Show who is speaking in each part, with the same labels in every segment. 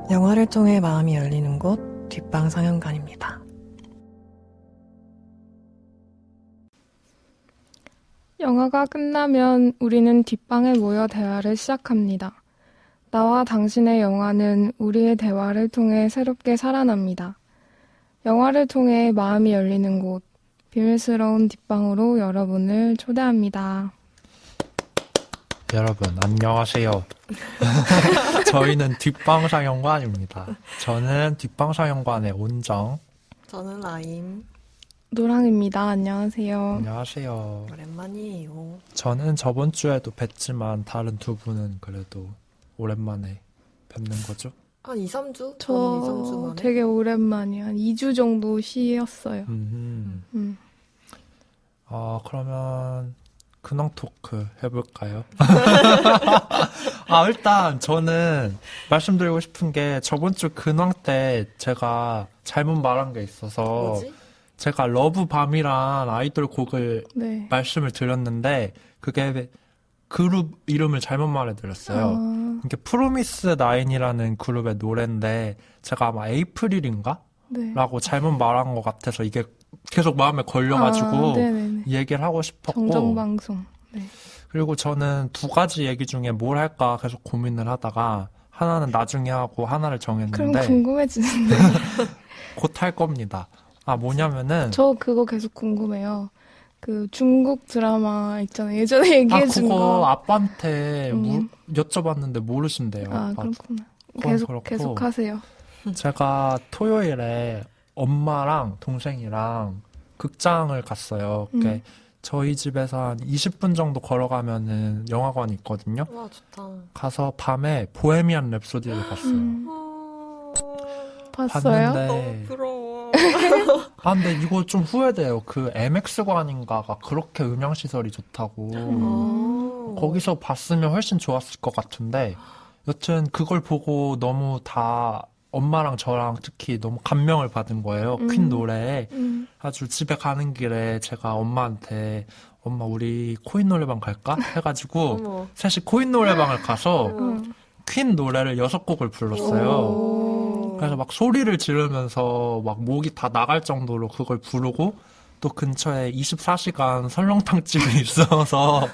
Speaker 1: 영화를 통해 마음이 열리는 곳 뒷방 상영관입니다.
Speaker 2: 영화가 끝나면 우리는 뒷방에 모여 대화를 시작합니다. 나와 당신의 영화는 우리의 대화를 통해 새롭게 살아납니다. 영화를 통해 마음이 열리는 곳, 비밀스러운 뒷방으로 여러분을 초대합니다.
Speaker 3: 여러분 안녕하세요. 저희는 뒷방상영관입니다. 저는 뒷방상영관의 온정.
Speaker 1: 저는 아임.
Speaker 2: 노랑입니다. 안녕하세요.
Speaker 3: 안녕하세요.
Speaker 1: 오랜만이에요.
Speaker 3: 저는 저번 주에도 뵀지만 다른 두 분은 그래도 오랜만에 뵙는 거죠?
Speaker 1: 한 2, 3주?
Speaker 2: 저
Speaker 1: 2, 3주 만에.
Speaker 2: 되게 오랜만이에요. 한 2주 정도 쉬었어요.
Speaker 3: 그러면 근황 토크 해볼까요? 일단 저는 말씀드리고 싶은 게 저번 주 근황 때 제가 잘못 말한 게 있어서
Speaker 1: 뭐지?
Speaker 3: 제가 러브밤이란 아이돌 곡을
Speaker 2: 네.
Speaker 3: 말씀을 드렸는데 그게 그룹 이름을 잘못 말해드렸어요. 이게 프로미스 나인이라는 그룹의 노래인데 제가 아마 에이프릴인가?
Speaker 2: 네.
Speaker 3: 라고 잘못 말한 것 같아서 이게 계속 마음에 걸려가지고
Speaker 2: 네네네.
Speaker 3: 이 얘기를 하고 싶었고
Speaker 2: 정정방송. 네.
Speaker 3: 그리고 저는 두 가지 얘기 중에 뭘 할까 계속 고민을 하다가 하나는 나중에 하고 하나를
Speaker 2: 그럼
Speaker 3: 정했는데
Speaker 2: 궁금해지는데.
Speaker 3: 곧 할 겁니다. 뭐냐면은
Speaker 2: 저 그거 계속 궁금해요. 그 중국 드라마 있잖아요. 예전에 얘기해준
Speaker 3: 그거
Speaker 2: 거.
Speaker 3: 아빠한테 여쭤봤는데 모르신대요.
Speaker 2: 그렇구나.
Speaker 3: 그건 그렇고.
Speaker 2: 계속 하세요.
Speaker 3: 제가 토요일에 엄마랑 동생이랑 극장을 갔어요. 그게 저희 집에서 한 20분 정도 걸어가면은 영화관이 있거든요.
Speaker 1: 와, 좋다.
Speaker 3: 가서 밤에 보헤미안 랩소디를 봤어요.
Speaker 2: 봤어요?
Speaker 3: 봤는데
Speaker 1: 부러워.
Speaker 3: 근데 이거 좀 후회돼요. 그 MX관인가가 그렇게 음향 시설이 좋다고. 거기서 봤으면 훨씬 좋았을 것 같은데 여튼 그걸 보고 너무 다 엄마랑 저랑 특히 너무 감명을 받은 거예요. 퀸 노래에. 아주 집에 가는 길에 제가 엄마한테 엄마 우리 코인 노래방 갈까? 해가지고
Speaker 1: 어머.
Speaker 3: 사실 코인 노래방을 가서 퀸 노래를 6곡을 불렀어요. 그래서 막 소리를 지르면서 막 목이 다 나갈 정도로 그걸 부르고 또 근처에 24시간 설렁탕집이 있어서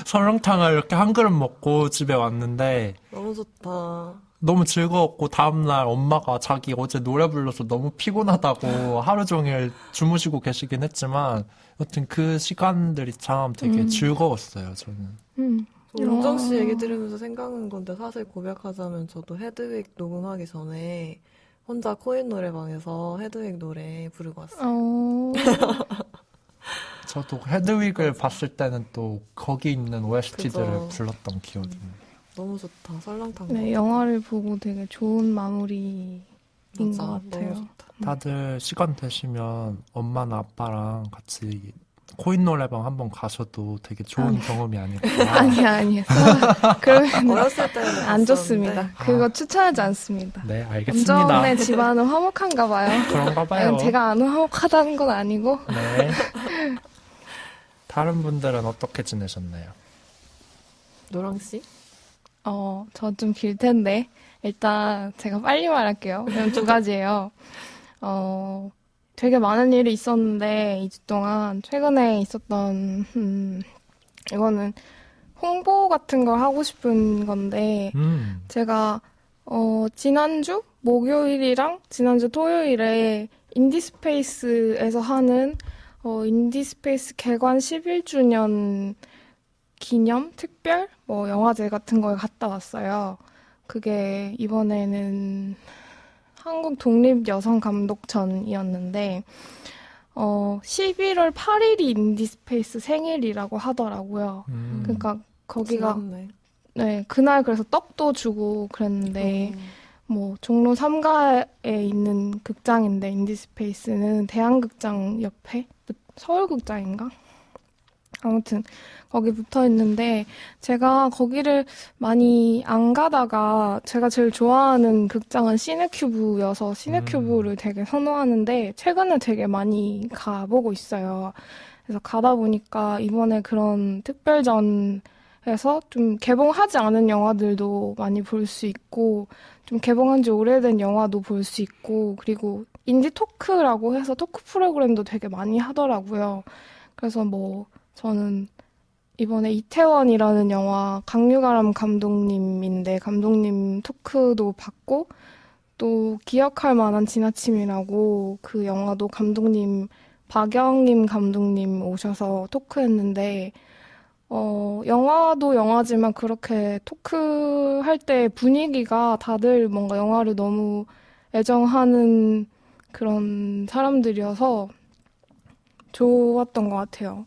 Speaker 3: 설렁탕을 이렇게 한 그릇 먹고 집에 왔는데
Speaker 1: 너무 좋다.
Speaker 3: 너무 즐거웠고 다음날 엄마가 자기 어제 노래 불러서 너무 피곤하다고 하루 종일 주무시고 계시긴 했지만 여튼 그 시간들이 참 되게 즐거웠어요, 저는.
Speaker 1: 온정 씨 얘기 들으면서 생각난 건데 사실 고백하자면 저도 헤드윅 녹음하기 전에 혼자 코인 노래방에서 헤드윅 노래 부르고 왔어요.
Speaker 3: 저도 헤드윅을 봤을 때는 또 거기 있는 OST들을
Speaker 1: 그죠.
Speaker 3: 불렀던 기억이 있네요.
Speaker 1: 너무 좋다. 설렁탕.
Speaker 2: 네, 영화를 보고 되게 좋은 마무리인
Speaker 1: 맞아,
Speaker 2: 것 같아요.
Speaker 1: 너무 좋다.
Speaker 3: 다들 시간 되시면 엄마나 아빠랑 같이 코인 노래방 한번 가셔도 되게 좋은 경험이 아닐까.
Speaker 2: 아니요. 그러면
Speaker 1: 어렸을 때는
Speaker 2: 안
Speaker 1: 봤었는데.
Speaker 2: 좋습니다. 그거 추천하지 않습니다.
Speaker 3: 네, 알겠습니다.
Speaker 2: 엄정의 집안은 화목한가 봐요.
Speaker 3: 그런가 봐요.
Speaker 2: 제가 안 화목하다는 건 아니고.
Speaker 3: 네. 다른 분들은 어떻게 지내셨나요?
Speaker 1: 노랑 씨?
Speaker 2: 저 좀 길 텐데. 일단 제가 빨리 말할게요. 그럼 두 가지예요. 되게 많은 일이 있었는데 2주 동안 최근에 있었던 이거는 홍보 같은 걸 하고 싶은 건데 제가 지난주 목요일이랑 지난주 토요일에 인디스페이스에서 하는 인디스페이스 개관 11주년 기념 특별 영화제 같은 거에 갔다 왔어요. 그게 이번에는 한국 독립여성감독전이었는데 11월 8일이 인디스페이스 생일이라고 하더라고요. 그러니까 거기가
Speaker 1: 지났네.
Speaker 2: 네, 그날 그래서 떡도 주고 그랬는데 종로 3가에 있는 극장인데 인디스페이스는 대한극장 옆에 서울극장인가? 아무튼 거기 붙어 있는데 제가 거기를 많이 안 가다가 제가 제일 좋아하는 극장은 시네큐브여서 시네큐브를 되게 선호하는데 최근에 되게 많이 가보고 있어요. 그래서 가다 보니까 이번에 그런 특별전에서 해서 좀 개봉하지 않은 영화들도 많이 볼 수 있고, 좀 개봉한 지 오래된 영화도 볼 수 있고, 그리고 인디 토크라고 해서 토크 프로그램도 되게 많이 하더라고요. 그래서 뭐 저는 이번에 이태원이라는 영화 강유가람 감독님인데 감독님 토크도 봤고, 또 기억할 만한 지나침이라고 그 영화도 감독님 박영임 감독님 오셔서 토크했는데, 영화도 영화지만 그렇게 토크할 때 분위기가 다들 뭔가 영화를 너무 애정하는 그런 사람들이어서 좋았던 것 같아요.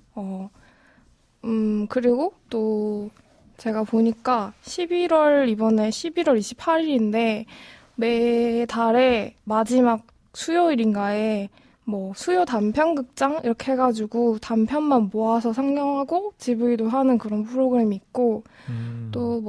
Speaker 2: 그리고 또 제가 보니까 이번에 11월 28일인데 매달의 마지막 수요일인가에 뭐 수요 단편극장 이렇게 해가지고 단편만 모아서 상영하고 GV도 하는 그런 프로그램이 있고, 또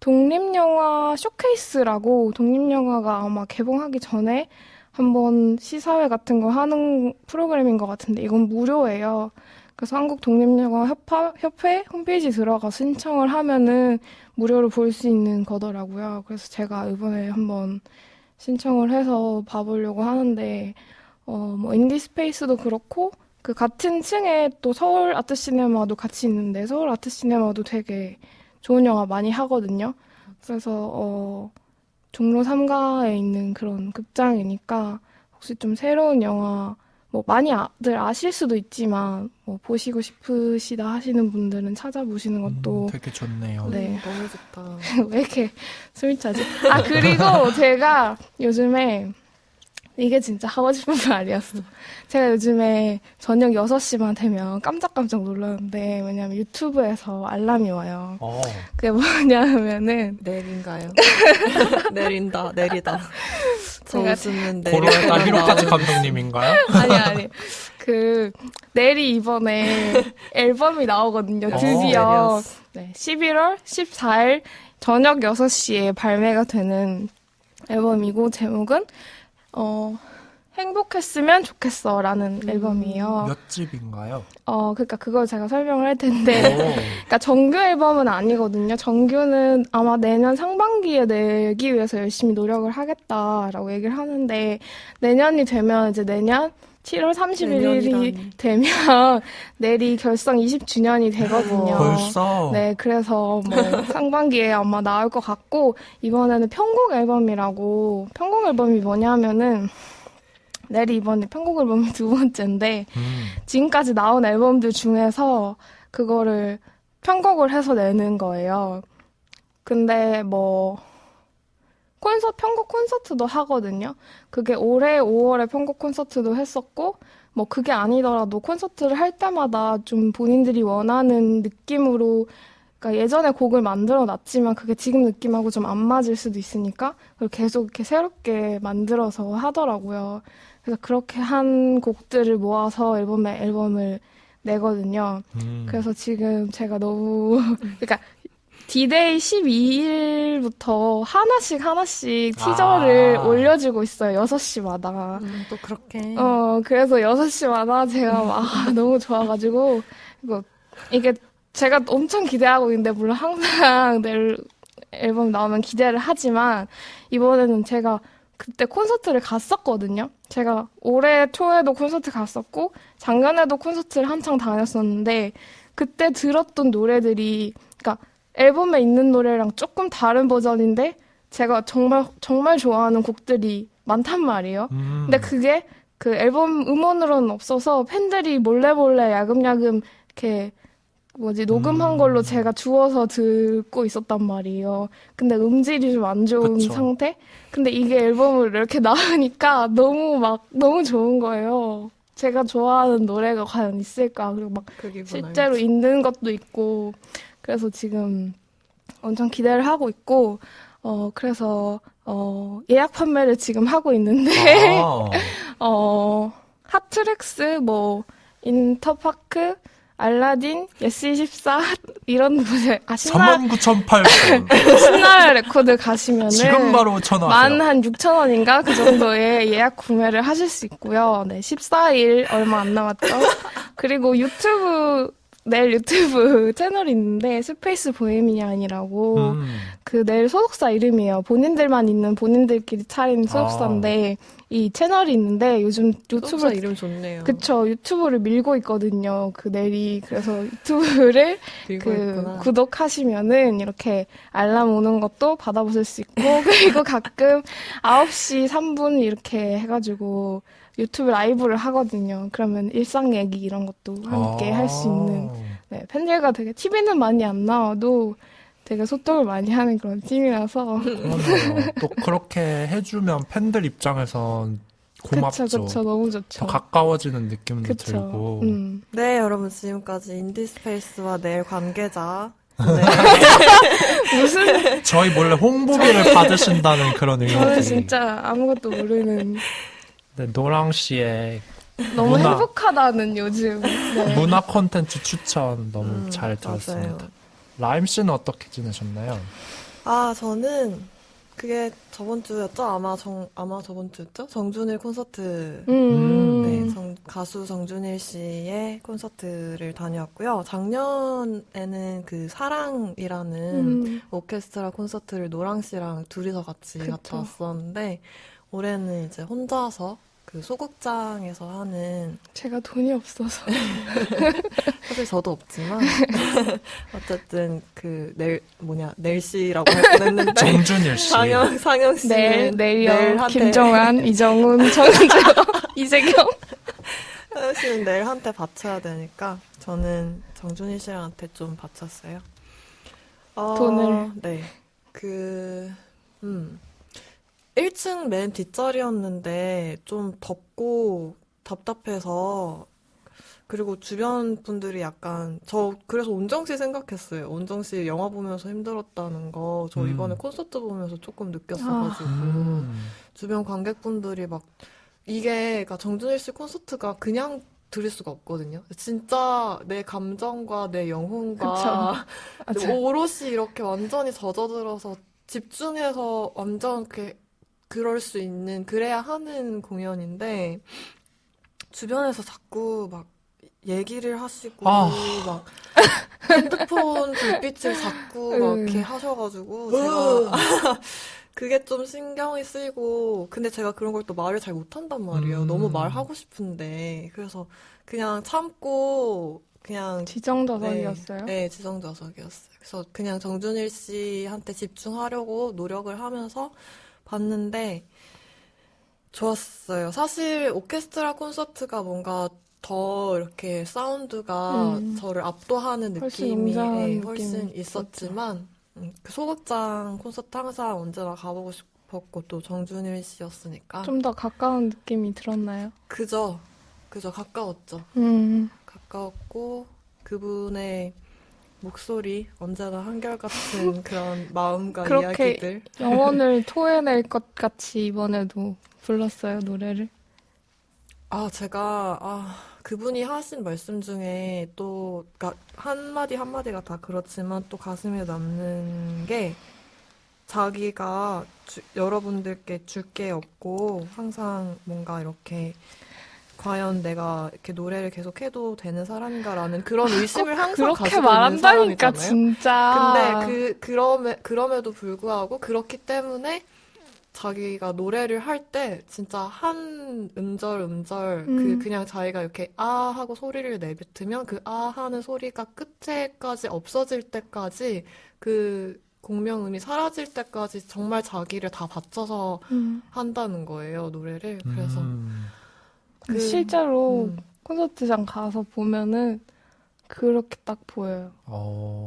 Speaker 2: 독립영화 쇼케이스라고, 독립영화가 아마 개봉하기 전에 한번 시사회 같은 거 하는 프로그램인 것 같은데 이건 무료예요. 그래서 한국독립영화협회 홈페이지 들어가 신청을 하면은 무료로 볼 수 있는 거더라고요. 그래서 제가 이번에 한번 신청을 해서 봐보려고 하는데, 뭐 인디스페이스도 그렇고 그 같은 층에 또 서울 아트시네마도 같이 있는데 서울 아트시네마도 되게 좋은 영화 많이 하거든요. 그래서 종로 3가에 있는 그런 극장이니까 혹시 좀 새로운 영화 뭐 많이들 아실 수도 있지만 뭐 보시고 싶으시다 하시는 분들은 찾아보시는 것도
Speaker 3: 되게 좋네요.
Speaker 2: 네.
Speaker 1: 너무 좋다.
Speaker 2: 왜 이렇게 숨이 차지? 아, 그리고 제가 요즘에 이게 진짜 하고 싶은 말이었어. 제가 요즘에 저녁 6시만 되면 깜짝깜짝 놀라는데, 왜냐면 유튜브에서 알람이 와요. 그게 뭐냐면은
Speaker 1: 내린가요? 내린다, 내리다. 저
Speaker 2: 제가
Speaker 1: 웃으면
Speaker 3: 고로에다 히로카즈 감독님인가요?
Speaker 2: 아니. 내리 이번에 앨범이 나오거든요. 드디어. 네, 11월 14일 저녁 6시에 발매가 되는 앨범이고, 제목은 행복했으면 좋겠어라는 앨범이에요.
Speaker 3: 몇 집인가요?
Speaker 2: 그러니까 그걸 제가 설명을 할 텐데, 그러니까 정규 앨범은 아니거든요. 정규는 아마 내년 상반기에 내기 위해서 열심히 노력을 하겠다라고 얘기를 하는데, 내년이 되면 이제 내년 7월 31일이 되면 내리 결성 20주년이 되거든요.
Speaker 3: 벌써?
Speaker 2: 네, 그래서 뭐 상반기에 아마 나올 것 같고, 이번에는 편곡 앨범이라고, 편곡 앨범이 뭐냐면은 내리 이번에 편곡 앨범이 2번째인데 지금까지 나온 앨범들 중에서 그거를 편곡을 해서 내는 거예요. 근데 뭐 편곡 콘서트도 하거든요. 그게 올해 5월에 편곡 콘서트도 했었고, 뭐 그게 아니더라도 콘서트를 할 때마다 좀 본인들이 원하는 느낌으로, 그러니까 예전에 곡을 만들어 놨지만 그게 지금 느낌하고 좀 안 맞을 수도 있으니까 그걸 계속 이렇게 새롭게 만들어서 하더라고요. 그래서 그렇게 한 곡들을 모아서 앨범을 내거든요. 그래서 지금 제가 너무 그러니까 D-Day 12일부터 하나씩 티저를 올려주고 있어요. 6시마다.
Speaker 1: 또 그렇게.
Speaker 2: 그래서 6시마다 제가 막 너무 좋아가지고, 이게 제가 엄청 기대하고 있는데, 물론 항상 내일 앨범 나오면 기대를 하지만, 이번에는 제가 그때 콘서트를 갔었거든요. 제가 올해 초에도 콘서트 갔었고, 작년에도 콘서트를 한창 다녔었는데, 그때 들었던 노래들이, 그러니까 앨범에 있는 노래랑 조금 다른 버전인데 제가 정말 좋아하는 곡들이 많단 말이에요. 근데 그게 그 앨범 음원으로는 없어서 팬들이 몰래 야금야금 이렇게 녹음한 걸로 제가 주워서 듣고 있었단 말이에요. 근데 음질이 좀 안 좋은
Speaker 3: 그쵸.
Speaker 2: 상태? 근데 이게 앨범으로 이렇게 나오니까 너무 좋은 거예요. 제가 좋아하는 노래가 과연 있을까? 그리고 막 실제로 있는 것도 있고, 그래서 지금 엄청 기대를 하고 있고, 그래서, 예약 판매를 지금 하고 있는데, 핫트랙스, 인터파크, 알라딘, 예스24, 이런 곳에,
Speaker 3: 39,800원.
Speaker 2: 신나라 레코드 가시면은,
Speaker 3: 지금 바로 전화하세요.
Speaker 2: 16,000원인가? 그 정도의 예약 구매를 하실 수 있고요. 네, 14일 얼마 안 남았죠. 그리고 유튜브 내일 유튜브 채널이 있는데 스페이스 보헤미안이라고 그 내일 소속사 이름이에요. 본인들만 있는 본인들끼리 차린 소속사인데 이 채널이 있는데 요즘
Speaker 1: 소속사
Speaker 2: 유튜브
Speaker 1: 이름 좋네요.
Speaker 2: 그쵸 유튜브를 밀고 있거든요. 그 내일이 그래서 유튜브를
Speaker 1: 밀고 있구나.
Speaker 2: 구독하시면은 이렇게 알람 오는 것도 받아보실 수 있고 그리고 가끔 9시 3분 이렇게 해가지고 유튜브 라이브를 하거든요. 그러면 일상 얘기 이런 것도 함께 할 수 있는 네, 팬들과 되게 TV는 많이 안 나와도 되게 소통을 많이 하는 그런 팀이라서
Speaker 3: 그러네요. 또 그렇게 해주면 팬들 입장에선 고맙죠.
Speaker 2: 그쵸 너무 좋죠.
Speaker 3: 더 가까워지는 느낌도
Speaker 2: 그쵸.
Speaker 3: 들고.
Speaker 1: 네, 여러분 지금까지 인디스페이스와 내일 관계자 네.
Speaker 2: 무슨
Speaker 3: 저희 몰래 홍보비를 받으신다는 그런
Speaker 2: 저는
Speaker 3: 의견이.
Speaker 2: 진짜 아무것도 모르는
Speaker 3: 네, 노랑 씨의
Speaker 2: 너무
Speaker 3: 문화.
Speaker 2: 행복하다는 요즘 네.
Speaker 3: 문화 콘텐츠 추천 너무 잘 들었습니다.
Speaker 1: 맞아요.
Speaker 3: 라임 씨는 어떻게 지내셨나요?
Speaker 1: 아, 저는 그게 저번 주였죠? 아마 저번 주였죠? 정준일 콘서트. 네, 가수 정준일 씨의 콘서트를 다녀왔고요. 작년에는 그 사랑이라는 오케스트라 콘서트를 노랑 씨랑 둘이서 같이
Speaker 2: 그쵸.
Speaker 1: 갔다 왔었는데, 올해는 이제 혼자서 그 소극장에서 하는,
Speaker 2: 제가 돈이 없어서
Speaker 1: 사실 저도 없지만, 어쨌든 그 넬씨라고 할 뻔했는데,
Speaker 3: 정준일 씨.
Speaker 1: 상영 씨는
Speaker 2: 내일요 김정한 이정훈 정은주 이세경
Speaker 1: 상영 씨는 넬한테 바쳐야 되니까 저는 정준희 씨랑한테 좀 바쳤어요.
Speaker 2: 돈을.
Speaker 1: 네. 1층 맨 뒷자리였는데 좀 덥고 답답해서 그리고 주변 분들이 약간 그래서 온정 씨 생각했어요. 온정 씨 영화 보면서 힘들었다는 거 저 이번에 콘서트 보면서 조금 느꼈어가지고 주변 관객분들이 막 그러니까 정준일 씨 콘서트가 그냥 들을 수가 없거든요. 진짜 내 감정과 내 영혼과 오롯이 이렇게 완전히 젖어들어서 집중해서 완전 그럴 수 있는 그래야 하는 공연인데 주변에서 자꾸 막 얘기를 하시고 막 핸드폰 불빛을 자꾸 막 이렇게 하셔가지고 제가 그게 좀 신경이 쓰이고 근데 제가 그런 걸 또 말을 잘 못한단 말이에요. 너무 말하고 싶은데 그래서 그냥 참고 그냥
Speaker 2: 지정좌석이었어요?
Speaker 1: 네, 지정좌석이었어요. 그래서 그냥 정준일 씨한테 집중하려고 노력을 하면서 봤는데 좋았어요. 사실 오케스트라 콘서트가 뭔가 더 이렇게 사운드가 저를 압도하는 느낌이 훨씬 있었지만 그 소극장 콘서트 항상 언제나 가보고 싶었고 또 정준일 씨였으니까
Speaker 2: 좀 더 가까운 느낌이 들었나요?
Speaker 1: 그죠 가까웠죠. 가까웠고 그분의 목소리 언제나 한결같은 그런 마음과
Speaker 2: 그렇게
Speaker 1: 이야기들
Speaker 2: 영혼을 토해낼 것 같이 이번에도 불렀어요 노래를.
Speaker 1: 제가 그분이 하신 말씀 중에 또 그러니까 한마디 한마디가 다 그렇지만 또 가슴에 남는 게 자기가 여러분들께 줄 게 없고 항상 뭔가 이렇게 과연 내가 이렇게 노래를 계속 해도 되는 사람인가라는 그런 의심을 항상
Speaker 2: 그렇게
Speaker 1: 가지고 있는
Speaker 2: 말한다니까
Speaker 1: 사람이잖아요.
Speaker 2: 진짜.
Speaker 1: 근데 그럼에도 불구하고 그렇기 때문에 자기가 노래를 할 때 진짜 한 음절 그냥 자기가 이렇게 아 하고 소리를 내뱉으면 그 아 하는 소리가 끝에까지 없어질 때까지 그 공명음이 사라질 때까지 정말 자기를 다 바쳐서 한다는 거예요, 노래를. 그래서
Speaker 2: 실제로 콘서트장 가서 보면은 그렇게 딱 보여요.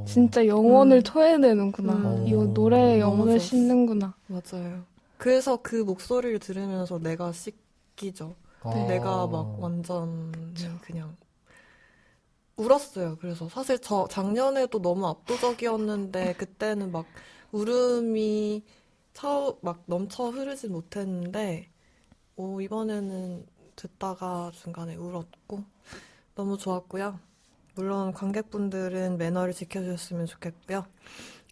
Speaker 2: 진짜 영혼을 토해내는구나. 이 노래에 영혼을 싣는구나.
Speaker 1: 맞아요. 그래서 그 목소리를 들으면서 내가 씻기죠. 내가 막 완전 그냥 울었어요. 그래서 사실 저 작년에도 너무 압도적이었는데 그때는 막 울음이 막 넘쳐 흐르진 못했는데 이번에는 듣다가 중간에 울었고 너무 좋았고요. 물론 관객분들은 매너를 지켜주셨으면 좋겠고요.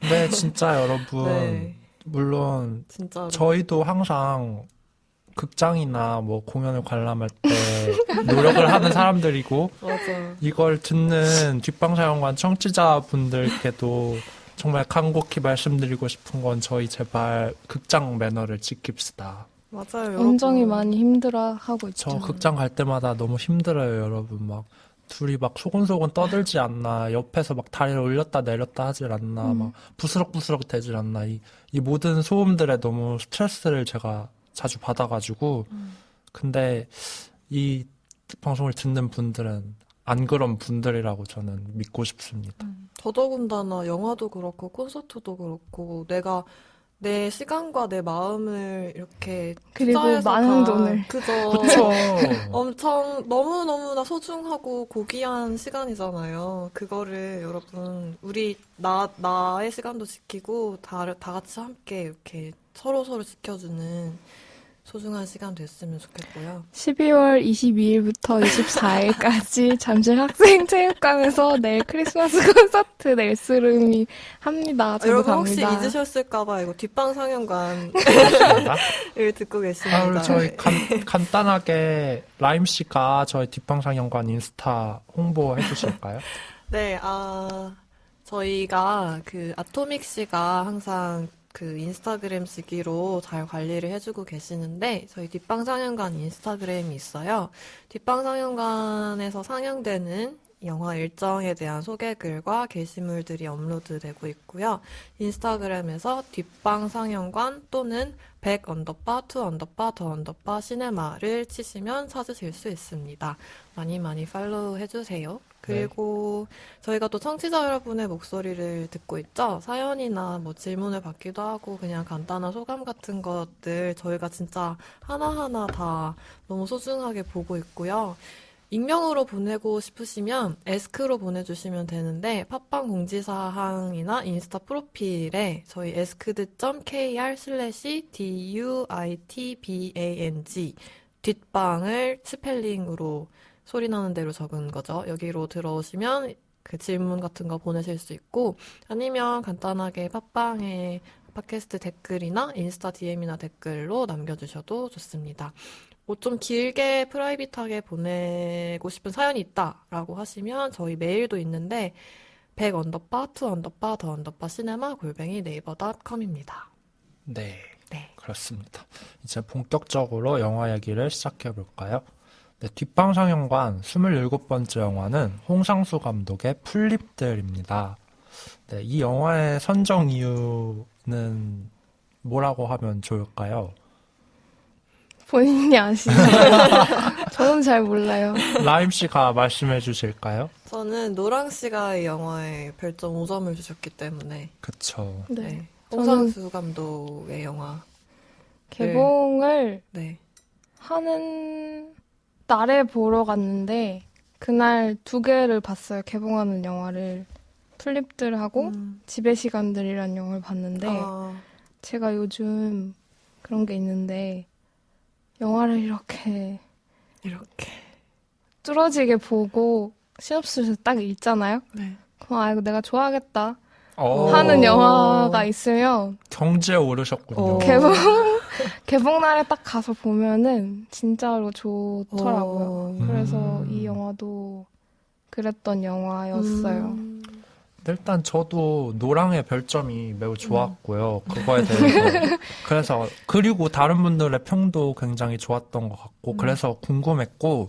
Speaker 3: 네, 진짜 여러분.
Speaker 1: 네.
Speaker 3: 물론
Speaker 1: 진짜로.
Speaker 3: 저희도 항상 극장이나 뭐 공연을 관람할 때 노력을 하는 사람들이고
Speaker 1: 맞아.
Speaker 3: 이걸 듣는 뒷방사연관 청취자분들께도 정말 간곡히 말씀드리고 싶은 건 저희 제발 극장 매너를 지킵시다.
Speaker 1: 맞아요,
Speaker 2: 온정이
Speaker 1: 여러분.
Speaker 2: 많이 힘들어하고 있죠.
Speaker 3: 저 극장 갈 때마다 너무 힘들어요, 여러분. 막 둘이 막 소곤소곤 떠들지 않나, 옆에서 막 다리를 올렸다 내렸다 하질 않나, 막 부스럭부스럭 되질 않나, 이 모든 소음들에 너무 스트레스를 제가 자주 받아가지고, 근데 이 방송을 듣는 분들은 안 그런 분들이라고 저는 믿고 싶습니다.
Speaker 1: 더더군다나 영화도 그렇고 콘서트도 그렇고 내가 내 시간과 내 마음을 이렇게
Speaker 2: 그리고
Speaker 1: 투자해서
Speaker 2: 많은 돈을.
Speaker 1: 그죠.
Speaker 3: 그쵸?
Speaker 1: 엄청 너무너무나 소중하고 고귀한 시간이잖아요. 그거를 여러분 나의 시간도 지키고 다 같이 함께 이렇게 서로서로 지켜주는 소중한 시간 됐으면 좋겠고요.
Speaker 2: 12월 22일부터 24일까지 잠실 학생체육관에서 내일 크리스마스 콘서트 넬스름이 합니다. 저도
Speaker 1: 여러분 혹시
Speaker 2: 갑니다.
Speaker 1: 잊으셨을까봐 이거 뒷방 상영관을
Speaker 3: 그렇습니다.
Speaker 1: 듣고 계십니다.
Speaker 3: 그리고 저희 간단하게 라임 씨가 저희 뒷방상영관 인스타 홍보해 주실까요?
Speaker 1: 네, 저희가 아토믹 씨가 항상 인스타그램 쓰기로 잘 관리를 해주고 계시는데, 저희 뒷방상영관 인스타그램이 있어요. 뒷방상영관에서 상영되는 영화 일정에 대한 소개글과 게시물들이 업로드되고 있고요. 인스타그램에서 뒷방상영관 또는 100_2_더_ 시네마를 치시면 찾으실 수 있습니다. 많이 많이 팔로우 해주세요. 그리고 저희가 또 청취자 여러분의 목소리를 듣고 있죠. 사연이나 뭐 질문을 받기도 하고 그냥 간단한 소감 같은 것들 저희가 진짜 하나하나 다 너무 소중하게 보고 있고요. 익명으로 보내고 싶으시면 에스크로 보내주시면 되는데 팟빵 공지사항이나 인스타 프로필에 저희 eskd.kr/duitbang 뒷방을 스펠링으로 소리 나는 대로 적은 거죠. 여기로 들어오시면 그 질문 같은 거 보내실 수 있고 아니면 간단하게 팟빵에 팟캐스트 댓글이나 인스타 DM이나 댓글로 남겨주셔도 좋습니다. 뭐 좀 길게 프라이빗하게 보내고 싶은 사연이 있다라고 하시면 저희 메일도 있는데 100_2_더_ 시네마 @네이버.com입니다.
Speaker 3: 네,
Speaker 1: 네.
Speaker 3: 그렇습니다. 이제 본격적으로 영화 얘기를 시작해 볼까요? 네, 뒷방상영관 27번째 영화는 홍상수 감독의 풀립들입니다. 네, 이 영화의 선정 이유는 뭐라고 하면 좋을까요?
Speaker 2: 본인이 아시나요? 저는 잘 몰라요.
Speaker 3: 라임 씨가 말씀해 주실까요?
Speaker 1: 저는 노랑 씨가 이 영화에 별점 5점을 주셨기 때문에
Speaker 3: 그쵸.
Speaker 2: 네.
Speaker 1: 네.
Speaker 2: 저는
Speaker 1: 홍상수 감독의 영화.
Speaker 2: 개봉을
Speaker 1: 네.
Speaker 2: 하는 날에 보러 갔는데 그날 두 개를 봤어요. 개봉하는 영화를. 플립들하고 지배 시간들이란 영화를 봤는데 제가 요즘 그런 게 있는데 영화를 이렇게 뚫어지게 보고 시놉시스 딱 읽잖아요.
Speaker 1: 네.
Speaker 2: 그럼 이거 내가 좋아하겠다
Speaker 3: 오,
Speaker 2: 하는 영화가 있으면
Speaker 3: 경지에 오르셨군요.
Speaker 2: 개봉 날에 딱 가서 보면은 진짜로 좋더라고요. 그래서 이 영화도 그랬던 영화였어요.
Speaker 3: 일단 저도 노랑의 별점이 매우 좋았고요. 그거에 대해서. 그래서, 그리고 다른 분들의 평도 굉장히 좋았던 것 같고, 그래서 궁금했고,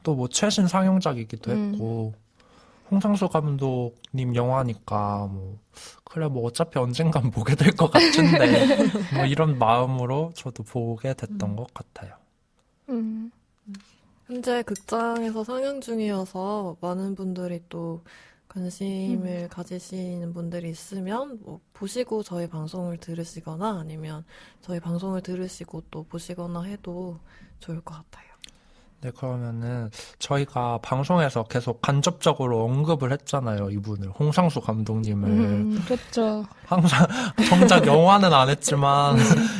Speaker 3: 또 뭐 최신 상영작이기도 했고, 홍상수 감독님 영화니까, 뭐, 그래, 뭐 어차피 언젠간 보게 될 것 같은데, 뭐 이런 마음으로 저도 보게 됐던 것 같아요.
Speaker 1: 현재 극장에서 상영 중이어서 많은 분들이 또 관심을 가지시는 분들이 있으면 뭐 보시고 저희 방송을 들으시거나 아니면 저희 방송을 들으시고 또 보시거나 해도 좋을 것 같아요.
Speaker 3: 네, 그러면은 저희가 방송에서 계속 간접적으로 언급을 했잖아요, 이분을. 홍상수 감독님을.
Speaker 2: 그렇죠.
Speaker 3: 항상 정작 영화는 안 했지만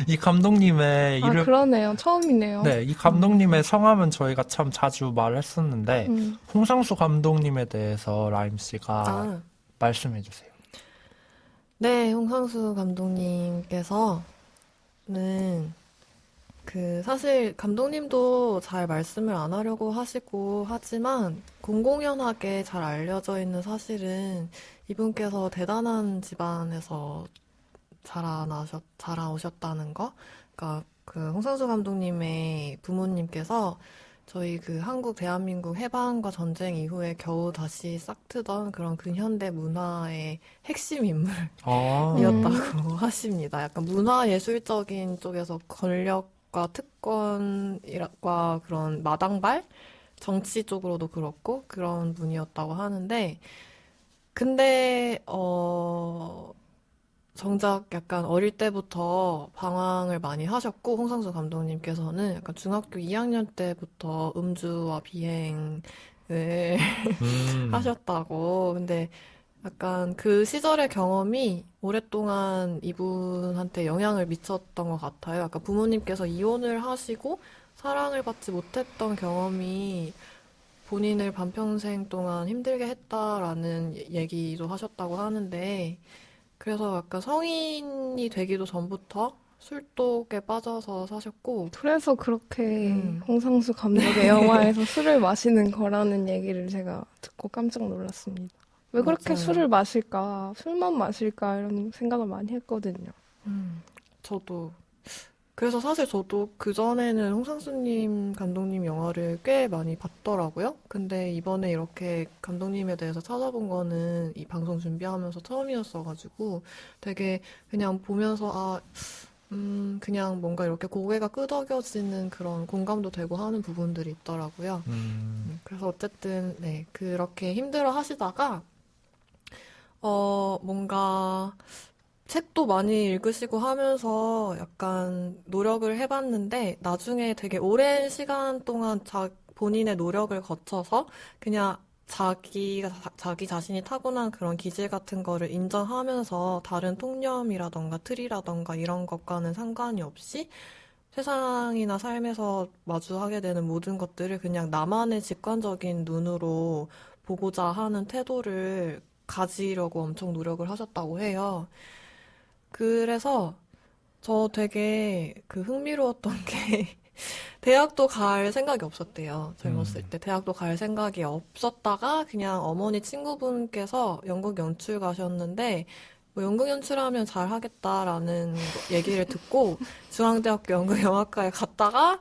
Speaker 3: 이 감독님의 이름
Speaker 2: 그러네요. 처음이네요.
Speaker 3: 네, 이 감독님의 성함은 저희가 참 자주 말을 했었는데 홍상수 감독님에 대해서 라임 씨가 말씀해 주세요.
Speaker 1: 네, 홍상수 감독님께서는 사실 감독님도 잘 말씀을 안 하려고 하시고 하지만 공공연하게 잘 알려져 있는 사실은 이분께서 대단한 집안에서 자라오셨다는 거. 그러니까 그 홍상수 감독님의 부모님께서 저희 그 한국 대한민국 해방과 전쟁 이후에 겨우 다시 싹트던 그런 근현대 문화의 핵심
Speaker 3: 아,
Speaker 2: 음.
Speaker 1: 인물이었다고 하십니다. 약간 문화예술적인 쪽에서 권력과 특권과 그런 마당발? 정치 쪽으로도 그렇고 그런 분이었다고 하는데 근데 정작 약간 어릴 때부터 방황을 많이 하셨고, 홍상수 감독님께서는 약간 중학교 2학년 때부터 음주와 비행을
Speaker 3: 음,
Speaker 1: 하셨다고. 근데 약간 그 시절의 경험이 오랫동안 이분한테 영향을 미쳤던 것 같아요. 약간 부모님께서 이혼을 하시고 사랑을 받지 못했던 경험이 본인을 반평생 동안 힘들게 했다라는 얘기도 하셨다고 하는데, 그래서 약간 성인이 되기도 전부터 술독에 빠져서 사셨고,
Speaker 2: 그래서 그렇게
Speaker 1: 음,
Speaker 2: 홍상수 감독의 영화에서 술을 마시는 거라는 얘기를 제가 듣고 깜짝 놀랐습니다. 왜 그렇게
Speaker 1: 맞아요.
Speaker 2: 술을 마실까? 술만 마실까? 이런 생각을 많이 했거든요.
Speaker 1: 저도. 그래서 사실 저도 그전에는 홍상수님 감독님 영화를 꽤 많이 봤더라고요. 근데 이번에 이렇게 감독님에 대해서 찾아본 거는 이 방송 준비하면서 처음이었어가지고 되게 그냥 보면서 그냥 뭔가 이렇게 고개가 끄덕여지는 그런 공감도 되고 하는 부분들이 있더라고요. 그래서 어쨌든, 네, 그렇게 힘들어 하시다가, 뭔가 책도 많이 읽으시고 하면서 약간 노력을 해봤는데, 나중에 되게 오랜 시간 동안 본인의 노력을 거쳐서 그냥 자기 자신이 타고난 그런 기질 같은 거를 인정하면서 다른 통념이라던가 틀이라던가 이런 것과는 상관이 없이 세상이나 삶에서 마주하게 되는 모든 것들을 그냥 나만의 직관적인 눈으로 보고자 하는 태도를 가지려고 엄청 노력을 하셨다고 해요. 그래서 저 되게 그 흥미로웠던 게 대학도 갈 생각이 없었대요. 젊었을
Speaker 3: 음.
Speaker 1: 때. 대학도 갈 생각이 없었다가 그냥 어머니 친구분께서 연극 연출 가셨는데 뭐 연극 연출하면 잘 하겠다라는 얘기를 듣고 중앙대학교 연극영화과에 갔다가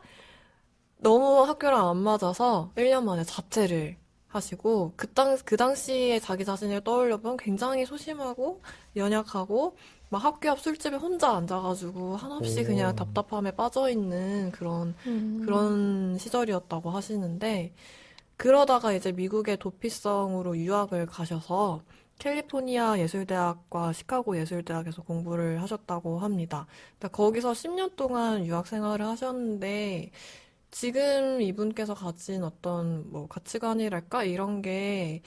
Speaker 1: 너무 학교랑 안 맞아서 1년 만에 자퇴를 하시고 그 당시에 자기 자신을 떠올려보면 굉장히 소심하고 연약하고 막 학교 앞 술집에 혼자 앉아가지고 한없이 그냥
Speaker 3: 오,
Speaker 1: 답답함에 빠져있는
Speaker 2: 음,
Speaker 1: 그런 시절이었다고 하시는데 그러다가 이제 미국의 도피성으로 유학을 가셔서 캘리포니아 예술대학과 시카고 예술대학에서 공부를 하셨다고 합니다. 그러니까 거기서 10년 동안 유학 생활을 하셨는데 지금 이분께서 가진 어떤 뭐 가치관이랄까? 이런 게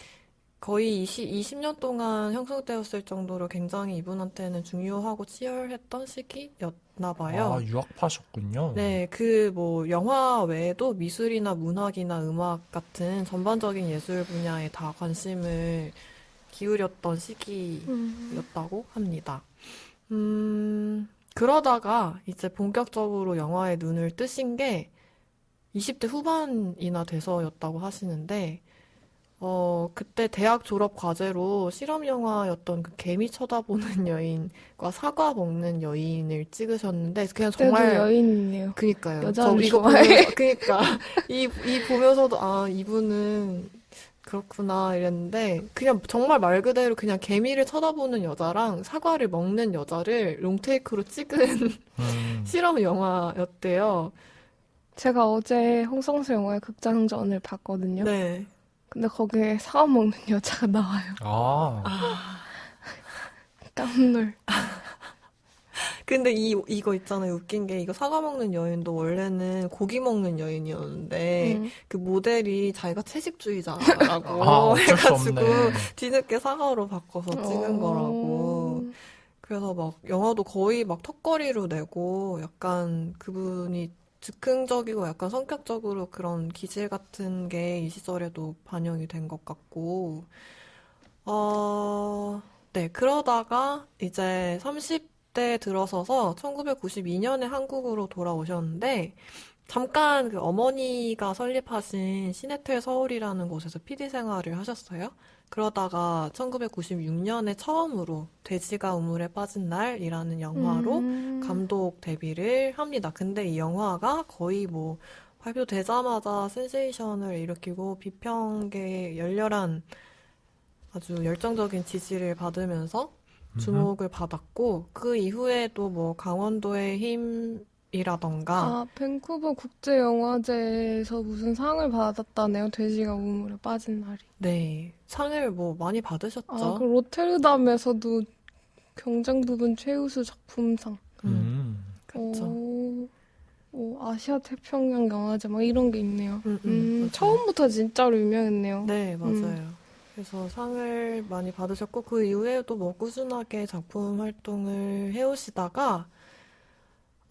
Speaker 1: 거의 20년 동안 형성되었을 정도로 굉장히 이분한테는 중요하고 치열했던 시기였나
Speaker 3: 아,
Speaker 1: 봐요.
Speaker 3: 유학파셨군요.
Speaker 1: 네, 그 뭐 영화 외에도 미술이나 문학이나 음악 같은 전반적인 예술 분야에 다 관심을 기울였던
Speaker 2: 음,
Speaker 1: 시기였다고 합니다. 그러다가 이제 본격적으로 영화에 눈을 뜨신 게 20대 후반이나 돼서였다고 하시는데, 그때 대학 졸업 과제로 실험 영화였던 그 개미 쳐다보는 여인과 사과 먹는 여인을 찍으셨는데, 그냥
Speaker 2: 그때도
Speaker 1: 정말,
Speaker 2: 여인이네요.
Speaker 1: 그니까요. 저
Speaker 2: 여자를
Speaker 1: 이거
Speaker 2: 좋아해.
Speaker 1: 보면서, 그니까, 이 보면서도, 이분은 그렇구나, 이랬는데, 그냥 정말 말 그대로 그냥 개미를 쳐다보는 여자랑 사과를 먹는 여자를 롱테이크로 찍은
Speaker 3: 음,
Speaker 1: 실험 영화였대요.
Speaker 2: 제가 어제 홍상수 영화의 극장전을 봤거든요.
Speaker 1: 네.
Speaker 2: 근데 거기에 사과 먹는 여자가 나와요.
Speaker 3: 아,
Speaker 2: 깜놀.
Speaker 1: 근데 이거 있잖아요. 웃긴 게, 이거 사과 먹는 여인도 원래는 고기 먹는 여인이었는데,
Speaker 2: 음.
Speaker 1: 그 모델이 자기가
Speaker 3: 아,
Speaker 1: 채식주의자라고
Speaker 3: 어쩔 수
Speaker 1: 해가지고,
Speaker 3: 없네.
Speaker 1: 뒤늦게 사과로 바꿔서 찍은
Speaker 2: 어,
Speaker 1: 거라고. 그래서 막, 영화도 거의 막 턱걸이로 내고, 약간 그분이 즉흥적이고 약간 성격적으로 그런 기질 같은 게 이 시절에도 반영이 된 것 같고, 네, 그러다가 이제 그때 들어서서 1992년에 한국으로 돌아오셨는데 잠깐 그 어머니가 설립하신 시네텔 서울이라는 곳에서 PD 생활을 하셨어요. 그러다가 1996년에 처음으로 돼지가 우물에 빠진 날이라는 영화로 감독 데뷔를 합니다. 근데 이 영화가 거의 뭐 발표되자마자 센세이션을 일으키고 비평계에 열렬한 아주 열정적인 지지를 받으면서 주목을 받았고 그 이후에도 뭐 강원도의 힘이라던가
Speaker 2: 아, 밴쿠버 국제영화제에서 무슨 상을 받았다네요. 돼지가 우물에 빠진 날이.
Speaker 1: 네, 상을 뭐 많이 받으셨죠.
Speaker 2: 아, 그 로테르담에서도 경쟁 부분 최우수 작품상.
Speaker 1: 그렇죠.
Speaker 2: 아시아 태평양 영화제 막 이런 게 있네요.
Speaker 1: 맞아요.
Speaker 2: 처음부터 진짜로 유명했네요.
Speaker 1: 네, 맞아요. 그래서 상을 많이 받으셨고 그 이후에도 뭐 꾸준하게 작품 활동을 해오시다가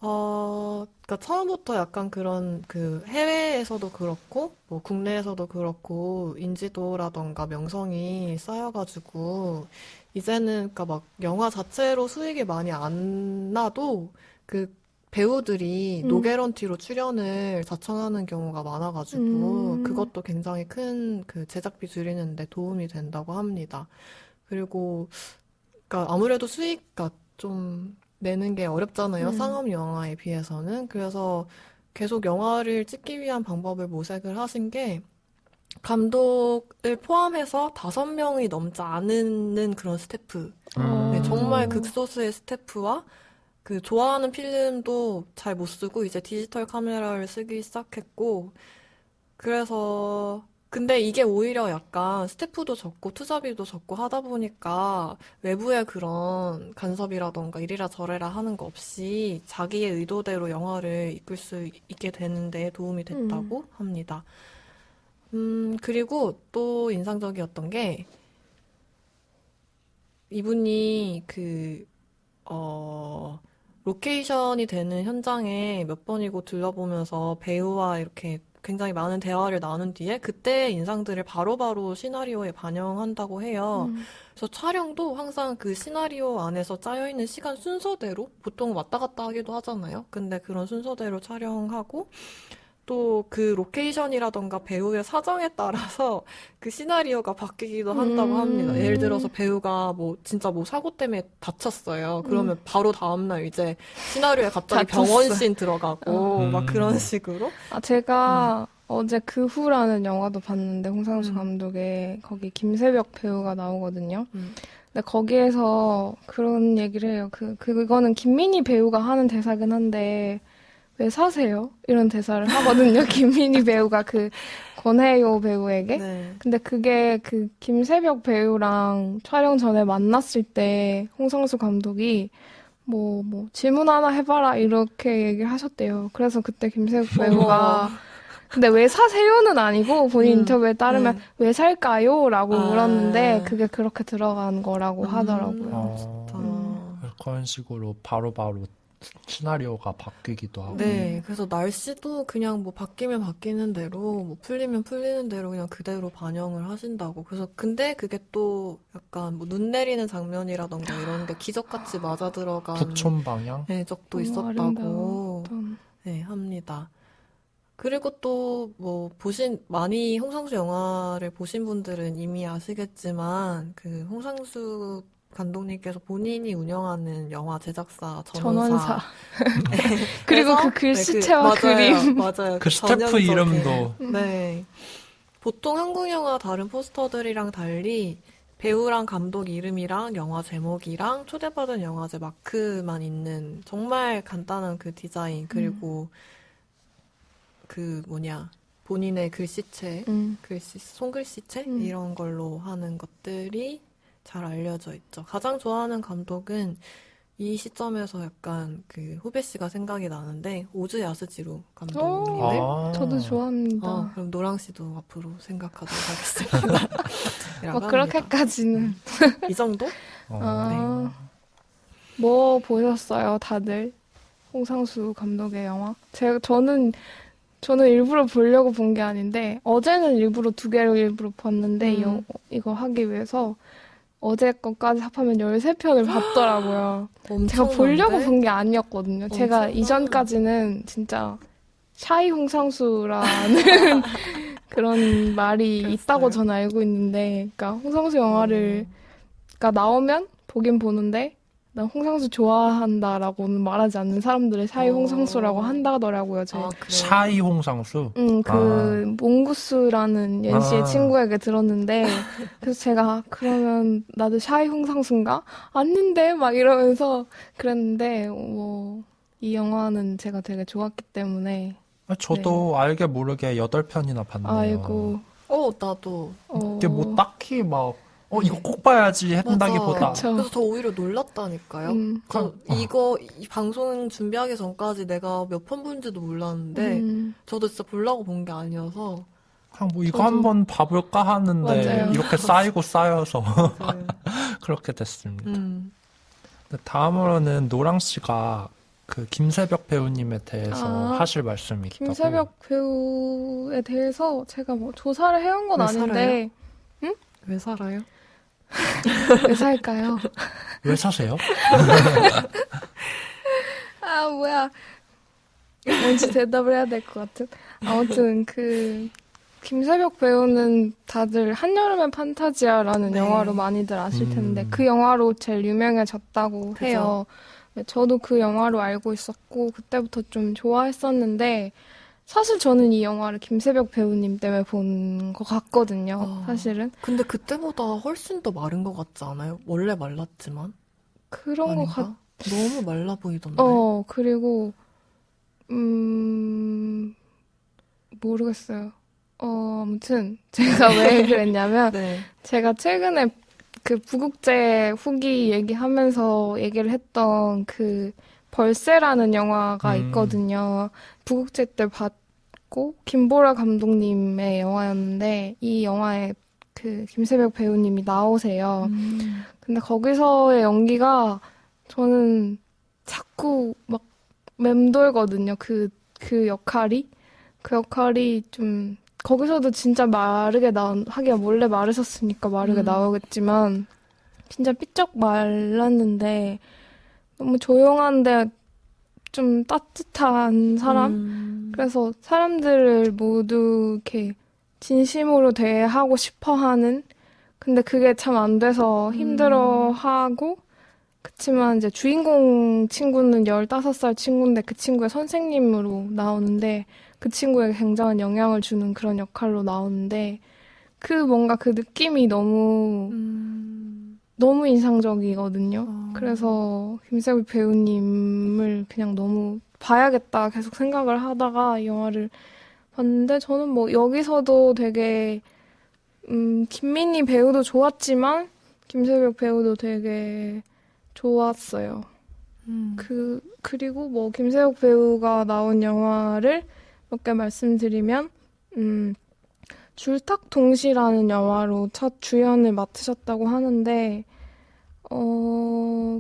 Speaker 1: 그러니까 처음부터 약간 그런 그 해외에서도 그렇고 뭐 국내에서도 그렇고 인지도라던가 명성이 쌓여가지고 이제는 그러니까 막 영화 자체로 수익이 많이 안 나도 그 배우들이 노개런티로 출연을 자청하는 경우가 많아가지고 그것도 굉장히 큰 그 제작비 줄이는데 도움이 된다고 합니다. 그리고 그러니까 아무래도 수익가 좀 내는 게 어렵잖아요. 상업 영화에 비해서는. 그래서 계속 영화를 찍기 위한 방법을 모색을 하신 게 감독을 포함해서 5명이 넘지 않는 그런 스태프. 네, 정말 극소수의 스태프와 그 좋아하는 필름도 잘 못 쓰고 이제 디지털 카메라를 쓰기 시작했고 그래서 근데 이게 오히려 약간 스태프도 적고 투자비도 적고 하다 보니까 외부의 그런 간섭이라던가 이리라 저리라 하는 거 없이 자기의 의도대로 영화를 이끌 수 있게 되는데 도움이 됐다고 합니다. 그리고 또 인상적이었던 게 이분이 로케이션이 되는 현장에 몇 번이고 들러보면서 배우와 이렇게 굉장히 많은 대화를 나눈 뒤에 그때의 인상들을 바로바로 시나리오에 반영한다고 해요. 그래서 촬영도 항상 그 시나리오 안에서 짜여있는 시간 순서대로 보통 왔다 갔다 하기도 하잖아요. 근데 그런 순서대로 촬영하고 또 그 로케이션이라던가 배우의 사정에 따라서 그 시나리오가 바뀌기도 한다고 합니다. 예를 들어서 배우가 뭐 진짜 뭐 사고 때문에 다쳤어요. 그러면 바로 다음날 이제 시나리오에 갑자기
Speaker 2: 다쳤어.
Speaker 1: 병원씬 들어가고 막 그런 식으로.
Speaker 2: 제가 어제 그 후라는 영화도 봤는데 홍상수 감독의 거기 김세벽 배우가 나오거든요. 근데 거기에서 그런 얘기를 해요. 그거는 김민희 배우가 하는 대사긴 한데 왜 사세요? 이런 대사를 하거든요. 김민희 배우가 그 권혜요 배우에게.
Speaker 1: 네.
Speaker 2: 근데 그게 그 김세벽 배우랑 촬영 전에 만났을 때 홍상수 감독이 뭐 질문 하나 해봐라 이렇게 얘기를 하셨대요. 그래서 그때 김세벽 배우가 근데 왜 사세요는 아니고 본인 인터뷰에 따르면 왜 살까요? 라고 물었는데 그게 그렇게 들어간 거라고 하더라고요.
Speaker 1: 진짜.
Speaker 3: 그런 식으로 바로바로 시나리오가 바뀌기도 하고.
Speaker 1: 네, 그래서 날씨도 그냥 뭐 바뀌면 바뀌는 대로, 뭐 풀리면 풀리는 대로 그냥 그대로 반영을 하신다고. 그래서 근데 그게 또 약간 뭐 눈 내리는 장면이라던가 이런 게 기적같이 맞아 들어간
Speaker 3: 북촌 방향?
Speaker 1: 네, 적도
Speaker 2: 너무
Speaker 1: 있었다고
Speaker 2: 아름다웠던.
Speaker 1: 네, 합니다. 그리고 또 뭐 많이 홍상수 영화를 보신 분들은 이미 아시겠지만 그 홍상수 감독님께서 본인이 운영하는 영화 제작사
Speaker 2: 전원사. 그리고
Speaker 1: 그래서
Speaker 2: 그 글씨체와 그림.
Speaker 1: 맞아요.
Speaker 3: 그 스태프
Speaker 1: 전형적인.
Speaker 3: 이름도.
Speaker 1: 네. 보통 한국 영화 다른 포스터들이랑 달리 배우랑 감독 이름이랑 영화 제목이랑 초대받은 영화제 마크만 있는 정말 간단한 그 디자인 그리고 본인의 글씨체, 손글씨체 이런 걸로 하는 것들이 잘 알려져 있죠. 가장 좋아하는 감독은 이 시점에서 약간 그 후배 씨가 생각이 나는데 오즈 야스지로 감독님을
Speaker 2: 저도 좋아합니다.
Speaker 1: 그럼 노랑 씨도 앞으로 생각하도록 하겠습니다.
Speaker 2: 뭐 그렇게까지는.
Speaker 1: 이 정도?
Speaker 2: 뭐 보셨어요, 다들? 홍상수 감독의 영화? 저는 일부러 보려고 본 게 아닌데 어제는 일부러 2개를 일부러 봤는데 이거 하기 위해서 어제 것까지 합하면 13편을 봤더라고요. 제가 보려고
Speaker 1: 엄청난데?
Speaker 2: 본 게 아니었거든요. 제가
Speaker 1: 엄청나.
Speaker 2: 이전까지는 진짜 샤이 홍상수라는 그런 말이
Speaker 1: 그랬어요?
Speaker 2: 있다고 저는 알고 있는데, 그러니까 홍상수 영화를 그러니까 나오면 보긴 보는데 난 홍상수 좋아한다라고는 말하지 않는 사람들을 샤이 홍상수라고 한다더라고요. 제
Speaker 1: 아, 그래요?
Speaker 3: 샤이 홍상수?
Speaker 2: 그 몽구스라는 연 씨의
Speaker 3: 아.
Speaker 2: 친구에게 들었는데 그래서 제가 그러면 나도 샤이 홍상수인가? 아닌데 막 이러면서 그랬는데 뭐 이 영화는 제가 되게 좋았기 때문에
Speaker 3: 저도 알게 모르게 8편이나 봤네요.
Speaker 2: 아이고
Speaker 1: 나도.
Speaker 3: 이게 뭐 딱히 막, 이거 꼭 봐야지 한다기보다.
Speaker 1: 맞아.
Speaker 2: 그쵸.
Speaker 1: 그래서 저 오히려 놀랐다니까요. 이 방송 준비하기 전까지 내가 몇 편 본지도 몰랐는데, 저도 진짜 보려고 본 게 아니어서.
Speaker 3: 그냥 뭐 이거
Speaker 2: 저도-
Speaker 3: 한번 봐볼까 하는데
Speaker 2: 맞아요.
Speaker 3: 이렇게 쌓이고 쌓여서
Speaker 1: 네.
Speaker 3: 그렇게 됐습니다.
Speaker 1: 음.
Speaker 3: 근데 다음으로는 노랑 씨가 그 김새벽 배우님에 대해서
Speaker 2: 아,
Speaker 3: 하실 말씀이 있다고.
Speaker 2: 김새벽 배우에 대해서 제가 뭐 조사를 해온 건
Speaker 1: 왜
Speaker 2: 아닌데
Speaker 1: 왜 살아요?
Speaker 2: 왜 살까요?
Speaker 3: 왜 사세요?
Speaker 2: 아, 뭐야. 왠지 대답을 해야 될 것 같은. 아무튼, 김새벽 배우는 다들 한여름의 판타지아라는
Speaker 1: 네.
Speaker 2: 영화로 많이들 아실 텐데,
Speaker 3: 음.
Speaker 2: 그 영화로 제일 유명해졌다고
Speaker 1: 그죠.
Speaker 2: 해요. 네, 저도 그 영화로 알고 있었고, 그때부터 좀 좋아했었는데, 사실 저는 이 영화를 김새벽 배우님 때문에 본 것 같거든요, 사실은.
Speaker 1: 근데 그때보다 훨씬 더 마른 것 같지 않아요? 원래 말랐지만.
Speaker 2: 그런 것
Speaker 1: 아닌가?
Speaker 2: 같,
Speaker 1: 너무 말라 보이던데.
Speaker 2: 그리고, 모르겠어요. 아무튼, 제가 왜 그랬냐면,
Speaker 1: 네.
Speaker 2: 제가 최근에 그 부국제 후기 얘기하면서 얘기를 했던 그 벌새라는 영화가 있거든요. 부국제 때 봤고, 김보라 감독님의 영화였는데, 이 영화에 그 김새벽 배우님이 나오세요. 근데 거기서의 연기가 저는 자꾸 막 맴돌거든요. 그 역할이. 그 역할이 좀, 거기서도 진짜 하기가 원래 마르셨으니까 마르게 나오겠지만, 진짜 삐쩍 말랐는데, 너무 조용한데 좀 따뜻한 사람? 그래서 사람들을 모두 이렇게 진심으로 대하고 싶어 하는? 근데 그게 참 안 돼서 힘들어 하고, 그치만 이제 주인공 친구는 15살 친구인데 그 친구의 선생님으로 나오는데 그 친구에게 굉장한 영향을 주는 그런 역할로 나오는데 뭔가 그 느낌이 너무 인상적이거든요. 그래서 김새벽 배우님을 그냥 너무 봐야겠다 계속 생각을 하다가 이 영화를 봤는데 저는 뭐 여기서도 되게 김민희 배우도 좋았지만 김새벽 배우도 되게 좋았어요. 그리고 뭐, 김세욱 배우가 나온 영화를 몇 개 말씀드리면, 줄탁동시라는 영화로 첫 주연을 맡으셨다고 하는데,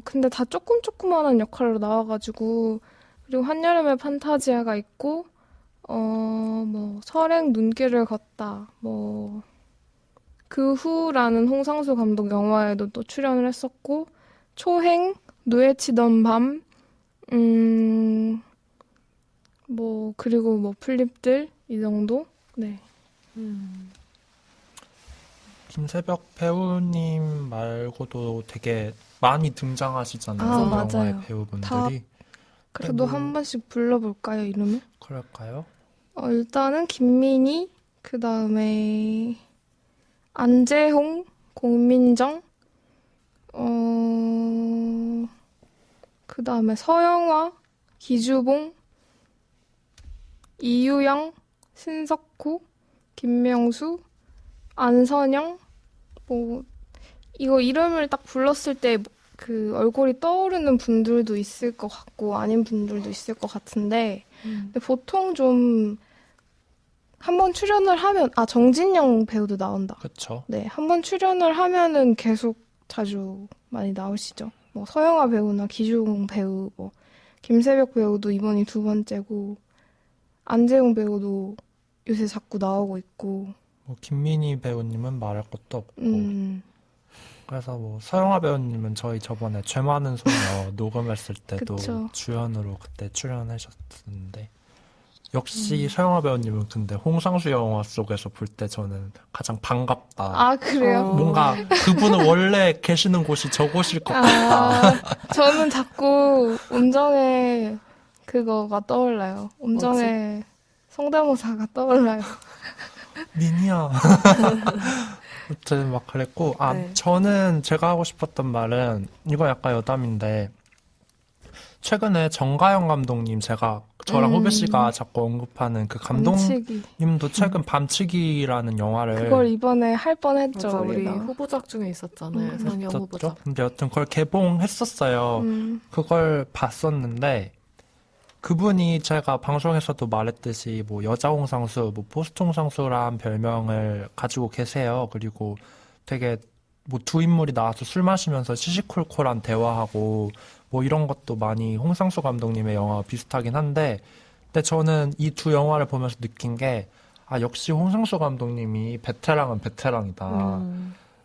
Speaker 2: 근데 다 조그만한 역할로 나와가지고, 그리고 한여름의 판타지아가 있고, 뭐, 설행 눈길을 걷다, 뭐, 그 후라는 홍상수 감독 영화에도 또 출연을 했었고, 초행, 누에치던 밤, 그리고 뭐 플립들, 이 정도? 네.
Speaker 3: 김새벽 배우님 말고도 되게 많이 등장하시잖아요.
Speaker 2: 아,
Speaker 3: 영화의
Speaker 2: 맞아요.
Speaker 3: 배우분들이.
Speaker 2: 그래도
Speaker 3: 뭐-
Speaker 2: 한 번씩 불러볼까요, 이름을?
Speaker 3: 그럴까요?
Speaker 2: 일단은 김민희, 그 다음에 안재홍, 공민정, 그 다음에 서영화, 기주봉, 이유영, 신석구, 김명수, 안선영, 뭐, 이거 이름을 딱 불렀을 때 그 얼굴이 떠오르는 분들도 있을 것 같고, 아닌 분들도 있을 것 같은데, 근데 보통 좀, 한번 출연을 하면, 정진영 배우도 나온다.
Speaker 3: 그쵸.
Speaker 2: 네, 한번 출연을 하면은 계속 자주 많이 나오시죠. 뭐, 서영아 배우나 기주공 배우, 뭐, 김새벽 배우도 이번이 2번째고, 안재용 배우도 요새 자꾸 나오고 있고,
Speaker 3: 뭐 김민희 배우님은 말할 것도 없고. 그래서 뭐 서영아 배우님은 저희 저번에 죄 많은 소녀 녹음했을 때도
Speaker 2: 그쵸.
Speaker 3: 주연으로 그때 출연하셨는데 역시 서영아 배우님은 근데 홍상수 영화 속에서 볼 때 저는 가장 반갑다.
Speaker 2: 아, 그래요?
Speaker 3: 뭔가 그분은 원래 계시는 곳이 저곳일 것 같다.
Speaker 2: 아, 저는 자꾸 운정의 그거가 떠올라요. 운정의 성대모사가 떠올라요.
Speaker 3: 미니야. 아무튼 막 그랬고,
Speaker 1: 네.
Speaker 3: 저는 제가 하고 싶었던 말은, 이거 약간 여담인데, 최근에 정가영 감독님, 저랑 후배 씨가 자꾸 언급하는 그
Speaker 2: 밤치기.
Speaker 3: 감독님도 최근 밤치기라는 영화를
Speaker 2: 그걸 이번에 할 뻔했죠,
Speaker 1: 맞아, 우리
Speaker 2: 우리가.
Speaker 1: 후보작 중에 있었잖아요. 상영
Speaker 3: 했었죠.
Speaker 1: 후보작.
Speaker 3: 근데 여튼 그걸 개봉했었어요. 그걸 봤었는데, 그분이 제가 방송에서도 말했듯이 뭐 여자 홍상수, 뭐 포스트 홍상수란 별명을 가지고 계세요. 그리고 되게 뭐 두 인물이 나와서 술 마시면서 시시콜콜한 대화하고 뭐 이런 것도 많이 홍상수 감독님의 영화와 비슷하긴 한데, 근데 저는 이 두 영화를 보면서 느낀 게, 역시 홍상수 감독님이 베테랑은 베테랑이다.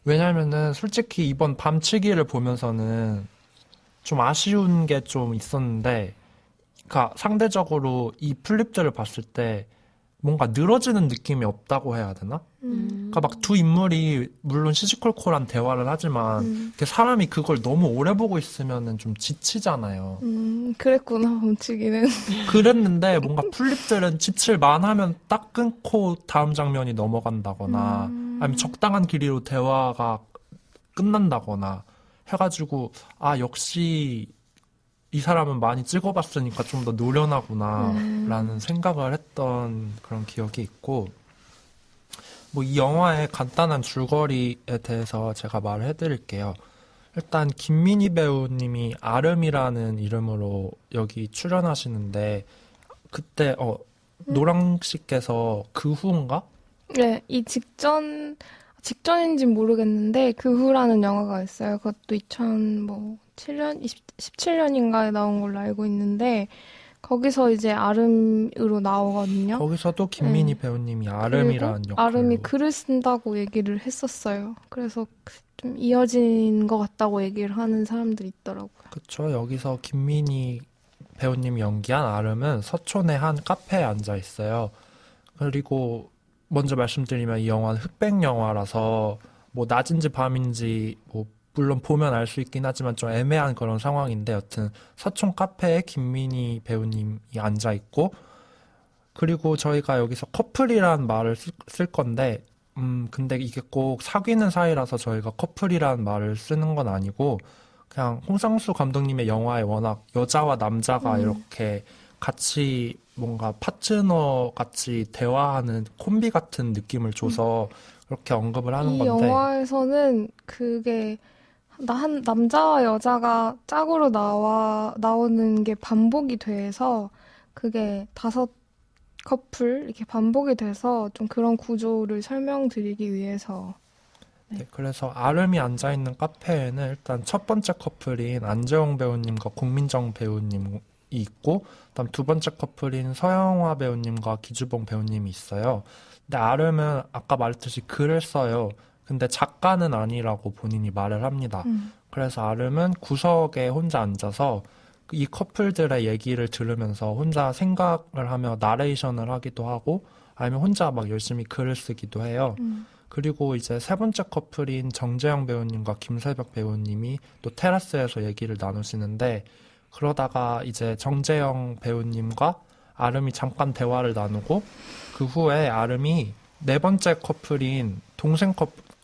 Speaker 3: 왜냐면은 솔직히 이번 밤치기를 보면서는 좀 아쉬운 게 좀 있었는데, 그러니까 상대적으로 이 플립들을 봤을 때 뭔가 늘어지는 느낌이 없다고 해야 되나? 그러니까 막 두 인물이 물론 시시콜콜한 대화를 하지만 이렇게 사람이 그걸 너무 오래 보고 있으면은 좀 지치잖아요.
Speaker 2: 그랬구나, 밤치기는.
Speaker 3: 그랬는데 뭔가 플립들은 지칠만 하면 딱 끊고 다음 장면이 넘어간다거나 아니면 적당한 길이로 대화가 끝난다거나 해가지고 역시 이 사람은 많이 찍어봤으니까 좀 더 노련하구나 라는 생각을 했던 그런 기억이 있고, 뭐 이 영화의 간단한 줄거리에 대해서 제가 말을 해드릴게요. 일단 김민희 배우님이 아름이라는 이름으로 여기 출연하시는데, 그때 노랑 씨께서 그 후인가?
Speaker 2: 네, 이 직전인지는 모르겠는데, 그 후라는 영화가 있어요. 그것도 2007년, 17년인가에 나온 걸로 알고 있는데, 거기서 이제 아름으로 나오거든요.
Speaker 3: 거기서도 김민희 배우님이 아름이라는
Speaker 2: 그리고
Speaker 3: 역할로.
Speaker 2: 아름이 글을 쓴다고 얘기를 했었어요. 그래서 좀 이어진 것 같다고 얘기를 하는 사람들이 있더라고요.
Speaker 3: 그쵸. 여기서 김민희 배우님이 연기한 아름은 서촌의 한 카페에 앉아 있어요. 그리고 먼저 말씀드리면 이 영화는 흑백 영화라서 뭐 낮인지 밤인지 뭐 물론 보면 알 수 있긴 하지만 좀 애매한 그런 상황인데, 여튼 서촌 카페에 김민희 배우님이 앉아 있고, 그리고 저희가 여기서 커플이란 말을 쓸 건데, 근데 이게 꼭 사귀는 사이라서 저희가 커플이란 말을 쓰는 건 아니고, 그냥 홍상수 감독님의 영화에 워낙 여자와 남자가 이렇게 같이 뭔가 파트너 같이 대화하는 콤비 같은 느낌을 줘서 그렇게 언급을 하는
Speaker 2: 이
Speaker 3: 건데,
Speaker 2: 영화에서는 그게 한 남자와 여자가 짝으로 나오는 게 반복이 돼서 그게 5커플 이렇게 반복이 돼서 좀 그런 구조를 설명드리기 위해서.
Speaker 3: 네, 그래서 아름이 앉아있는 카페에는 일단 첫 번째 커플인 안재홍 배우님과 공민정 배우님이 있고, 그다음 두 번째 커플인 서영화 배우님과 기주봉 배우님이 있어요. 근데 아름은 아까 말했듯이 글을 써요. 근데 작가는 아니라고 본인이 말을 합니다. 그래서 아름은 구석에 혼자 앉아서 이 커플들의 얘기를 들으면서 혼자 생각을 하며 나레이션을 하기도 하고, 아니면 혼자 막 열심히 글을 쓰기도 해요. 그리고 이제 세 번째 커플인 정재영 배우님과 김세벽 배우님이 또 테라스에서 얘기를 나누시는데, 그러다가 이제 정재영 배우님과 아름이 잠깐 대화를 나누고, 그 후에 아름이 네 번째 커플인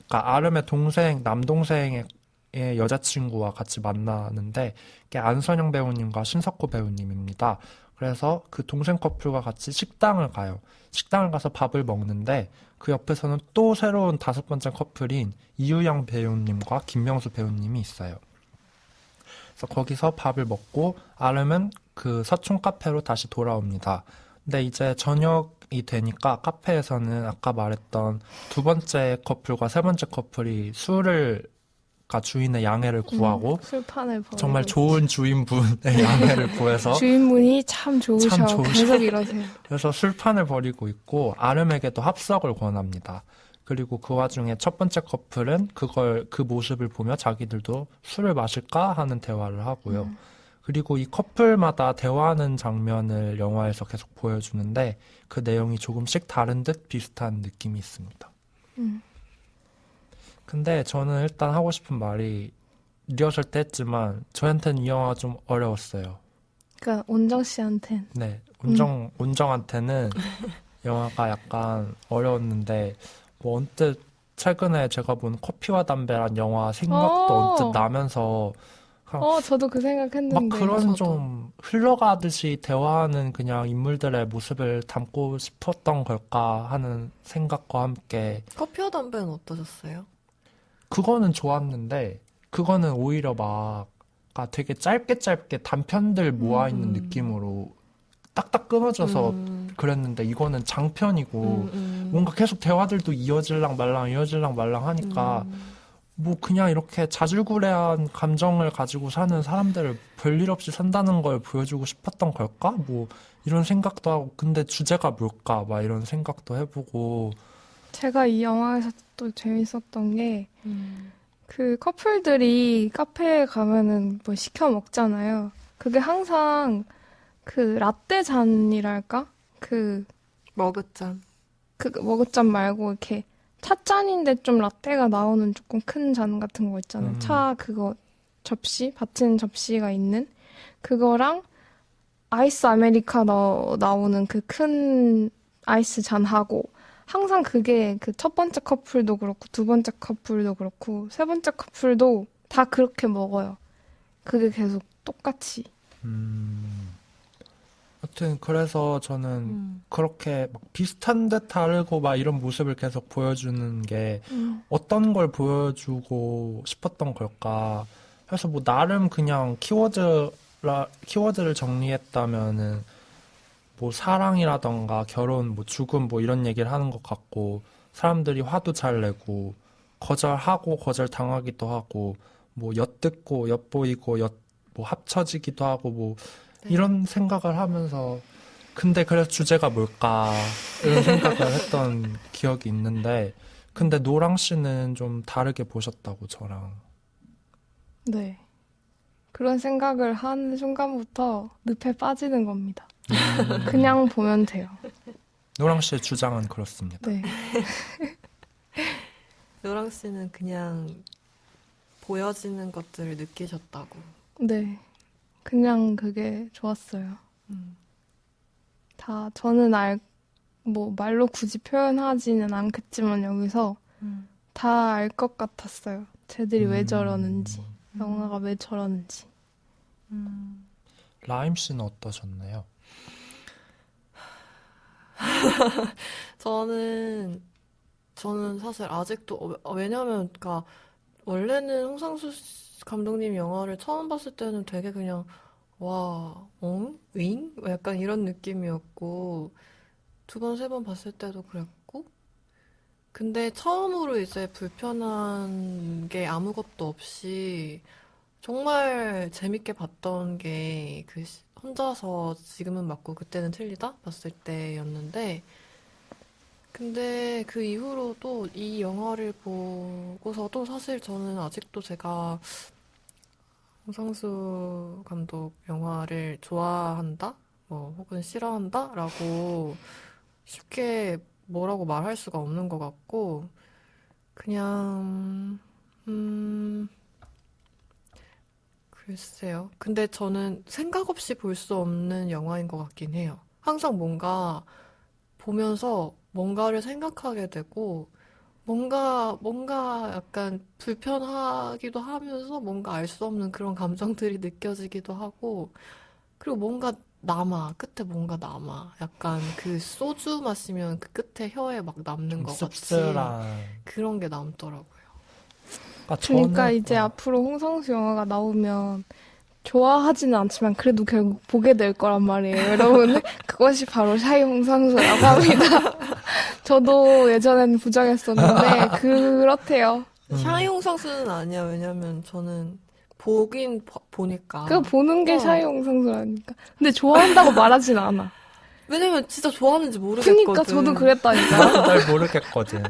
Speaker 3: 그러니까 아름의 동생, 남동생의 여자친구와 같이 만나는데, 이게 안선영 배우님과 신석호 배우님입니다. 그래서 그 동생 커플과 같이 식당을 가요. 식당을 가서 밥을 먹는데, 그 옆에서는 또 새로운 5번째 커플인 이유영 배우님과 김명수 배우님이 있어요. 그래서 거기서 밥을 먹고 아름은 그 서촌 카페로 다시 돌아옵니다. 근데 이제 저녁이 되니까 카페에서는 아까 말했던 두 번째 커플과 세 번째 커플이 주인의 양해를 구하고
Speaker 2: 술판을
Speaker 3: 정말
Speaker 2: 벌이고
Speaker 3: 좋은 주인분의 양해를 구해서
Speaker 2: 주인분이 참 좋으셔.
Speaker 3: 참 좋으셔.
Speaker 2: 계속 이러세요.
Speaker 3: 그래서 술판을 벌이고 있고 아름에게도 합석을 권합니다. 그리고 그 와중에 첫 번째 커플은 그 모습을 보며 자기들도 술을 마실까 하는 대화를 하고요. 그리고 이 커플마다 대화하는 장면을 영화에서 계속 보여주는데 그 내용이 조금씩 다른 듯 비슷한 느낌이 있습니다. 근데 저는 일단 하고 싶은 말이 리허설 때 했지만 저한테는 이 영화가 좀 어려웠어요.
Speaker 2: 그러니까 온정 씨한텐.
Speaker 3: 네, 온정한테는 영화가 약간 어려웠는데 뭐 언뜻 최근에 제가 본 커피와 담배란 영화 생각도 언뜻 나면서
Speaker 2: 저도 그
Speaker 3: 막
Speaker 2: 생각했는데.
Speaker 3: 그런
Speaker 1: 저도.
Speaker 3: 좀 흘러가듯이 대화하는 그냥 인물들의 모습을 담고 싶었던 걸까 하는 생각과 함께
Speaker 1: 커피와 담배는 어떠셨어요?
Speaker 3: 그거는 좋았는데 그거는 오히려 막 되게 짧게 단편들 모아있는 느낌으로 딱딱 끊어져서 그랬는데 이거는 장편이고 뭔가 계속 대화들도 이어질랑 말랑 하니까 뭐 그냥 이렇게 자질구레한 감정을 가지고 사는 사람들을 별일 없이 산다는 걸 보여주고 싶었던 걸까? 뭐 이런 생각도 하고 근데 주제가 뭘까? 막 이런 생각도 해보고
Speaker 2: 제가 이 영화에서 또 재밌었던 게 그 커플들이 카페에 가면은 뭐 시켜 먹잖아요. 그게 항상 그 라떼 잔이랄까?
Speaker 1: 머그잔.
Speaker 2: 그 머그잔 말고 이렇게 찻잔인데 좀 라떼가 나오는 조금 큰 잔 같은 거 있잖아요. 차 그거 접시, 받치는 접시가 있는 그거랑 아이스 아메리카노 나오는 그 큰 아이스 잔하고 항상 그게 그 첫 번째 커플도 그렇고 두 번째 커플도 그렇고 세 번째 커플도 다 그렇게 먹어요. 그게 계속 똑같이.
Speaker 3: 하여튼 그래서 저는 그렇게 막 비슷한 듯 다르고 막 이런 모습을 계속 보여주는 게 어떤 걸 보여주고 싶었던 걸까. 그래서 뭐 나름 그냥 키워드를 정리했다면은 뭐 사랑이라던가 결혼, 뭐 죽음 뭐 이런 얘기를 하는 것 같고 사람들이 화도 잘 내고 거절하고 거절당하기도 하고 뭐 엿듣고 엿보이고 뭐 합쳐지기도 하고 뭐 이런 생각을 하면서 근데 그래서 주제가 뭘까 이런 생각을 했던 기억이 있는데 근데 노랑 씨는 좀 다르게 보셨다고 저랑.
Speaker 2: 네. 그런 생각을 하는 순간부터 늪에 빠지는 겁니다. 그냥 보면 돼요.
Speaker 3: 노랑 씨의 주장은 그렇습니다.
Speaker 2: 네.
Speaker 1: 노랑 씨는 그냥 보여지는 것들을 느끼셨다고.
Speaker 2: 네. 그냥 그게 좋았어요.
Speaker 1: 음.
Speaker 2: 저는 뭐 말로 굳이 표현하지는 않겠지만 여기서 다 알 것 같았어요. 쟤들이 왜 저러는지, 영화가 왜 저러는지.
Speaker 3: 라임 씨는 어떠셨나요?
Speaker 1: 저는 사실 아직도 왜냐면 그러니까 원래는 홍상수 감독님 영화를 처음 봤을 때는 되게 그냥 와, 윙? 약간 이런 느낌이었고 두 번, 세 번 봤을 때도 그랬고 근데 처음으로 이제 불편한 게 아무것도 없이 정말 재밌게 봤던 게 혼자서 지금은 맞고 그때는 틀리다 봤을 때였는데 근데 그 이후로도 이 영화를 보고서도 사실 저는 아직도 제가 홍상수 감독 영화를 좋아한다? 뭐 혹은 싫어한다? 라고 쉽게 뭐라고 말할 수가 없는 것 같고 그냥 글쎄요. 근데 저는 생각 없이 볼 수 없는 영화인 것 같긴 해요. 항상 뭔가 보면서 뭔가를 생각하게 되고, 뭔가 약간 불편하기도 하면서 뭔가 알 수 없는 그런 감정들이 느껴지기도 하고, 그리고 뭔가 끝에 뭔가 남아. 약간 그 소주 마시면 그 끝에 혀에 막 남는 것 같이
Speaker 3: 씁쓸한.
Speaker 1: 그런 게 남더라고요.
Speaker 2: 그러니까 이제 앞으로 홍상수 영화가 나오면 좋아하지는 않지만 그래도 결국 보게 될 거란 말이에요. 여러분, 그것이 바로 샤이 홍상수라고 합니다. 저도 예전에는 부정했었는데 그렇대요.
Speaker 1: 샤이 홍상수는 아니야. 왜냐면 저는 보니까.
Speaker 2: 그거 보는 게
Speaker 1: 어.
Speaker 2: 샤이 홍상수라니까. 근데 좋아한다고 말하진 않아.
Speaker 1: 왜냐면 진짜 좋아하는지 모르겠거든.
Speaker 2: 그니까 저도 그랬다니까요.
Speaker 3: 나도 잘 모르겠거든.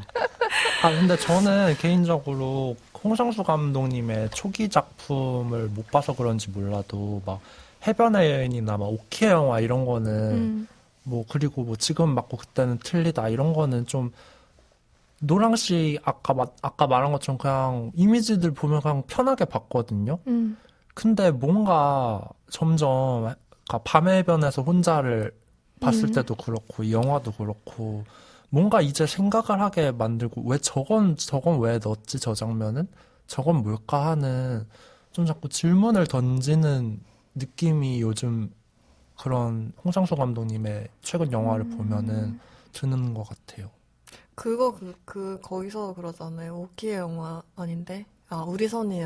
Speaker 3: 근데 저는 개인적으로 홍상수 감독님의 초기 작품을 못 봐서 그런지 몰라도 막 해변의 여인이나 막 오키의 영화 이런 거는 뭐 그리고 뭐 지금 맞고 그때는 틀리다 이런 거는 좀 노랑씨 아까 말한 것처럼 그냥 이미지들 보면 그냥 편하게 봤거든요. 근데 뭔가 점점 그러니까 밤의 해변에서 혼자를 봤을 때도 그렇고 이 영화도 그렇고 뭔가 이제 생각을 하게 만들고 왜 저건 왜 넣었지 저 장면은 저건 뭘까 하는 좀 자꾸 질문을 던지는 느낌이 요즘 그런 홍상수 감독님의 최근 영화를 보면은 드는 것 같아요.
Speaker 1: 거기서 그러잖아요. 오키의 영화 아닌데? 우리 선이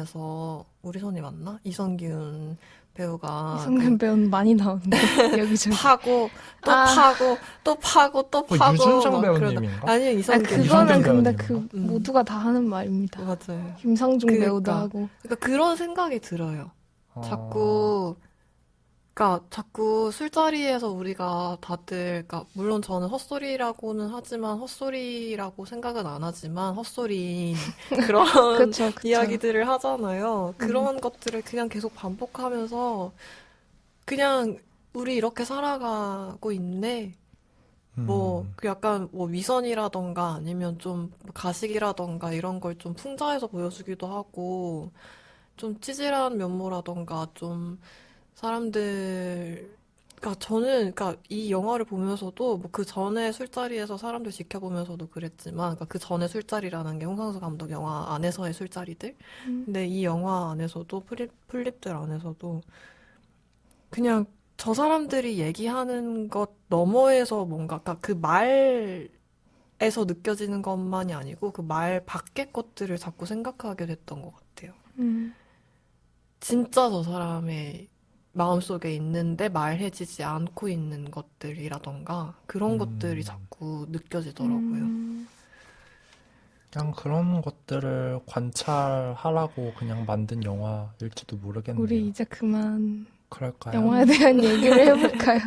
Speaker 1: 맞나? 이성균 배우가
Speaker 2: 이성균 배우는 많이 나오는데 여기저기.
Speaker 1: 파고, 또
Speaker 2: 아.
Speaker 1: 파고, 또 파고, 또 파고.
Speaker 3: 유준상
Speaker 1: 막
Speaker 3: 배우님인가?
Speaker 1: 아니요, 이성균.
Speaker 2: 그거는
Speaker 3: 이성균
Speaker 2: 근데
Speaker 3: 배우님인가?
Speaker 2: 모두가 다 하는 말입니다.
Speaker 1: 맞아요.
Speaker 2: 김상중
Speaker 1: 그러니까.
Speaker 2: 배우도 하고.
Speaker 1: 그러니까 그런 생각이 들어요. 자꾸 술자리에서 우리가 다들, 물론 저는 헛소리라고는 하지만, 헛소리라고 생각은 안 하지만, 헛소리인 그런
Speaker 2: 그쵸.
Speaker 1: 이야기들을 하잖아요. 그런 것들을 그냥 계속 반복하면서, 그냥, 우리 이렇게 살아가고 있네. 약간, 위선이라던가, 아니면 좀, 가식이라던가, 이런 걸 좀 풍자해서 보여주기도 하고, 좀 찌질한 면모라던가, 좀, 이 영화를 보면서도, 그 전에 술자리에서 사람들 지켜보면서도 그랬지만, 그 전에 술자리라는 게 홍상수 감독 영화 안에서의 술자리들? 근데 이 영화 안에서도, 플립들 안에서도, 그냥 저 사람들이 얘기하는 것 너머에서 뭔가, 그 말에서 느껴지는 것만이 아니고, 그 말 밖의 것들을 자꾸 생각하게 됐던 것 같아요. 진짜 저 사람의 마음속에 있는데 말해지지 않고 있는 것들이라던가 그런 것들이 자꾸 느껴지더라고요.
Speaker 3: 그냥 그런 것들을 관찰하라고 그냥 만든 영화일지도 모르겠네요.
Speaker 2: 우리 이제 그만
Speaker 3: 그럴까요?
Speaker 2: 영화에 대한 얘기를 해볼까요?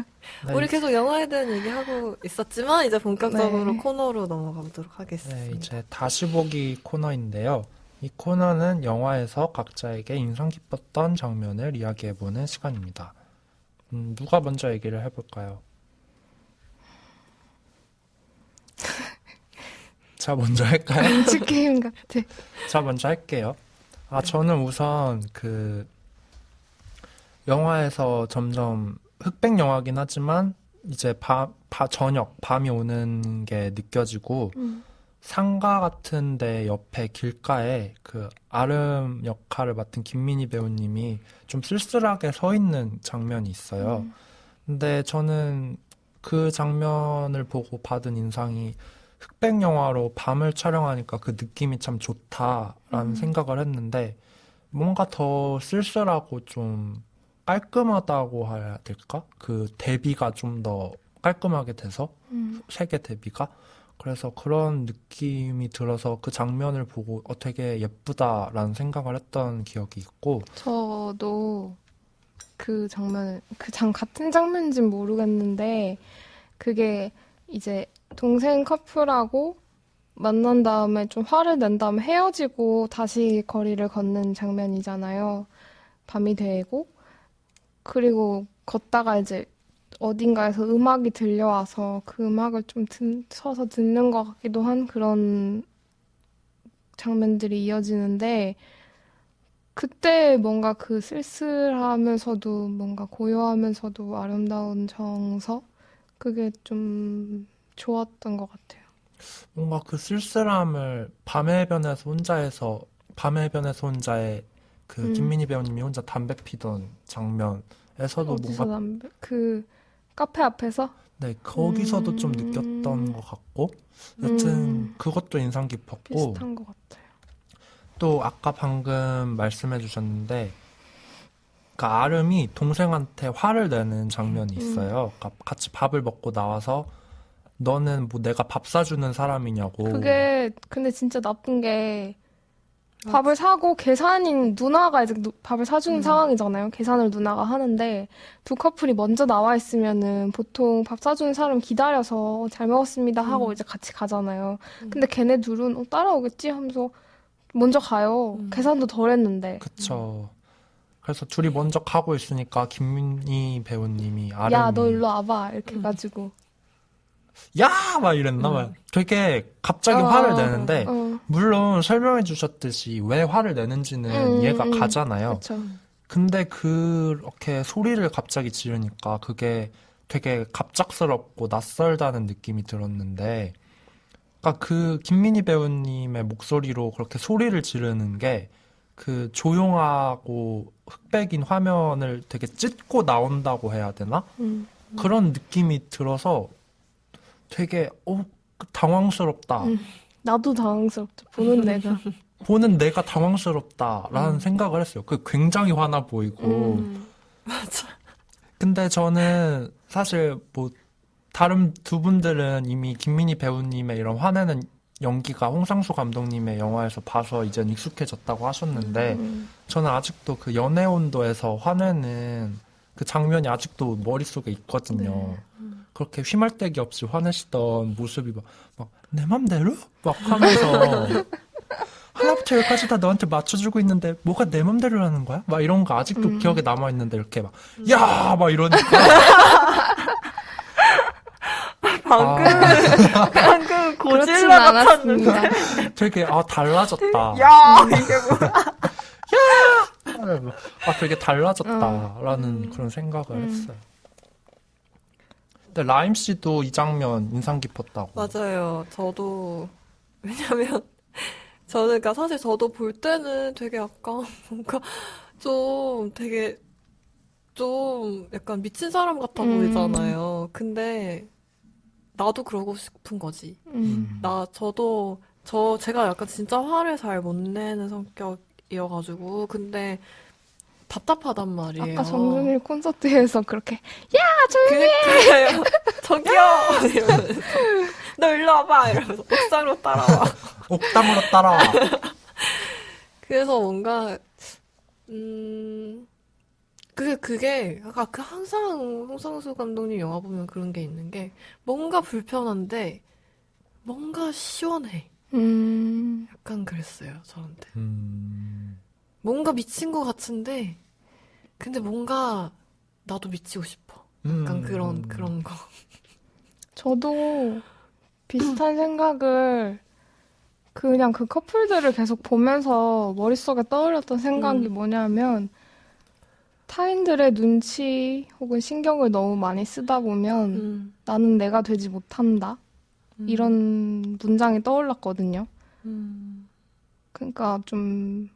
Speaker 3: 네,
Speaker 1: 우리 계속 영화에 대한 얘기하고 있었지만 이제 본격적으로
Speaker 2: 네.
Speaker 1: 코너로 넘어가도록
Speaker 3: 네,
Speaker 1: 하겠습니다.
Speaker 3: 이제 다시 보기 코너인데요. 이 코너는 영화에서 각자에게 인상 깊었던 장면을 이야기해보는 시간입니다. 누가 먼저 얘기를 해볼까요? 자, 먼저 할까요?
Speaker 2: 벤치 게임 같아.
Speaker 3: 자, 먼저 할게요. 저는 우선 영화에서 점점 흑백 영화긴 하지만 이제 저녁, 밤이 오는 게 느껴지고 상가 같은 데 옆에 길가에 그 아름 역할을 맡은 김민희 배우님이 좀 쓸쓸하게 서 있는 장면이 있어요. 근데 저는 그 장면을 보고 받은 인상이 흑백 영화로 밤을 촬영하니까 그 느낌이 참 좋다라는 생각을 했는데 뭔가 더 쓸쓸하고 좀 깔끔하다고 해야 될까? 그 대비가 좀 더 깔끔하게 돼서 색의 대비가 그래서 그런 느낌이 들어서 그 장면을 보고 되게 예쁘다라는 생각을 했던 기억이 있고
Speaker 2: 저도 그 장면을 같은 장면인지는 모르겠는데 그게 이제 동생 커플하고 만난 다음에 좀 화를 낸 다음에 헤어지고 다시 거리를 걷는 장면이잖아요. 밤이 되고 그리고 걷다가 이제 어딘가에서 음악이 들려와서 그 음악을 좀 서서 듣는 것 같기도 한 그런 장면들이 이어지는데 그때 뭔가 그 쓸쓸하면서도 뭔가 고요하면서도 아름다운 정서 그게 좀 좋았던 것 같아요.
Speaker 3: 뭔가 그 쓸쓸함을 밤의 해변에서 혼자의 그 김민희 배우님이 혼자 담배 피던 장면에서도
Speaker 2: 어디서
Speaker 3: 뭔가
Speaker 2: 그 카페 앞에서
Speaker 3: 네, 거기서도 좀 느꼈던 것 같고 여튼 그것도 인상 깊었고
Speaker 2: 비슷한 것 같아요.
Speaker 3: 또 아까 방금 말씀해 주셨는데 그러니까 아름이 동생한테 화를 내는 장면이 있어요. 그러니까 같이 밥을 먹고 나와서 너는 뭐 내가 밥 사주는 사람이냐고.
Speaker 2: 그게 근데 진짜 나쁜 게 밥을 사고 계산인 누나가 이제 밥을 사주는
Speaker 1: 음.
Speaker 2: 상황이잖아요. 계산을 누나가 하는데 두 커플이 먼저 나와 있으면은 보통 밥 사주는 사람 기다려서 잘 먹었습니다 하고 이제 같이 가잖아요. 근데 걔네 둘은 따라오겠지 하면서 먼저 가요. 계산도 덜 했는데.
Speaker 3: 그쵸. 그래서 둘이 먼저 가고 있으니까 김민희 배우님이
Speaker 2: 야, 너
Speaker 3: 아름이
Speaker 2: 일로 와봐. 이렇게 해가지고.
Speaker 3: 야! 막 이랬나 봐요. 되게 갑자기 화를 내는데
Speaker 2: 어,
Speaker 3: 물론 설명해 주셨듯이 왜 화를 내는지는 이해가 가잖아요.
Speaker 2: 그쵸.
Speaker 3: 근데 그렇게 소리를 갑자기 지르니까 그게 되게 갑작스럽고 낯설다는 느낌이 들었는데, 그러니까 그 김민희 배우님의 목소리로 그렇게 소리를 지르는 게 그 조용하고 흑백인 화면을 되게 찢고 나온다고 해야 되나? 그런 느낌이 들어서 되게 당황스럽다.
Speaker 2: 나도 당황스럽죠. 보는 내가.
Speaker 3: 보는 내가 당황스럽다라는 생각을 했어요. 그 굉장히 화나 보이고.
Speaker 1: 맞아.
Speaker 3: 근데 저는 사실 뭐 다른 두 분들은 이미 김민희 배우님의 이런 화내는 연기가 홍상수 감독님의 영화에서 봐서 이젠 익숙해졌다고 하셨는데 저는 아직도 그 연애온도에서 화내는 그 장면이 아직도 머릿속에 있거든요. 그렇게 휘말대기 없이 화내시던 모습이 막 내 맘대로? 막 하면서 하나부터 열까지 다 너한테 맞춰주고 있는데 뭐가 내 맘대로라는 거야? 막 이런 거 아직도 기억에 남아있는데 이렇게 막 야! 막 이러니까
Speaker 1: 방금
Speaker 2: 그렇진
Speaker 1: 고질라 같았는데.
Speaker 2: 않았습니다.
Speaker 3: 되게 달라졌다.
Speaker 1: 야, 이게 뭐야.
Speaker 3: 되게 달라졌다라는 그런 생각을 했어요. 근데 라임 씨도 이 장면 인상 깊었다고.
Speaker 1: 맞아요. 저도, 왜냐면, 저는, 그러니까 사실 저도 볼 때는 되게 약간, 뭔가, 되게, 좀, 약간 미친 사람 같아 보이잖아요. 근데, 나도 그러고 싶은 거지. 제가 약간 진짜 화를 잘 못 내는 성격이어가지고, 근데, 답답하단 말이에요.
Speaker 2: 아까 정준일 콘서트에서 그렇게
Speaker 1: 그니까요. 저기요! 이러면서. 너 일로 와봐! 이러면서. 옥상으로 따라와.
Speaker 3: 옥당으로 따라와.
Speaker 1: 그래서 뭔가, 그게, 항상 홍상수 감독님 영화 보면 그런 게 있는 게, 뭔가 불편한데, 뭔가 시원해. 약간 그랬어요, 저한테. 뭔가 미친 것 같은데, 근데 뭔가, 나도 미치고 싶어. 약간 그런 거.
Speaker 2: 저도 비슷한 생각을 그냥 그 커플들을 계속 보면서 머릿속에 떠올렸던 생각이 뭐냐면 타인들의 눈치 혹은 신경을 너무 많이 쓰다 보면 나는 내가 되지 못한다. 이런 문장이 떠올랐거든요. 그러니까 좀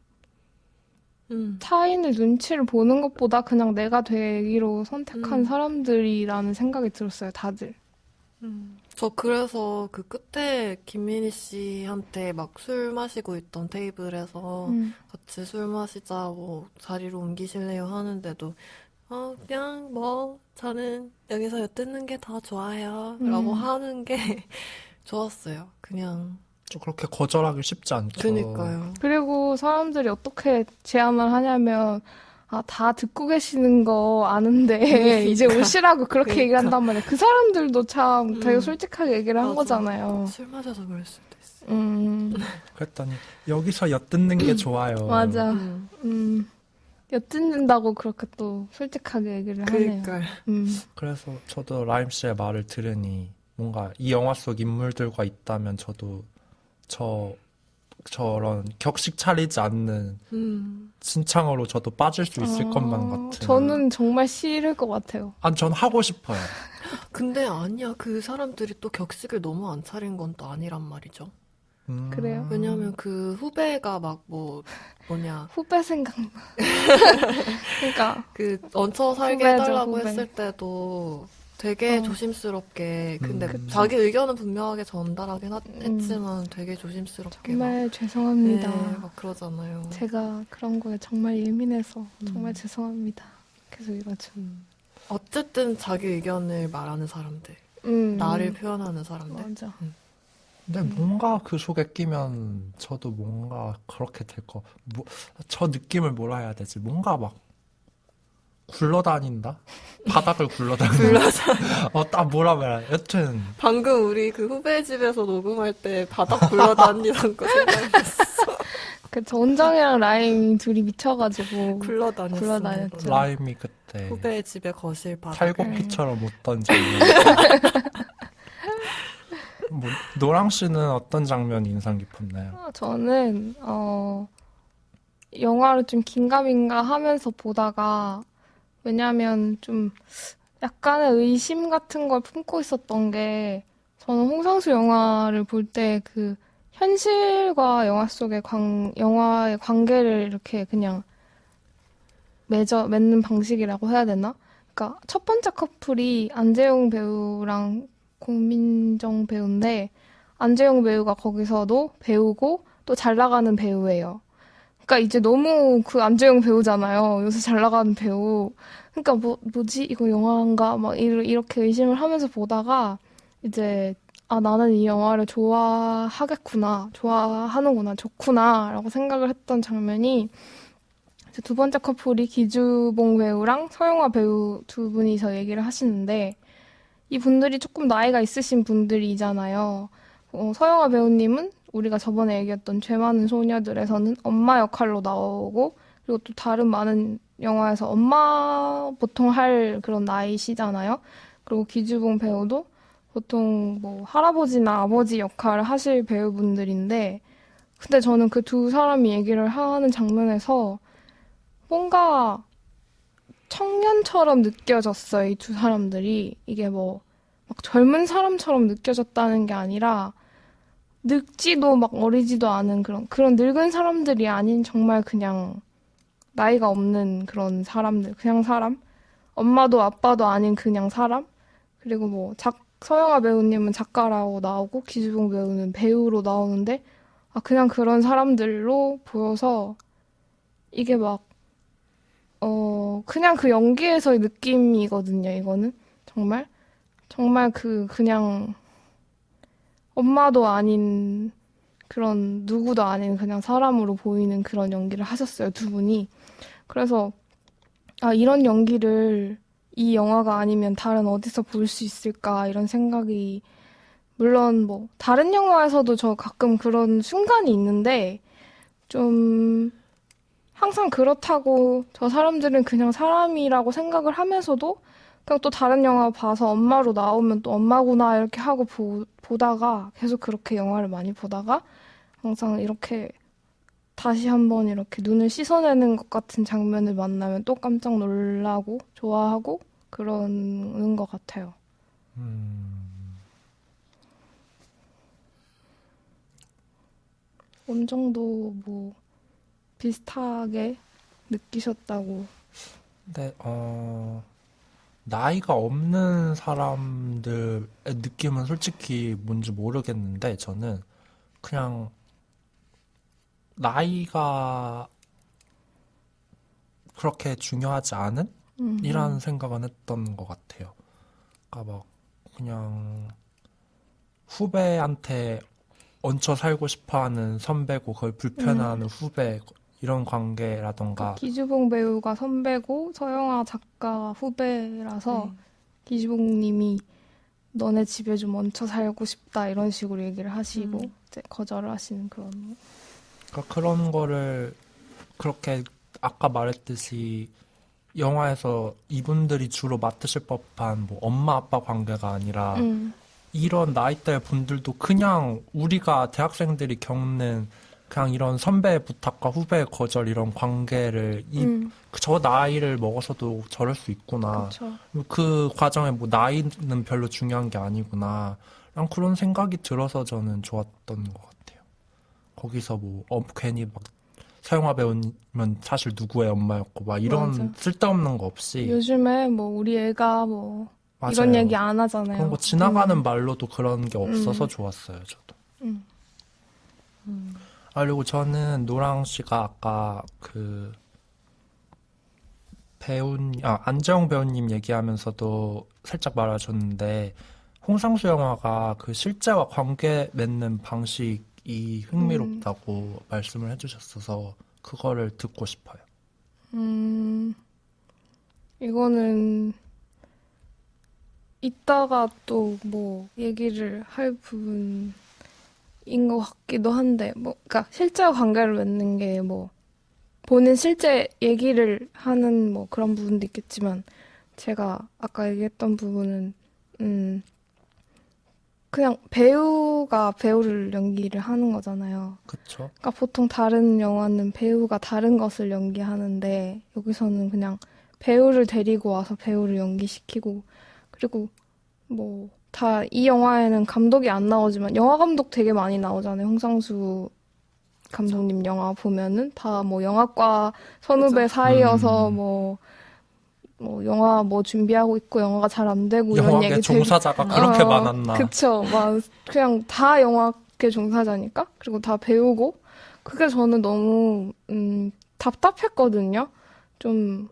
Speaker 2: 타인의 눈치를 보는 것보다 그냥 내가 되기로 선택한 사람들이라는 생각이 들었어요, 다들.
Speaker 1: 저 그래서 그 끝에 김민희 씨한테 막 술 마시고 있던 테이블에서 같이 술 마시자고 자리로 옮기실래요 하는데도 그냥 뭐 저는 여기서 엿듣는 게 더 좋아요 라고 하는 게 좋았어요. 그냥
Speaker 3: 좀 그렇게 거절하기 쉽지 않죠.
Speaker 1: 그니까요.
Speaker 2: 그리고 사람들이 어떻게 제안을 하냐면 다 듣고 계시는 거 아는데 이제 오시라고 그렇게
Speaker 1: 그러니까.
Speaker 2: 얘기를 한단 말이에요. 그 사람들도 참 되게 솔직하게 얘기를 한
Speaker 1: 맞아.
Speaker 2: 거잖아요.
Speaker 1: 술 마셔서 그럴 수도 있어.
Speaker 3: 그랬더니 여기서 엿듣는 게 좋아요.
Speaker 2: 맞아. 엿듣는다고 그렇게 또 솔직하게 얘기를 하네요.
Speaker 1: 그니까요.
Speaker 3: 그래서 저도 라임 씨의 말을 들으니 뭔가 이 영화 속 인물들과 있다면 저도 저런 격식 차리지 않는 진창으로 저도 빠질 수 있을 것만 같은.
Speaker 2: 저는 정말 싫을 것 같아요.
Speaker 3: 전 하고 싶어요.
Speaker 1: 근데 아니야. 그 사람들이 또 격식을 너무 안 차린 건 또 아니란 말이죠.
Speaker 2: 그래요?
Speaker 1: 왜냐면 그 후배가
Speaker 2: 후배 생각나. 그러니까
Speaker 1: 그 얹혀 살게
Speaker 2: 후배죠,
Speaker 1: 해달라고
Speaker 2: 후배.
Speaker 1: 했을 때도 되게 조심스럽게, 근데
Speaker 3: 그쵸.
Speaker 1: 자기 의견은 분명하게 전달하긴 했지만 되게 조심스럽게
Speaker 2: 정말 죄송합니다.
Speaker 1: 막 그러잖아요.
Speaker 2: 제가 그런 거에 정말 예민해서 정말 죄송합니다. 계속 이러죠.
Speaker 1: 어쨌든 자기 의견을 말하는 사람들, 나를 표현하는 사람들.
Speaker 2: 맞아.
Speaker 3: 근데 뭔가 그 속에 끼면 저도 뭔가 그렇게 저 느낌을 뭐라 해야 되지? 뭔가 막 굴러다닌다? 바닥을 굴러다닌다? 딱 뭐라 말해. 여튼,
Speaker 1: 방금 우리 그 후배 집에서 녹음할 때 바닥 굴러다니던 거 생각났어.
Speaker 2: 저 원정이랑 라임 둘이 미쳐가지고
Speaker 1: 굴러다녔어.
Speaker 2: 굴러다녔죠.
Speaker 3: 라임이 그때
Speaker 1: 후배 집에 거실 바닥.
Speaker 3: 탈곡기처럼 웃던 장면. 뭐, 노랑 씨는 어떤 장면이 인상 깊었나요?
Speaker 2: 저는 영화를 좀 긴가민가 하면서 보다가 왜냐면 좀 약간의 의심 같은 걸 품고 있었던 게 저는 홍상수 영화를 볼 때 그 현실과 영화 속의 영화의 관계를 이렇게 그냥 맺는 방식이라고 해야 되나? 그러니까 첫 번째 커플이 안재용 배우랑 공민정 배우인데 안재용 배우가 거기서도 배우고 또 잘 나가는 배우예요. 그러니까 이제 너무 그 안재용 배우잖아요. 요새 잘 나가는 배우. 그러니까 뭐지? 이거 영화인가? 막 이렇게 의심을 하면서 보다가 이제 나는 이 영화를 좋아하겠구나. 좋아하는구나. 좋구나. 라고 생각을 했던 장면이 이제 두 번째 커플이 기주봉 배우랑 서영화 배우 두 분이서 얘기를 하시는데 이분들이 조금 나이가 있으신 분들이잖아요. 서영화 배우님은 우리가 저번에 얘기했던 죄 많은 소녀들에서는 엄마 역할로 나오고 그리고 또 다른 많은 영화에서 엄마 보통 할 그런 나이시잖아요. 그리고 기주봉 배우도 보통 뭐 할아버지나 아버지 역할을 하실 배우분들인데 근데 저는 그 두 사람이 얘기를 하는 장면에서 뭔가 청년처럼 느껴졌어요. 이 두 사람들이. 이게 뭐 막 젊은 사람처럼 느껴졌다는 게 아니라 늙지도 막 어리지도 않은 그런 늙은 사람들이 아닌 정말 그냥 나이가 없는 그런 사람들. 그냥 사람? 엄마도 아빠도 아닌 그냥 사람? 그리고 뭐 서영아 배우님은 작가라고 나오고 기주봉 배우는 배우로 나오는데 그냥 그런 사람들로 보여서 이게 막 그냥 그 연기에서의 느낌이거든요, 이거는. 정말 그냥 엄마도 아닌 그런 누구도 아닌 그냥 사람으로 보이는 그런 연기를 하셨어요, 두 분이. 그래서 이런 연기를 이 영화가 아니면 다른 어디서 볼 수 있을까 이런 생각이 물론 뭐 다른 영화에서도 저 가끔 그런 순간이 있는데 좀 항상 그렇다고 저 사람들은 그냥 사람이라고 생각을 하면서도 그냥 또 다른 영화 봐서 엄마로 나오면 또 엄마구나 이렇게 하고 보다가 계속 그렇게 영화를 많이 보다가 항상 이렇게 다시 한번 이렇게 눈을 씻어내는 것 같은 장면을 만나면 또 깜짝 놀라고 좋아하고 그러는 것 같아요. 원정도 뭐 비슷하게 느끼셨다고.
Speaker 3: 근데, 나이가 없는 사람들의 느낌은 솔직히 뭔지 모르겠는데, 저는 그냥 나이가 그렇게 중요하지 않은? 이라는 생각은 했던 것 같아요. 그러니까 막 그냥 후배한테 얹혀 살고 싶어하는 선배고 그걸 불편해하는 후배 이런 관계라던가
Speaker 2: 기주봉 배우가 선배고 서영아 작가 후배라서 기주봉 님이 너네 집에 좀 얹혀 살고 싶다 이런 식으로 얘기를 하시고 이제 거절을 하시는
Speaker 3: 그러니까 그런 거를 그렇게 아까 말했듯이 영화에서 이분들이 주로 맡으실 법한 뭐 엄마 아빠 관계가 아니라 이런 나이대 분들도 그냥 우리가 대학생들이 겪는 그냥 이런 선배의 부탁과 후배의 거절 이런 관계를 저 나이를 먹어서도 저럴 수 있구나.
Speaker 2: 그쵸.
Speaker 3: 그 과정에 뭐 나이는 별로 중요한 게 아니구나. 그런 생각이 들어서 저는 좋았던 것 같아요. 거기서 뭐 괜히 막 서영화 배우면 사실 누구의 엄마였고 막 이런
Speaker 2: 맞아.
Speaker 3: 쓸데없는 거 없이
Speaker 2: 요즘에 뭐 우리 애가 뭐
Speaker 3: 맞아요.
Speaker 2: 이런 얘기 안 하잖아요.
Speaker 3: 그런 거 지나가는 말로도 그런 게 없어서 좋았어요, 저도. 그리고 저는 노랑 씨가 아까 그 안재영 배우님 얘기하면서도 살짝 말해줬는데 홍상수 영화가 그 실제와 관계 맺는 방식이 흥미롭다고 말씀을 해주셨어서 그거를 듣고 싶어요.
Speaker 2: 이거는 이따가 또 뭐 얘기를 할 부분인 것 같기도 한데, 뭐, 그러니까 실제와 관계를 맺는 게 뭐, 본인 실제 얘기를 하는 뭐 그런 부분도 있겠지만, 제가 아까 얘기했던 부분은, 그냥 배우가 배우를 연기를 하는 거잖아요.
Speaker 3: 그쵸?
Speaker 2: 그러니까 보통 다른 영화는 배우가 다른 것을 연기하는데, 여기서는 그냥 배우를 데리고 와서 배우를 연기시키고, 그리고 뭐, 다 이 영화에는 감독이 안 나오지만, 영화 감독 되게 많이 나오잖아요. 홍상수 감독님 영화 보면은 다 뭐 영화과 선후배
Speaker 1: 그죠.
Speaker 2: 사이여서 뭐 영화 뭐 준비하고 있고 영화가 잘 안 되고 이런
Speaker 3: 영화계
Speaker 2: 얘기
Speaker 3: 종사자가 그렇게 많았나.
Speaker 2: 그쵸. 막 그냥 다 영화계 종사자니까. 그리고 다 배우고. 그게 저는 너무 답답했거든요. 좀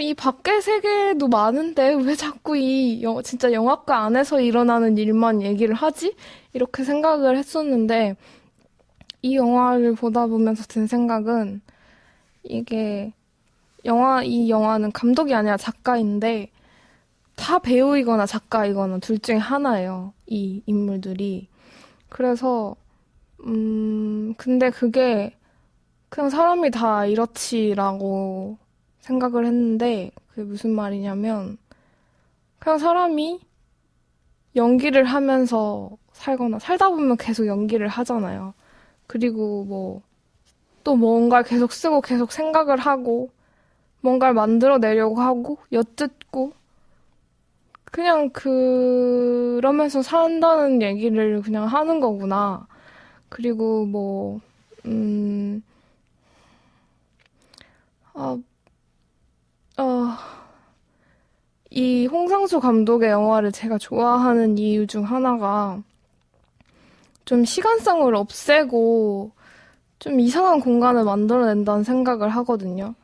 Speaker 2: 이 밖의 세계도 많은데 왜 자꾸 진짜 영화과 안에서 일어나는 일만 얘기를 하지? 이렇게 생각을 했었는데 이 영화를 보다 보면서 든 생각은 이게 이 영화는 감독이 아니라 작가인데 다 배우이거나 작가이거나 둘 중에 하나예요. 이 인물들이. 그래서 근데 그게 그냥 사람이 다 이렇지라고 생각을 했는데 그게 무슨 말이냐면 그냥 사람이 연기를 하면서 살거나 살다 보면 계속 연기를 하잖아요. 그리고 뭐 또 뭔가를 계속 쓰고 계속 생각을 하고 뭔가를 만들어내려고 하고 엿듣고 그냥 그러면서 산다는 얘기를 그냥 하는 거구나. 그리고 뭐 아, 이 홍상수 감독의 영화를 제가 좋아하는 이유 중 하나가 좀 시간성을 없애고 좀 이상한 공간을 만들어낸다는 생각을 하거든요.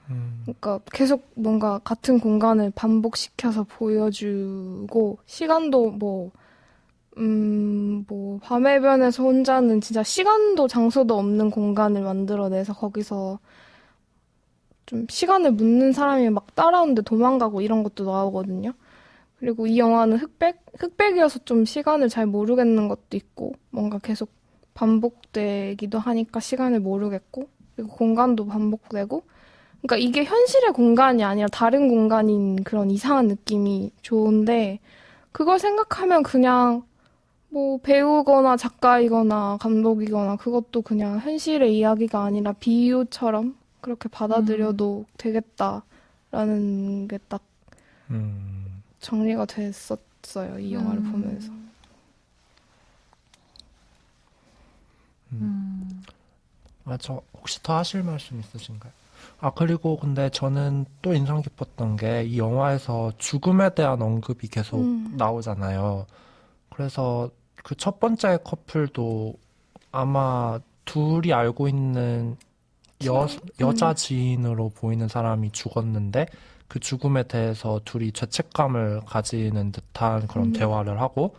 Speaker 2: 그러니까 계속 뭔가 같은 공간을 반복시켜서 보여주고 시간도 뭐 밤의 변에서 혼자는 진짜 시간도 장소도 없는 공간을 만들어내서 거기서 좀 시간을 묻는 사람이 막 따라오는데 도망가고 이런 것도 나오거든요. 그리고 이 영화는 흑백이어서 좀 시간을 잘 모르겠는 것도 있고 뭔가 계속 반복되기도 하니까 시간을 모르겠고 그리고 공간도 반복되고 그러니까 이게 현실의 공간이 아니라 다른 공간인 그런 이상한 느낌이 좋은데 그걸 생각하면 그냥 뭐 배우거나 작가이거나 감독이거나 그것도 그냥 현실의 이야기가 아니라 비유처럼 그렇게 받아들여도 되겠다라는 게 딱 정리가 됐었어요. 이 영화를 보면서.
Speaker 3: 저 혹시 더 하실 말씀 있으신가요? 그리고 근데 저는 또 인상 깊었던 게 이 영화에서 죽음에 대한 언급이 계속 나오잖아요. 그래서 그 첫 번째 커플도 아마 둘이 알고 있는 여자 지인으로 보이는 사람이 죽었는데 그 죽음에 대해서 둘이 죄책감을 가지는 듯한 그런 대화를 하고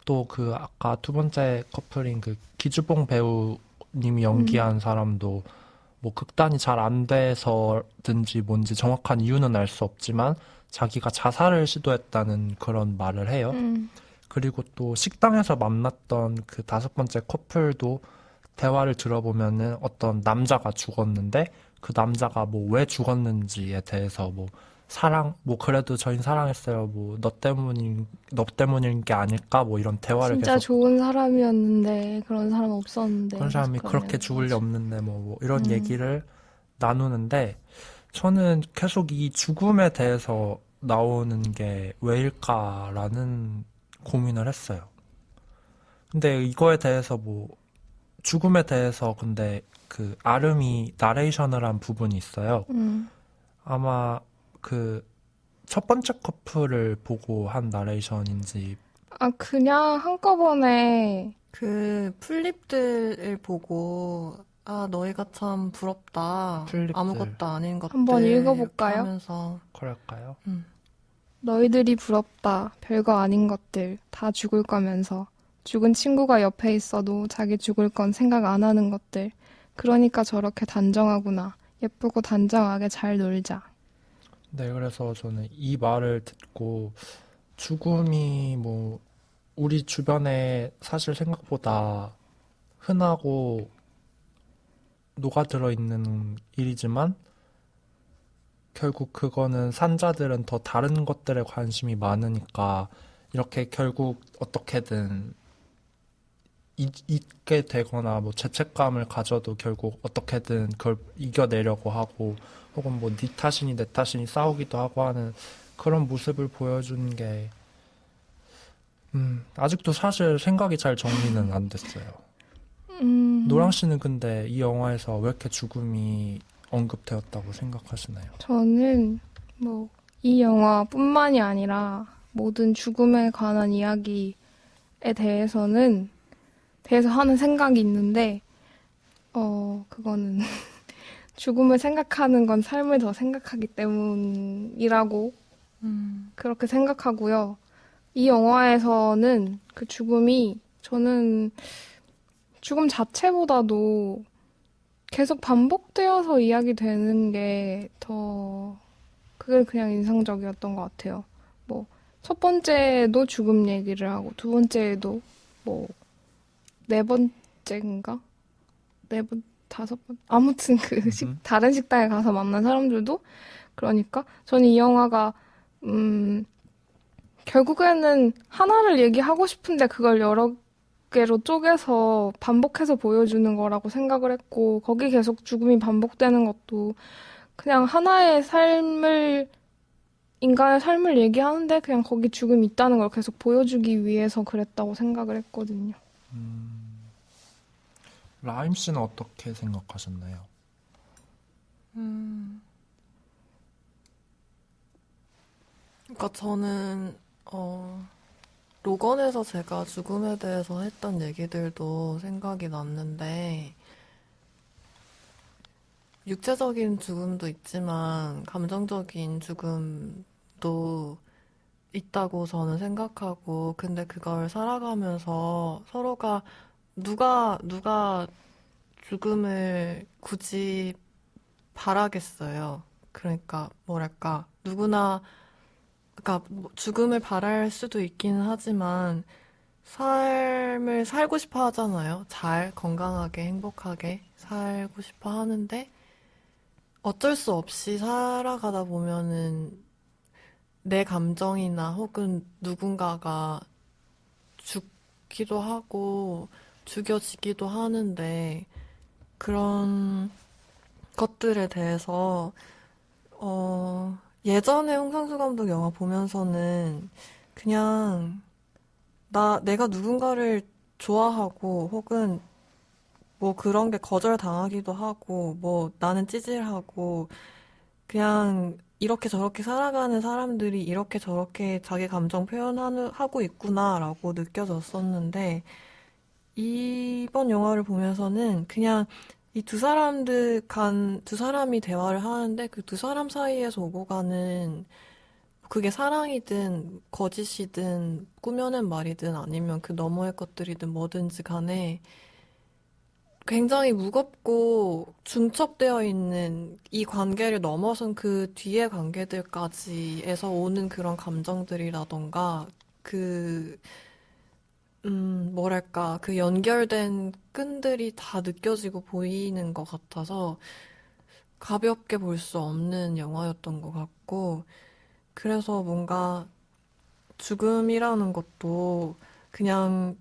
Speaker 3: 또 그 아까 두 번째 커플인 그 기주봉 배우님이 연기한 사람도 뭐 극단이 잘 안 돼서든지 뭔지 정확한 이유는 알 수 없지만 자기가 자살을 시도했다는 그런 말을 해요. 그리고 또 식당에서 만났던 그 다섯 번째 커플도 대화를 들어보면은 어떤 남자가 죽었는데 그 남자가 뭐 왜 죽었는지에 대해서 뭐 뭐 그래도 저희 사랑했어요. 뭐 너 때문인 게 아닐까? 뭐 이런 대화를
Speaker 2: 진짜
Speaker 3: 계속
Speaker 2: 좋은 사람이었는데 그런 사람 없었는데
Speaker 3: 그런 사람이
Speaker 2: 계속
Speaker 3: 그렇게
Speaker 2: 그러면
Speaker 3: 죽을 리
Speaker 2: 맞아.
Speaker 3: 없는데 뭐 이런 얘기를 나누는데 저는 계속 이 죽음에 대해서 나오는 게 왜일까라는 고민을 했어요. 근데 이거에 대해서 뭐 죽음에 대해서 근데 그 아름이 나레이션을 한 부분이 있어요. 아마 그 첫 번째 커플을 보고 한 나레이션인지
Speaker 2: 그냥 한꺼번에
Speaker 1: 그 풀립들을 보고 너희가 참 부럽다.
Speaker 3: 플립들
Speaker 1: 아무것도 아닌
Speaker 2: 한번
Speaker 1: 것들 이렇게
Speaker 2: 읽어볼까요?
Speaker 1: 하면서
Speaker 3: 그럴까요?
Speaker 2: 너희들이 부럽다. 별거 아닌 것들. 다 죽을 거면서. 죽은 친구가 옆에 있어도 자기 죽을 건 생각 안 하는 것들. 그러니까 저렇게 단정하구나. 예쁘고 단정하게 잘 놀자.
Speaker 3: 네, 그래서 저는 이 말을 듣고 죽음이 뭐 우리 주변에 사실 생각보다 흔하고 녹아들어 있는 일이지만 결국 그거는 산자들은 더 다른 것들에 관심이 많으니까 이렇게 결국 어떻게든 잊게 되거나 뭐 죄책감을 가져도 결국 어떻게든 그걸 이겨내려고 하고 혹은 뭐 네 탓이니 내 탓이니 싸우기도 하고 하는 그런 모습을 보여주는 게 아직도 사실 생각이 잘 정리는 안 됐어요. 노랑 씨는 근데 이 영화에서 왜 이렇게 죽음이 언급되었다고 생각하시나요?
Speaker 2: 저는 뭐 이 영화뿐만이 아니라 모든 죽음에 관한 이야기에 대해서 하는 생각이 있는데, 그거는 죽음을 생각하는 건 삶을 더 생각하기 때문이라고 그렇게 생각하고요. 이 영화에서는 그 죽음이 저는 죽음 자체보다도 계속 반복되어서 이야기되는 게 그게 그냥 인상적이었던 것 같아요. 뭐, 첫 번째도 죽음 얘기를 하고, 두 번째도 뭐, 네 번째인가? 다섯 번? 아무튼 다른 식당에 가서 만난 사람들도 그러니까 저는 이 영화가, 결국에는 하나를 얘기하고 싶은데 그걸 여러 개로 쪼개서 반복해서 보여주는 거라고 생각을 했고, 거기 계속 죽음이 반복되는 것도 그냥 인간의 삶을 얘기하는데 그냥 거기 죽음이 있다는 걸 계속 보여주기 위해서 그랬다고 생각을 했거든요.
Speaker 3: 라임 씨는 어떻게 생각하셨나요?
Speaker 1: 그러니까 저는 로건에서 제가 죽음에 대해서 했던 얘기들도 생각이 났는데 육체적인 죽음도 있지만 감정적인 죽음도 있다고 저는 생각하고 근데 그걸 살아가면서 서로가 누가 죽음을 굳이 바라겠어요. 그러니까 뭐랄까 누구나 그러니까 뭐 죽음을 바랄 수도 있기는 하지만 삶을 살고 싶어 하잖아요. 잘 건강하게 행복하게 살고 싶어 하는데 어쩔 수 없이 살아가다 보면은 내 감정이나 혹은 누군가가 죽기도 하고 죽여지기도 하는데 그런 것들에 대해서 예전에 홍상수 감독 영화 보면서는 그냥 내가 누군가를 좋아하고 혹은 뭐 그런 게 거절당하기도 하고 뭐 나는 찌질하고 그냥 이렇게 저렇게 살아가는 사람들이 이렇게 저렇게 자기 감정 하고 있구나라고 느껴졌었는데 이번 영화를 보면서는 그냥 이 두 사람이 대화를 하는데 그 두 사람 사이에서 오고 가는 그게 사랑이든 거짓이든 꾸며낸 말이든 아니면 그 너머의 것들이든 뭐든지 간에 굉장히 무겁고 중첩되어 있는 이 관계를 넘어선 그 뒤의 관계들까지에서 오는 그런 감정들이라던가 그, 뭐랄까, 그 연결된 끈들이 다 느껴지고 보이는 것 같아서 가볍게 볼 수 없는 영화였던 것 같고, 그래서 뭔가 죽음이라는 것도 그냥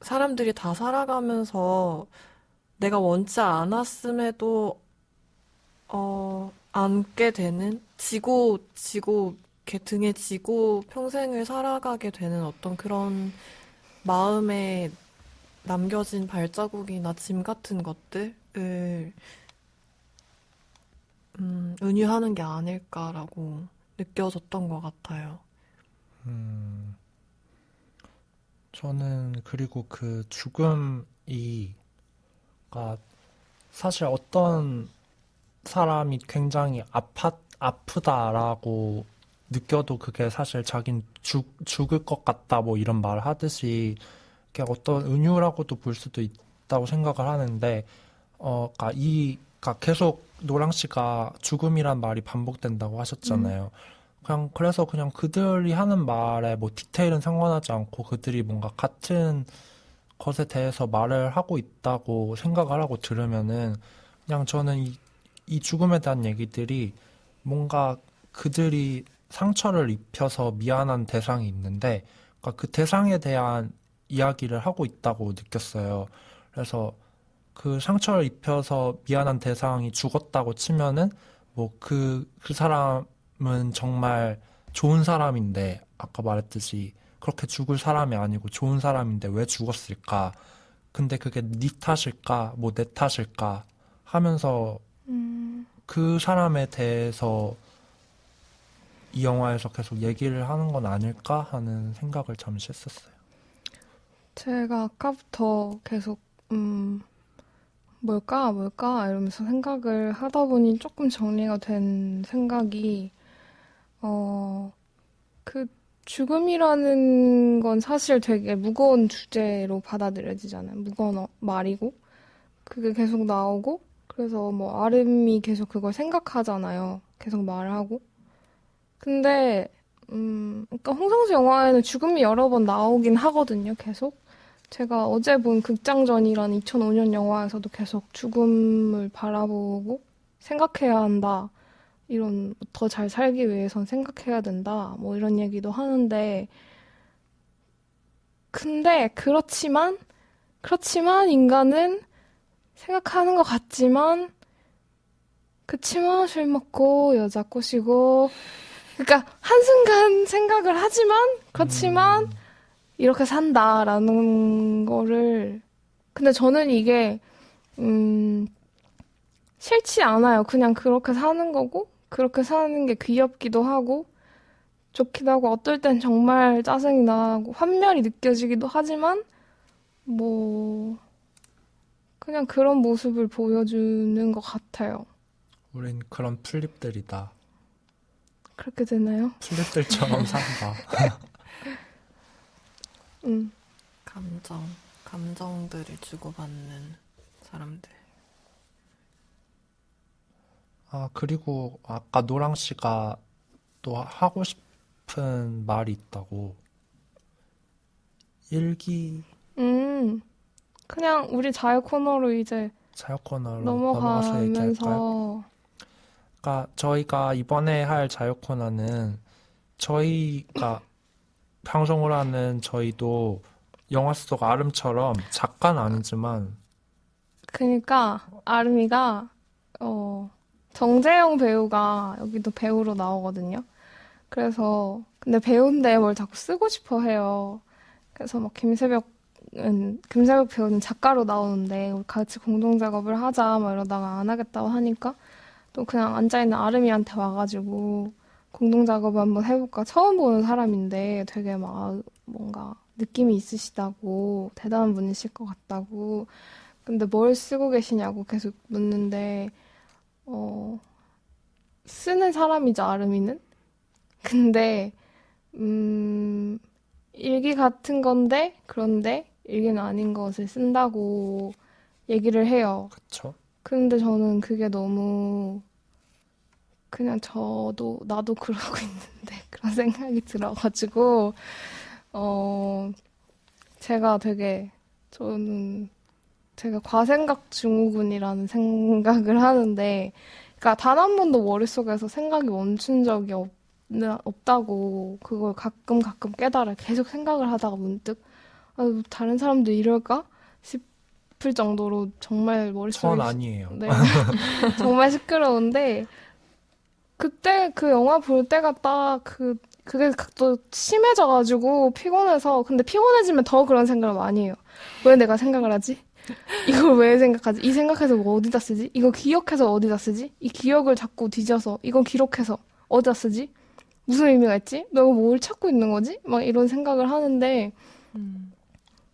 Speaker 1: 사람들이 다 살아가면서 내가 원치 않았음에도 안게 되는 이렇게 등에 지고 평생을 살아가게 되는 어떤 그런 마음에 남겨진 발자국이나 짐 같은 것들을 은유하는 게 아닐까라고 느껴졌던 것 같아요.
Speaker 3: 음, 저는 그리고 그 죽음이 사실 어떤 사람이 굉장히 아프다라고 느껴도 그게 사실 자긴 죽을 것 같다 뭐 이런 말 하듯이 이게 어떤 은유라고도 볼 수도 있다고 생각을 하는데 그러니까 계속 노랑 씨가 죽음이란 말이 반복된다고 하셨잖아요. 그래서 그냥 그들이 하는 말에 뭐 디테일은 상관하지 않고 그들이 뭔가 같은 것에 대해서 말을 하고 있다고 생각을 하고 들으면은 그냥 저는 이 죽음에 대한 얘기들이 뭔가 그들이 상처를 입혀서 미안한 대상이 있는데 그러니까 그 대상에 대한 이야기를 하고 있다고 느꼈어요. 그래서 그 상처를 입혀서 미안한 대상이 죽었다고 치면은 뭐 그 사람은 정말 좋은 사람인데 아까 말했듯이 그렇게 죽을 사람이 아니고 좋은 사람인데 왜 죽었을까? 근데 그게 네 탓일까? 뭐 내 탓일까? 하면서 그 사람에 대해서 이 영화에서 계속 얘기를 하는 건 아닐까 하는 생각을 잠시 했었어요.
Speaker 2: 제가 아까부터 계속, 뭘까, 이러면서 생각을 하다 보니 조금 정리가 된 생각이, 그 죽음이라는 건 사실 되게 무거운 주제로 받아들여지잖아요. 무거운 말이고. 그게 계속 나오고, 그래서 뭐 아름이 계속 그걸 생각하잖아요. 계속 말하고. 근데, 그러니까 홍상수 영화에는 죽음이 여러 번 나오긴 하거든요, 계속. 제가 어제 본 극장전이라는 2005년 영화에서도 계속 죽음을 바라보고 생각해야 한다. 이런, 더 잘 살기 위해선 생각해야 된다. 뭐 이런 얘기도 하는데, 근데 그렇지만 인간은 생각하는 것 같지만, 그치만 술 먹고 여자 꼬시고, 그러니까 한순간 생각을 하지만, 그렇지만 이렇게 산다라는 거를, 근데 저는 이게, 싫지 않아요. 그냥 그렇게 사는 거고, 그렇게 사는 게 귀엽기도 하고, 좋기도 하고, 어떨 땐 정말 짜증이 나고, 환멸이 느껴지기도 하지만, 뭐, 그냥 그런 모습을 보여주는 것 같아요.
Speaker 3: 우린 그런 플립들이다.
Speaker 2: 그렇게 되나요?
Speaker 3: 플립들처럼 산다.
Speaker 2: 음.
Speaker 1: 감정들을 주고받는 사람들.
Speaker 3: 그리고 아까 노랑 씨가 또 하고 싶은 말이 있다고. 일기
Speaker 2: 그냥 우리 자유 코너로 이제
Speaker 3: 자유 코너로 넘어가서 얘기할까요?
Speaker 2: 넘어가면서,
Speaker 3: 그러니까 저희가 이번에 할 자유 코너는 저희가 방송을 하는 저희도 영화 속 아름처럼 작가는 아니지만
Speaker 2: 그니까, 아름이가, 정재영 배우가 여기도 배우로 나오거든요. 그래서, 근데 배우인데 뭘 자꾸 쓰고 싶어 해요. 그래서 막 김세벽 배우는 작가로 나오는데, 우리 같이 공동 작업을 하자, 막 이러다가 안 하겠다고 하니까, 또 그냥 앉아있는 아름이한테 와가지고, 공동 작업을 한번 해볼까? 처음 보는 사람인데 되게 막 뭔가 느낌이 있으시다고, 대단한 분이실 것 같다고. 근데 뭘 쓰고 계시냐고 계속 묻는데, 쓰는 사람이죠, 아름이는? 근데, 일기 같은 건데, 그런데 일기는 아닌 것을 쓴다고 얘기를 해요.
Speaker 3: 그쵸?
Speaker 2: 근데 저는 그게 너무 그냥 나도 그러고 있는데 그런 생각이 들어가지고, 제가 저는 제가 과생각 증후군이라는 생각을 하는데, 그러니까 단 한 번도 머릿속에서 생각이 멈춘 적이 없다고 그걸 가끔 깨달아요. 계속 생각을 하다가 문득, 다른 사람도 이럴까? 싶을 정도로 정말
Speaker 3: 전
Speaker 2: 머릿속이,
Speaker 3: 아니에요.
Speaker 2: 네, 정말 시끄러운데, 그때 그 영화 볼 때가 딱 그게 또 심해져가지고 피곤해서, 근데 피곤해지면 더 그런 생각을 많이 해요. 왜 내가 생각을 하지? 이걸 왜 생각하지? 이 생각해서 뭐 어디다 쓰지? 이거 기억해서 어디다 쓰지? 이 기억을 자꾸 뒤져서 이건 기록해서 어디다 쓰지? 무슨 의미가 있지? 내가 뭘 찾고 있는 거지? 막 이런 생각을 하는데,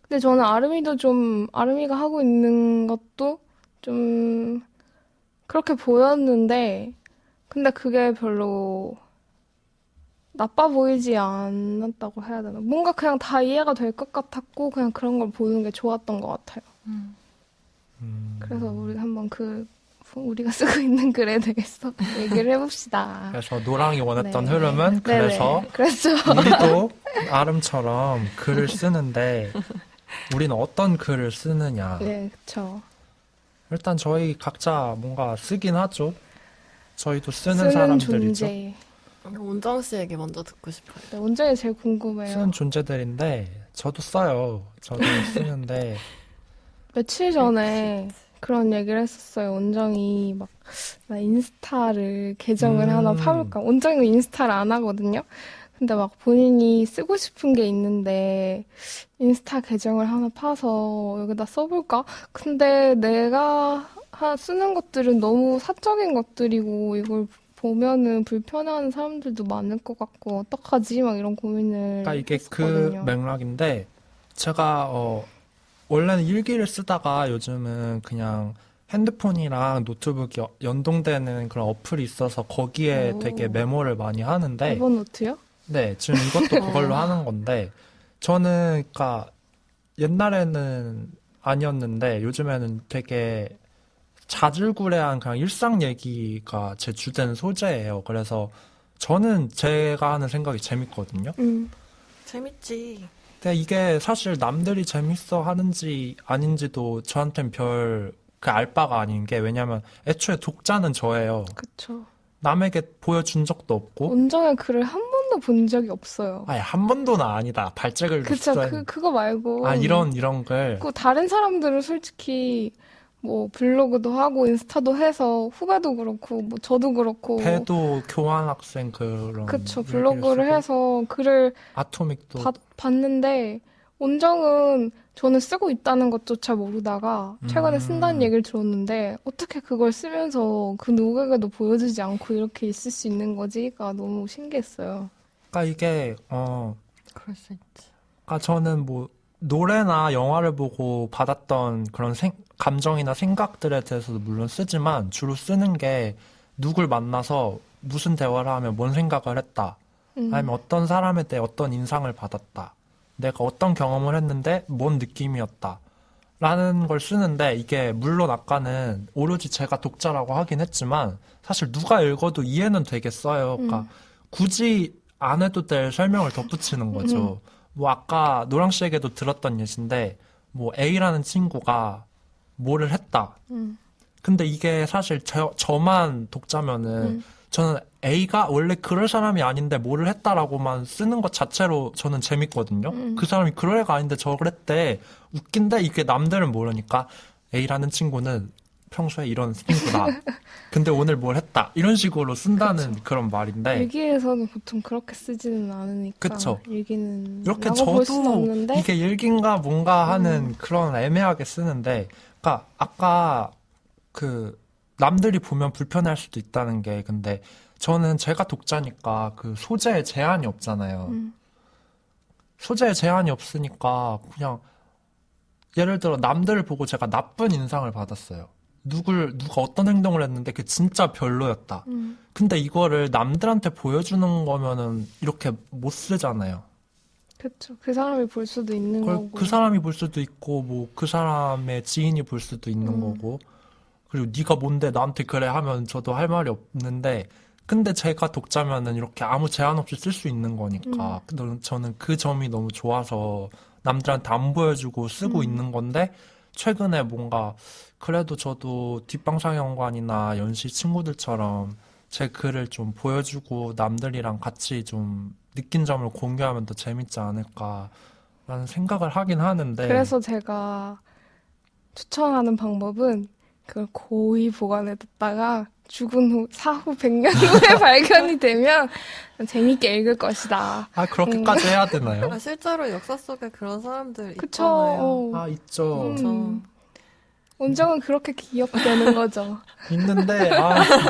Speaker 2: 근데 저는 아름이가 하고 있는 것도 좀 그렇게 보였는데, 근데 그게 별로 나빠 보이지 않았다고 해야 되나? 뭔가 그냥 다 이해가 될 것 같았고 그냥 그런 걸 보는 게 좋았던 것 같아요. 그래서 우리 한번 우리가 쓰고 있는 글에 대해서 얘기를 해봅시다.
Speaker 3: 그래서 노랑이 원했던
Speaker 2: 네.
Speaker 3: 흐름은 그래서
Speaker 2: 네네. 그렇죠.
Speaker 3: 우리도 나름처럼 글을 쓰는데 우리는 어떤 글을 쓰느냐.
Speaker 2: 네, 그렇죠.
Speaker 3: 일단 저희 각자 뭔가 쓰긴 하죠. 저희도 쓰는
Speaker 2: 쓰는
Speaker 3: 사람들이죠.
Speaker 2: 존재.
Speaker 1: 원정 씨 얘기 먼저 듣고 싶어요.
Speaker 2: 네, 원장이 제일 궁금해요.
Speaker 3: 쓰는 존재들인데 저도 써요. 저도 쓰는데
Speaker 2: 며칠 전에 그런 얘기를 했었어요. 원장이 막, 나 인스타를 계정을 하나 파볼까. 원장이 인스타를 안 하거든요. 근데 막 본인이 쓰고 싶은 게 있는데, 인스타 계정을 하나 파서 여기다 써볼까? 근데 내가 쓰는 것들은 너무 사적인 것들이고, 이걸 보면은 불편해하는 사람들도 많을 것 같고, 어떡하지? 막 이런 고민을
Speaker 3: 그러니까 이게 그
Speaker 2: 했었거든요.
Speaker 3: 맥락인데 제가 원래는 일기를 쓰다가 요즘은 그냥 핸드폰이랑 노트북이 연동되는 그런 어플이 있어서 거기에
Speaker 1: 오.
Speaker 3: 되게 메모를 많이 하는데
Speaker 2: 에버노트요?
Speaker 3: 네, 지금 이것도 그걸로 하는 건데 저는 그러니까 옛날에는 아니었는데 요즘에는 되게 자질구레한 그냥 일상 얘기가 제 주된 소재예요. 그래서 저는 제가 하는 생각이 재밌거든요.
Speaker 1: 재밌지.
Speaker 3: 근데 이게 사실 남들이 재밌어 하는지 아닌지도 저한텐 별 그 알바가 아닌 게 왜냐면 애초에 독자는 저예요.
Speaker 2: 그쵸.
Speaker 3: 남에게 보여준 적도 없고
Speaker 2: 원장의 글을 한 번도 본 적이 없어요.
Speaker 3: 아니 한 번도는 아니다. 발제글도
Speaker 2: 그쵸,
Speaker 3: 써야
Speaker 2: 그거 말고.
Speaker 3: 이런 글
Speaker 2: 그 다른 사람들은 솔직히 뭐 블로그도 하고 인스타도 해서 후배도 그렇고 뭐 저도 그렇고.
Speaker 3: 배도 교환학생 그런
Speaker 2: 그쵸,
Speaker 3: 얘기를
Speaker 2: 블로그를
Speaker 3: 쓰고
Speaker 2: 해서 글을
Speaker 3: 아토믹도
Speaker 2: 봤는데 원장은 저는 쓰고 있다는 것조차 모르다가 최근에 쓴다는 얘기를 들었는데 어떻게 그걸 쓰면서 그 누구에게도 보여주지 않고 이렇게 있을 수 있는 거지가 너무 신기했어요.
Speaker 3: 그러니까 이게
Speaker 1: 그럴 수 있지.
Speaker 3: 그러니까 저는 뭐 노래나 영화를 보고 받았던 그런 감정이나 생각들에 대해서도 물론 쓰지만 주로 쓰는 게 누굴 만나서 무슨 대화를 하면 뭔 생각을 했다. 아니면 어떤 사람에 대해 어떤 인상을 받았다. 내가 어떤 경험을 했는데 뭔 느낌이었다. 라는 걸 쓰는데 이게 물론 아까는 오로지 제가 독자라고 하긴 했지만 사실 누가 읽어도 이해는 되겠어요. 그러니까 굳이 안 해도 될 설명을 덧붙이는 거죠. 뭐 아까 노랑 씨에게도 들었던 예시인데 뭐 A라는 친구가 뭐를 했다. 근데 이게 사실 저만 독자면은 저는 A가 원래 그럴 사람이 아닌데 뭐를 했다라고만 쓰는 것 자체로 저는 재밌거든요. 그 사람이 그럴 애가 아닌데 저걸 했대. 웃긴데 이게 남들은 모르니까 A라는 친구는 평소에 이런 친구다. 근데 오늘 뭘 했다. 이런 식으로 쓴다는
Speaker 2: 그쵸.
Speaker 3: 그런 말인데
Speaker 2: 일기에서는 보통 그렇게 쓰지는 않으니까
Speaker 3: 그쵸.
Speaker 2: 일기는
Speaker 3: 이렇게
Speaker 2: 라고 볼 수는
Speaker 3: 저도
Speaker 2: 없는데
Speaker 3: 이게 일기인가 뭔가 하는 그런 애매하게 쓰는데 그러니까 아까 그 남들이 보면 불편할 수도 있다는 게 근데 저는 제가 독자니까 그 소재에 제한이 없잖아요. 소재에 제한이 없으니까 그냥 예를 들어 남들을 보고 제가 나쁜 인상을 받았어요. 누가 어떤 행동을 했는데 그게 진짜 별로였다. 근데 이거를 남들한테 보여주는 거면은 이렇게 못 쓰잖아요.
Speaker 2: 그쵸. 그 사람이 볼 수도 있는
Speaker 3: 그걸
Speaker 2: 거고
Speaker 3: 그 사람이 볼 수도 있고 뭐 그 사람의 지인이 볼 수도 있는 거고 그리고 네가 뭔데 나한테 그래 하면 저도 할 말이 없는데 근데 제가 독자면은 이렇게 아무 제한 없이 쓸 수 있는 거니까 저는 그 점이 너무 좋아서 남들한테 안 보여주고 쓰고 있는 건데 최근에 뭔가 그래도 저도 뒷방상영관이나 연시 친구들처럼 제 글을 좀 보여주고 남들이랑 같이 좀 느낀 점을 공유하면 더 재밌지 않을까라는 생각을 하긴 하는데
Speaker 2: 그래서 제가 추천하는 방법은 그걸 고이 보관해뒀다가 죽은 후, 사후 100년 후에 발견이 되면 재밌게 읽을 것이다.
Speaker 3: 그렇게까지 해야 되나요?
Speaker 1: 실제로 역사 속에 그런 사람들
Speaker 2: 그쵸.
Speaker 1: 있잖아요.
Speaker 3: 있죠.
Speaker 1: 그쵸.
Speaker 2: 원정은 그렇게 기억되는 거죠.
Speaker 3: 있는데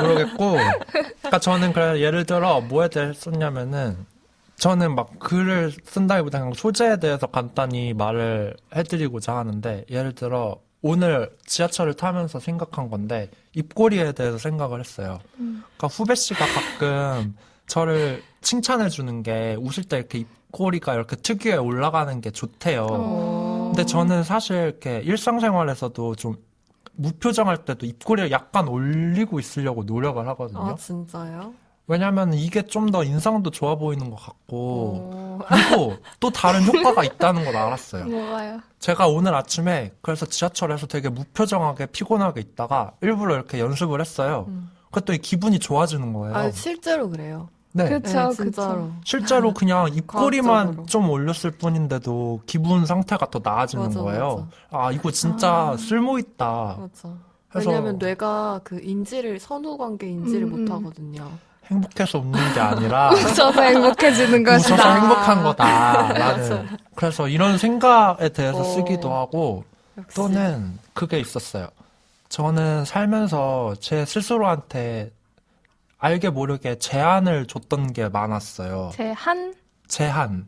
Speaker 3: 모르겠고 그러니까 저는 그래 예를 들어 뭐에 대해 썼냐면은 저는 막 글을 쓴다기보다 그냥 소재에 대해서 간단히 말을 해드리고자 하는데 예를 들어 오늘 지하철을 타면서 생각한 건데 입꼬리에 대해서 생각을 했어요. 그러니까 후배 씨가 가끔 저를 칭찬해 주는 게 웃을 때 이렇게 입꼬리가 이렇게 특유에 올라가는 게 좋대요. 근데 저는 사실 이렇게 일상생활에서도 좀 무표정할 때도 입꼬리를 약간 올리고 있으려고 노력을 하거든요.
Speaker 1: 아, 진짜요?
Speaker 3: 왜냐면 이게 좀 더 인상도 좋아 보이는 것 같고,
Speaker 1: 어,
Speaker 3: 그리고 또 다른 효과가 있다는 걸 알았어요.
Speaker 2: 뭐가요?
Speaker 3: 제가 오늘 아침에 그래서 지하철에서 되게 무표정하게 피곤하게 있다가 일부러 이렇게 연습을 했어요. 그랬더니 기분이 좋아지는 거예요.
Speaker 1: 아, 실제로 그래요.
Speaker 3: 네.
Speaker 2: 그쵸,
Speaker 1: 네,
Speaker 2: 그쵸.
Speaker 1: 진짜로.
Speaker 3: 실제로 그냥 입꼬리만
Speaker 1: 과학적으로.
Speaker 3: 좀 올렸을 뿐인데도 기분 상태가 더 나아지는
Speaker 1: 맞아,
Speaker 3: 거예요. 아, 이거 진짜 쓸모 있다.
Speaker 1: 맞아.
Speaker 3: 그래서
Speaker 1: 왜냐면 뇌가 그 인지를, 선후관계 인지를 못 하거든요.
Speaker 3: 행복해서 웃는 게 아니라
Speaker 2: 웃어서 행복해지는
Speaker 3: 웃어서
Speaker 2: 것이다.
Speaker 3: 행복한 거다라는 그래서 이런 생각에 대해서
Speaker 1: 어.
Speaker 3: 쓰기도 하고
Speaker 1: 역시.
Speaker 3: 또는 그게 있었어요. 저는 살면서 제 스스로한테 알게 모르게 제한을 줬던 게 많았어요. 제한.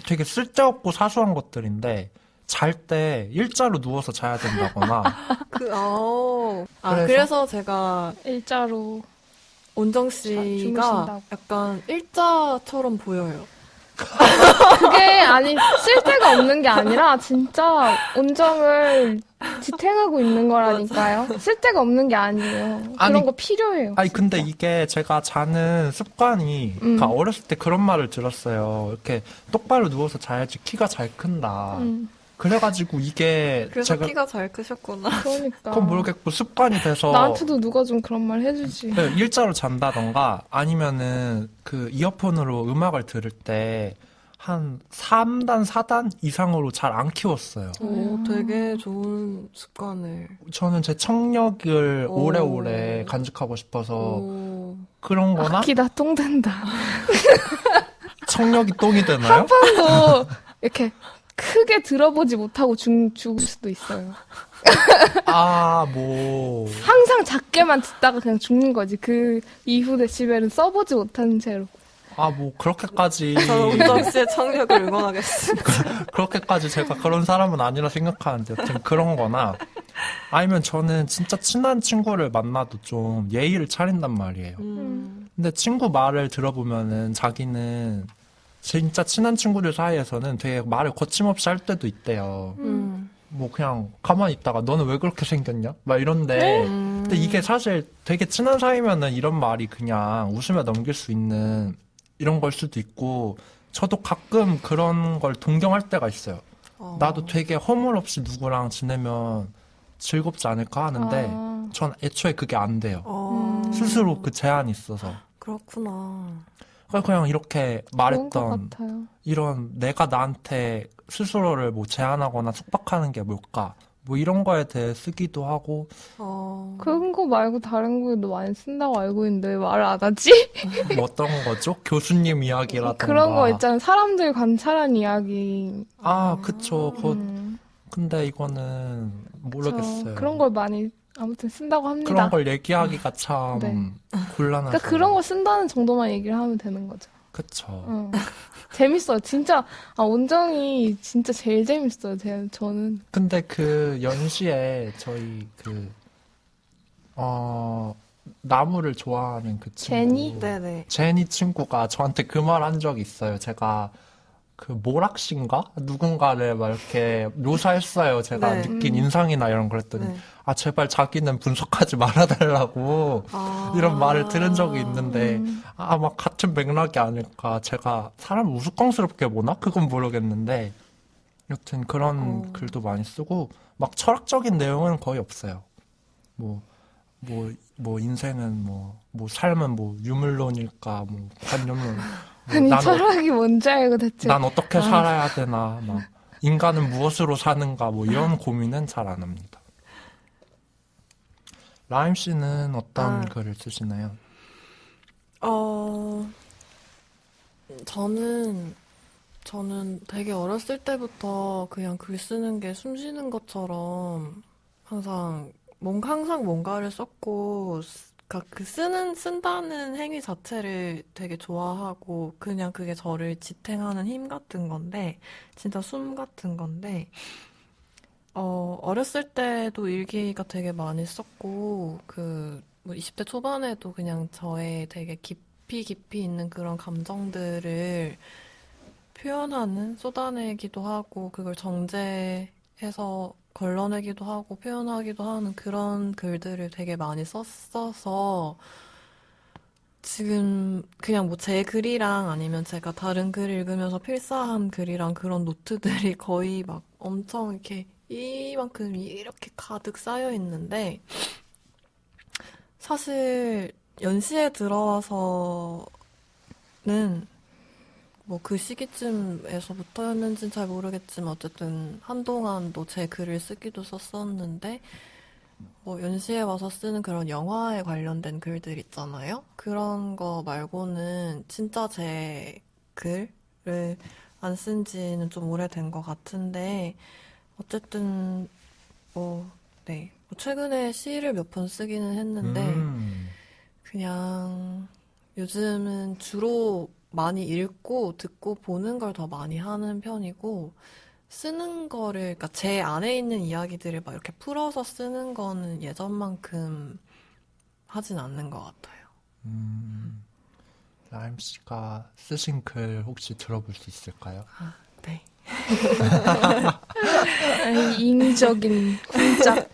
Speaker 3: 되게 쓸데없고 사소한 것들인데 잘 때 일자로 누워서 자야 된다거나
Speaker 1: 그래서 제가
Speaker 2: 일자로.
Speaker 1: 온정
Speaker 2: 주무신다고.
Speaker 1: 씨가 약간 일자처럼 보여요.
Speaker 2: 그게 쓸데가 없는 게 아니라 진짜 온정을 지탱하고 있는 거라니까요. 쓸데가 없는 게 아니에요.
Speaker 3: 아니,
Speaker 2: 그런 거 필요해요.
Speaker 3: 아니 근데
Speaker 2: 진짜.
Speaker 3: 이게 제가 자는 습관이 그러니까 어렸을 때 그런 말을 들었어요. 이렇게 똑바로 누워서 자야지 키가 잘 큰다. 그래가지고 이게
Speaker 1: 그래서
Speaker 3: 제가
Speaker 1: 키가 잘 크셨구나.
Speaker 2: 그러니까.
Speaker 3: 그건 모르겠고 습관이 돼서
Speaker 2: 나한테도 누가 좀 그런 말 해주지.
Speaker 3: 네, 일자로 잔다던가 아니면은 그 이어폰으로 음악을 들을 때 한 3단, 4단 이상으로 잘 안 키웠어요.
Speaker 1: 오, 되게 좋은 습관을.
Speaker 3: 저는 제 청력을
Speaker 1: 오.
Speaker 3: 오래오래 간직하고 싶어서
Speaker 1: 오.
Speaker 3: 그런 거나
Speaker 2: 기다 똥 된다.
Speaker 3: 청력이 똥이 되나요?
Speaker 2: 또 이렇게 크게 들어보지 못하고 죽을 수도 있어요.
Speaker 3: 아, 뭐.
Speaker 2: 항상 작게만 듣다가 그냥 죽는 거지. 그 이후 데시벨은 써보지 못한 채로.
Speaker 3: 아, 뭐, 그렇게까지.
Speaker 1: 저는 온정 씨의 청력을 응원하겠습니다.
Speaker 3: 그렇게까지 제가 그런 사람은 아니라 생각하는데, 여튼 그런 거나, 아니면 저는 진짜 친한 친구를 만나도 좀 예의를 차린단 말이에요. 근데 친구 말을 들어보면은 자기는 진짜 친한 친구들 사이에서는 되게 말을 거침없이 할 때도 있대요. 뭐 그냥 가만히 있다가 너는 왜 그렇게 생겼냐? 막 이런데, 근데 이게 사실 되게 친한 사이면은 이런 말이 그냥 웃으며 넘길 수 있는 이런 걸 수도 있고, 저도 가끔 그런 걸 동경할 때가 있어요. 나도 되게 허물 없이 누구랑 지내면 즐겁지 않을까 하는데, 전 애초에 그게 안 돼요. 스스로 그 제한이 있어서.
Speaker 1: 그렇구나.
Speaker 3: 그냥 이렇게
Speaker 2: 그런 것
Speaker 3: 말했던
Speaker 2: 같아요.
Speaker 3: 이런 내가 나한테 스스로를 뭐 제한하거나 속박하는 게 뭘까? 뭐 이런 거에 대해 쓰기도 하고,
Speaker 2: 그런 거 말고 다른 거도 많이 쓴다고 알고 있는데 왜 말을 안 하지?
Speaker 3: 뭐 어떤 거죠? 교수님 이야기라던가.
Speaker 2: 그런 거 있잖아요. 사람들 관찰한 이야기.
Speaker 3: 아, 그쵸. 근데 이거는 모르겠어요.
Speaker 2: 그런 걸 많이 아무튼 쓴다고 합니다.
Speaker 3: 그런 걸 얘기하기가 참
Speaker 2: 네.
Speaker 3: 곤란하죠.
Speaker 2: 그러니까 그런 거 쓴다는 정도만 얘기를 하면 되는 거죠.
Speaker 3: 그쵸.
Speaker 2: 재밌어요. 진짜 온정이 진짜 제일 재밌어요. 저는.
Speaker 3: 근데 그 연시에 저희 나무를 좋아하는 그 친구.
Speaker 2: 제니?
Speaker 1: 네네.
Speaker 3: 제니 친구가 저한테 그 말 한 적이 있어요. 제가 그 모락신가? 누군가를 막 이렇게 묘사했어요. 제가
Speaker 1: 네.
Speaker 3: 느낀 인상이나 이런 걸 했더니
Speaker 1: 네.
Speaker 3: 아 제발 자기는 분석하지 말아달라고 이런 말을 들은 적이 있는데 아 막 같은 맥락이 아닐까. 제가 사람을 우스꽝스럽게 보나? 그건 모르겠는데 여튼 그런 글도 많이 쓰고 막 철학적인 내용은 거의 없어요. 뭐 인생은 뭐 삶은 뭐 유물론일까 뭐 관념론
Speaker 2: 아니
Speaker 3: 난
Speaker 2: 철학이 뭔지 알고 대체.
Speaker 3: 난 어떻게 살아야 되나, 막, 인간은 무엇으로 사는가, 뭐, 이런 고민은 잘 안 합니다. 라임 씨는 어떤 글을 쓰시나요?
Speaker 1: 저는 되게 어렸을 때부터 그냥 글 쓰는 게 숨 쉬는 것처럼 항상 뭔가를 썼고, 그러니까 쓴다는 행위 자체를 되게 좋아하고, 그냥 그게 저를 지탱하는 힘 같은 건데, 진짜 숨 같은 건데, 어렸을 때도 일기가 되게 많이 썼고, 뭐 20대 초반에도 그냥 저의 되게 깊이 있는 그런 감정들을 표현하는, 쏟아내기도 하고, 그걸 정제해서 걸러내기도 하고, 표현하기도 하는 그런 글들을 되게 많이 썼어서, 지금 그냥 뭐 제 글이랑 아니면 제가 다른 글 읽으면서 필사한 글이랑 그런 노트들이 거의 막 엄청 이렇게 이만큼 이렇게 가득 쌓여 있는데, 사실 연시에 들어와서는 뭐 그 시기쯤에서부터였는지는 잘 모르겠지만 어쨌든 한동안도 제 글을 쓰기도 썼었는데 뭐 연시에 와서 쓰는 그런 영화에 관련된 글들 있잖아요. 그런 거 말고는 진짜 제 글을 안 쓴 지는 좀 오래된 것 같은데 어쨌든 뭐 네. 뭐 최근에 시를 몇 편 쓰기는 했는데
Speaker 3: 음,
Speaker 1: 그냥 요즘은 주로 많이 읽고 듣고 보는 걸 더 많이 하는 편이고, 쓰는 거를, 그러니까 제 안에 있는 이야기들을 막 이렇게 풀어서 쓰는 거는 예전만큼 하진 않는 것 같아요.
Speaker 3: 음, 라임 씨가 쓰신 글 혹시 들어볼 수 있을까요?
Speaker 1: 네.
Speaker 2: 인위적인 쿵짝.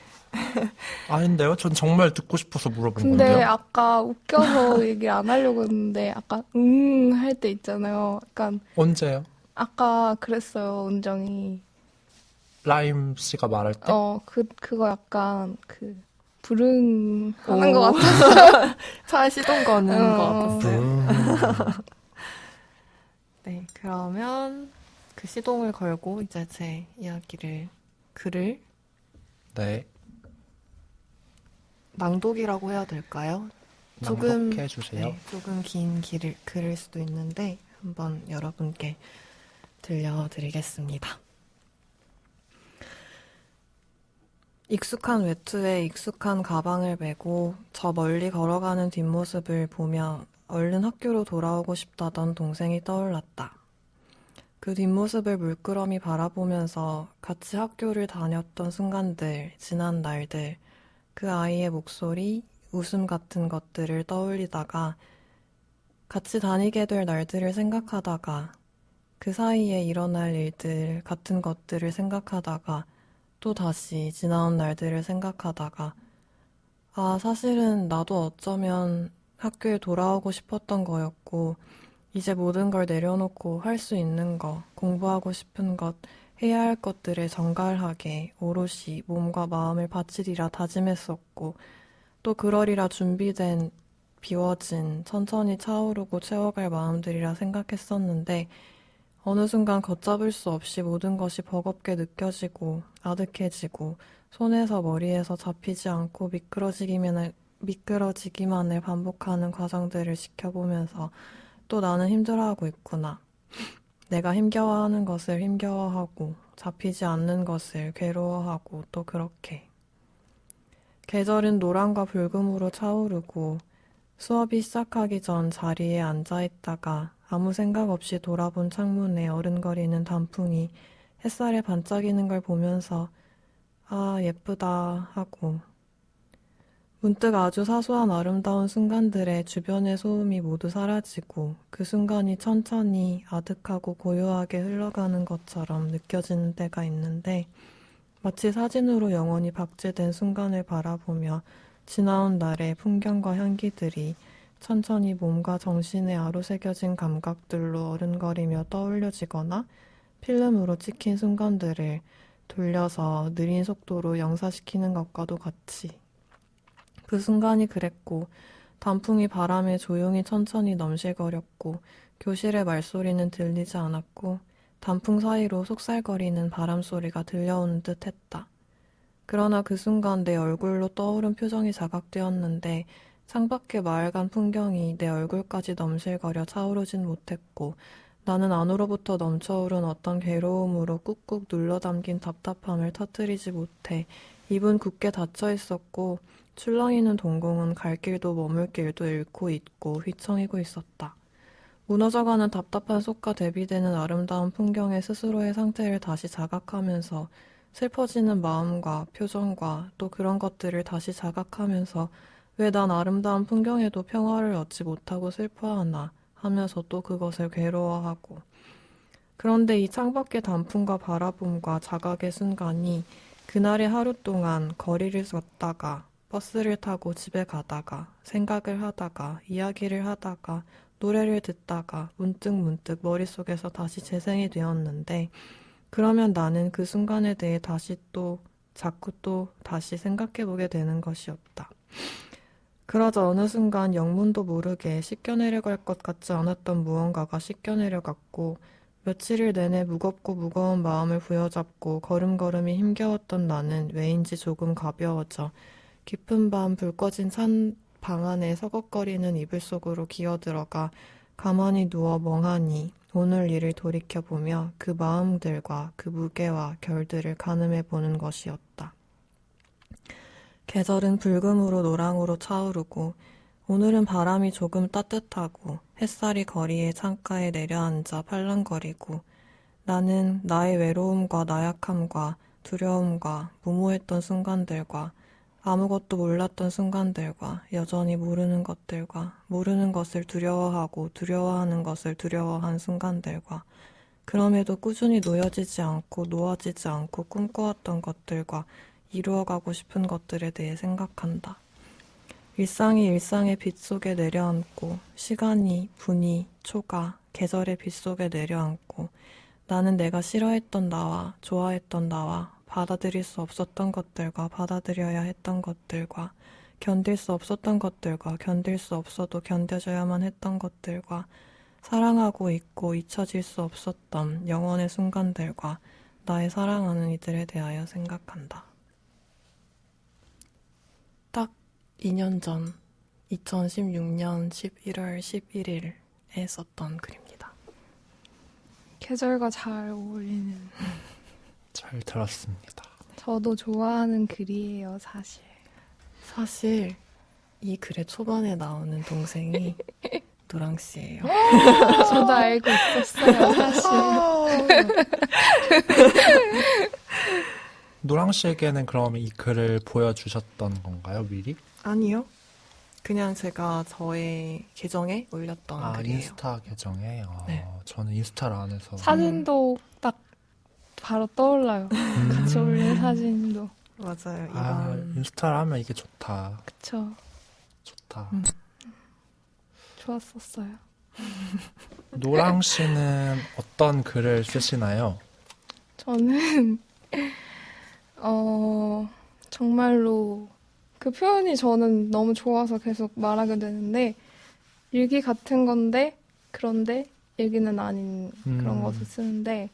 Speaker 3: 아닌데요? 전 정말 듣고 싶어서 물어본
Speaker 2: 근데
Speaker 3: 건데요.
Speaker 2: 아까 웃겨서 얘기 안 하려고 했는데 아까 할 때 있잖아요. 약간
Speaker 3: 언제요?
Speaker 2: 아까 그랬어요, 은정이.
Speaker 3: 라임 씨가 말할 때?
Speaker 2: 그거 약간 불응 하는 것
Speaker 1: 오,
Speaker 2: 같아서.
Speaker 1: 차에 시동 거는 것
Speaker 2: 어,
Speaker 1: 같았어요.
Speaker 3: 음,
Speaker 1: 네, 그러면 그 시동을 걸고 이제 제 이야기를, 글을
Speaker 3: 네,
Speaker 1: 낭독이라고 해야 될까요? 조금,
Speaker 3: 낭독해 주세요.
Speaker 1: 네, 조금 긴 글일 수도 있는데 한번 여러분께 들려드리겠습니다. 익숙한 외투에 익숙한 가방을 메고 저 멀리 걸어가는 뒷모습을 보며 얼른 학교로 돌아오고 싶다던 동생이 떠올랐다. 그 뒷모습을 물끄러미 바라보면서 같이 학교를 다녔던 순간들, 지난 날들, 그 아이의 목소리, 웃음 같은 것들을 떠올리다가 같이 다니게 될 날들을 생각하다가 그 사이에 일어날 일들 같은 것들을 생각하다가 또 다시 지나온 날들을 생각하다가 아, 사실은 나도 어쩌면 학교에 돌아오고 싶었던 거였고 이제 모든 걸 내려놓고 할 수 있는 거, 공부하고 싶은 것, 해야 할 것들에 정갈하게 오롯이 몸과 마음을 바치리라 다짐했었고 또 그러리라 준비된 비워진 천천히 차오르고 채워갈 마음들이라 생각했었는데 어느 순간 걷잡을 수 없이 모든 것이 버겁게 느껴지고 아득해지고 손에서 머리에서 잡히지 않고 미끄러지기만을 반복하는 과정들을 지켜보면서 또 나는 힘들어하고 있구나. 내가 힘겨워하는 것을 힘겨워하고 잡히지 않는 것을 괴로워하고 또 그렇게. 계절은 노랑과 붉음으로 차오르고 수업이 시작하기 전 자리에 앉아 있다가 아무 생각 없이 돌아본 창문에 어른거리는 단풍이 햇살에 반짝이는 걸 보면서 아, 예쁘다 하고 문득 아주 사소한 아름다운 순간들에 주변의 소음이 모두 사라지고 그 순간이 천천히 아득하고 고요하게 흘러가는 것처럼 느껴지는 때가 있는데 마치 사진으로 영원히 박제된 순간을 바라보며 지나온 날의 풍경과 향기들이 천천히 몸과 정신에 아로새겨진 감각들로 어른거리며 떠올려지거나 필름으로 찍힌 순간들을 돌려서 느린 속도로 영사시키는 것과도 같이 그 순간이 그랬고 단풍이 바람에 조용히 천천히 넘실거렸고 교실의 말소리는 들리지 않았고 단풍 사이로 속살거리는 바람 소리가 들려오는 듯 했다. 그러나 그 순간 내 얼굴로 떠오른 표정이 자각되었는데 창밖의 마을간 풍경이 내 얼굴까지 넘실거려 차오르진 못했고 나는 안으로부터 넘쳐오른 어떤 괴로움으로 꾹꾹 눌러담긴 답답함을 터뜨리지 못해 입은 굳게 닫혀 있었고 출렁이는 동공은 갈 길도 머물 길도 잃고 있고 휘청이고 있었다. 무너져가는 답답한 속과 대비되는 아름다운 풍경의 스스로의 상태를 다시 자각하면서 슬퍼지는 마음과 표정과 또 그런 것들을 다시 자각하면서 왜 난 아름다운 풍경에도 평화를 얻지 못하고 슬퍼하나 하면서 또 그것을 괴로워하고. 그런데 이 창밖의 단풍과 바라봄과 자각의 순간이 그날의 하루 동안 거리를 걷다가 버스를 타고 집에 가다가 생각을 하다가 이야기를 하다가 노래를 듣다가 문득 머릿속에서 다시 재생이 되었는데 그러면 나는 그 순간에 대해 자꾸 또 다시 생각해보게 되는 것이었다. 그러자 어느 순간 영문도 모르게 씻겨내려갈 것 같지 않았던 무언가가 씻겨내려갔고 며칠을 내내 무겁고 무거운 마음을 부여잡고 걸음걸음이 힘겨웠던 나는 왜인지 조금 가벼워져 깊은 밤 불 꺼진 방 안에 서걱거리는 이불 속으로 기어들어가 가만히 누워 멍하니 오늘 일을 돌이켜보며 그 마음들과 그 무게와 결들을 가늠해 보는 것이었다. 계절은 붉음으로 노랑으로 차오르고 오늘은 바람이 조금 따뜻하고 햇살이 거리의 창가에 내려앉아 팔랑거리고 나는 나의 외로움과 나약함과 두려움과 무모했던 순간들과 아무것도 몰랐던 순간들과 여전히 모르는 것들과 모르는 것을 두려워하고 두려워하는 것을 두려워한 순간들과 그럼에도 꾸준히 놓여지지 않고 놓아지지 않고 꿈꿔왔던 것들과 이루어가고 싶은 것들에 대해 생각한다. 일상이 일상의 빛 속에 내려앉고 시간이, 분이, 초가, 계절의 빛 속에 내려앉고 나는 내가 싫어했던 나와 좋아했던 나와 받아들일 수 없었던 것들과 받아들여야 했던 것들과 견딜 수 없었던 것들과 견딜 수 없어도 견뎌줘야만 했던 것들과 사랑하고 있고 잊혀질 수 없었던 영원의 순간들과 나의 사랑하는 이들에 대하여 생각한다. 딱 2년 전 2016년 11월 11일에 썼던 글입니다.
Speaker 2: 계절과 잘 어울리는.
Speaker 3: 잘 들었습니다.
Speaker 2: 저도 좋아하는 글이에요, 사실.
Speaker 1: 사실 이 글의 초반에 나오는 동생이 노랑 씨예요.
Speaker 2: 저도 알고 있었어요, 사실.
Speaker 3: 노랑 씨에게는 그럼 이 글을 보여주셨던 건가요, 미리?
Speaker 1: 아니요. 그냥 제가 저의 계정에 올렸던 글이에요.
Speaker 3: 인스타 계정에?
Speaker 1: 네.
Speaker 3: 저는 인스타를 안 해서.
Speaker 2: 사진도 딱 바로 떠올라요. 같이 올린 사진도.
Speaker 1: 맞아요. 이건
Speaker 3: 인스타를 하면 이게 좋다.
Speaker 2: 그쵸.
Speaker 3: 좋다.
Speaker 2: 좋았었어요.
Speaker 3: 노랑 씨는 어떤 글을 쓰시나요?
Speaker 2: 저는 정말로 그 표현이 저는 너무 좋아서 계속 말하게 되는데 일기 같은 건데 그런데 일기는 아닌 그런 것을 쓰는데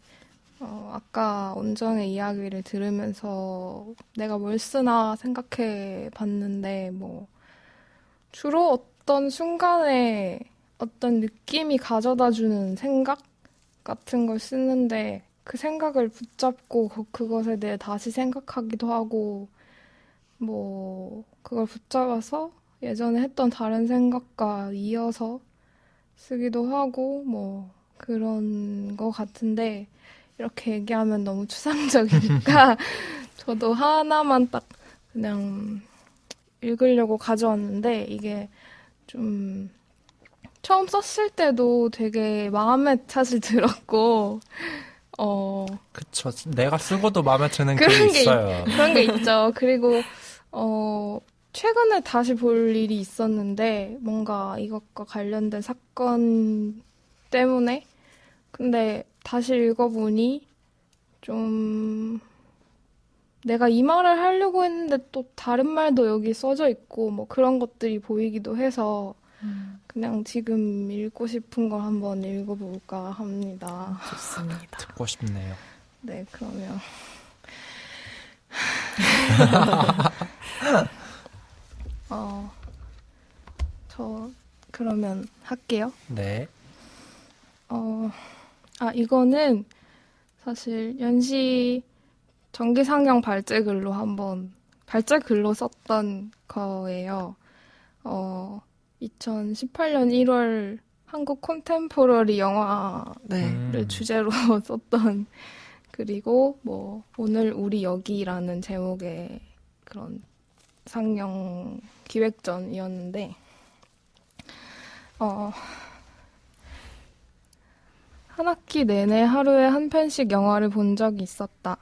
Speaker 2: 아까 온정의 이야기를 들으면서 내가 뭘 쓰나 생각해 봤는데 뭐 주로 어떤 순간에 어떤 느낌이 가져다주는 생각 같은 걸 쓰는데 그 생각을 붙잡고 그것에 대해 다시 생각하기도 하고 뭐 그걸 붙잡아서 예전에 했던 다른 생각과 이어서 쓰기도 하고 뭐 그런 거 같은데 이렇게 얘기하면 너무 추상적이니까 저도 하나만 딱 그냥 읽으려고 가져왔는데 이게 좀 처음 썼을 때도 되게 마음에 사실 들었고
Speaker 3: 그쵸. 내가 쓰고도 마음에 드는
Speaker 2: 그런
Speaker 3: 글이
Speaker 2: 게
Speaker 3: 있어요.
Speaker 2: 그런 게 있죠. 그리고 최근에 다시 볼 일이 있었는데 뭔가 이것과 관련된 사건 때문에 근데 다시 읽어보니 좀 내가 이 말을 하려고 했는데 또 다른 말도 여기 써져 있고 뭐 그런 것들이 보이기도 해서 그냥 지금 읽고 싶은 걸 한번 읽어볼까 합니다.
Speaker 1: 좋습니다.
Speaker 3: 듣고 싶네요.
Speaker 2: 네, 그러면 저 그러면 할게요.
Speaker 3: 네.
Speaker 2: 이거는 사실 연시 정기상영 발제글로 한번 발제글로 썼던 거예요. 2018년 1월 한국 콘템포러리 영화를
Speaker 1: 네.
Speaker 2: 주제로 썼던 그리고 뭐 오늘 우리 여기라는 제목의 그런 상영 기획전이었는데, 한 학기 내내 하루에 한 편씩 영화를 본 적이 있었다.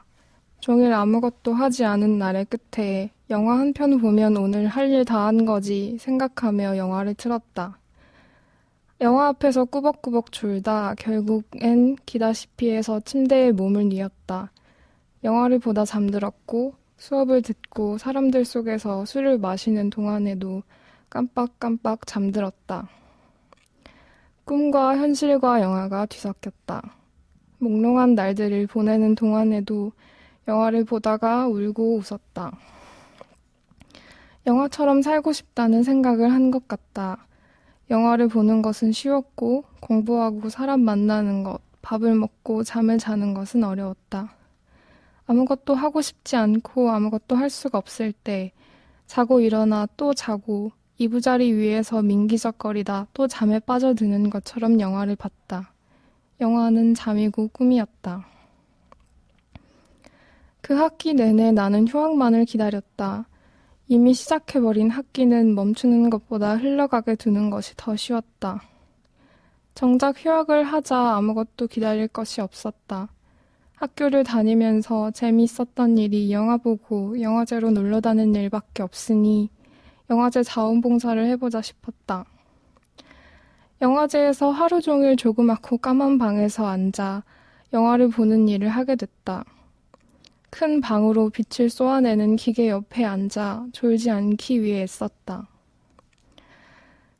Speaker 2: 종일 아무것도 하지 않은 날의 끝에 영화 한 편 보면 오늘 할 일 다 한 거지 생각하며 영화를 틀었다. 영화 앞에서 꾸벅꾸벅 졸다 결국엔 기다시피 해서 침대에 몸을 뉘었다. 영화를 보다 잠들었고 수업을 듣고 사람들 속에서 술을 마시는 동안에도 깜빡깜빡 잠들었다. 꿈과 현실과 영화가 뒤섞였다. 몽롱한 날들을 보내는 동안에도 영화를 보다가 울고 웃었다. 영화처럼 살고 싶다는 생각을 한 것 같다. 영화를 보는 것은 쉬웠고 공부하고 사람 만나는 것, 밥을 먹고 잠을 자는 것은 어려웠다. 아무것도 하고 싶지 않고 아무것도 할 수가 없을 때 자고 일어나 또 자고 이부자리 위에서 민기적거리다 또 잠에 빠져드는 것처럼 영화를 봤다. 영화는 잠이고 꿈이었다. 그 학기 내내 나는 휴학만을 기다렸다. 이미 시작해버린 학기는 멈추는 것보다 흘러가게 두는 것이 더 쉬웠다. 정작 휴학을 하자 아무것도 기다릴 것이 없었다. 학교를 다니면서 재미있었던 일이 영화 보고 영화제로 놀러 다니는 일밖에 없으니 영화제 자원봉사를 해보자 싶었다. 영화제에서 하루 종일 조그맣고 까만 방에서 앉아 영화를 보는 일을 하게 됐다. 큰 방으로 빛을 쏘아내는 기계 옆에 앉아 졸지 않기 위해 애썼다.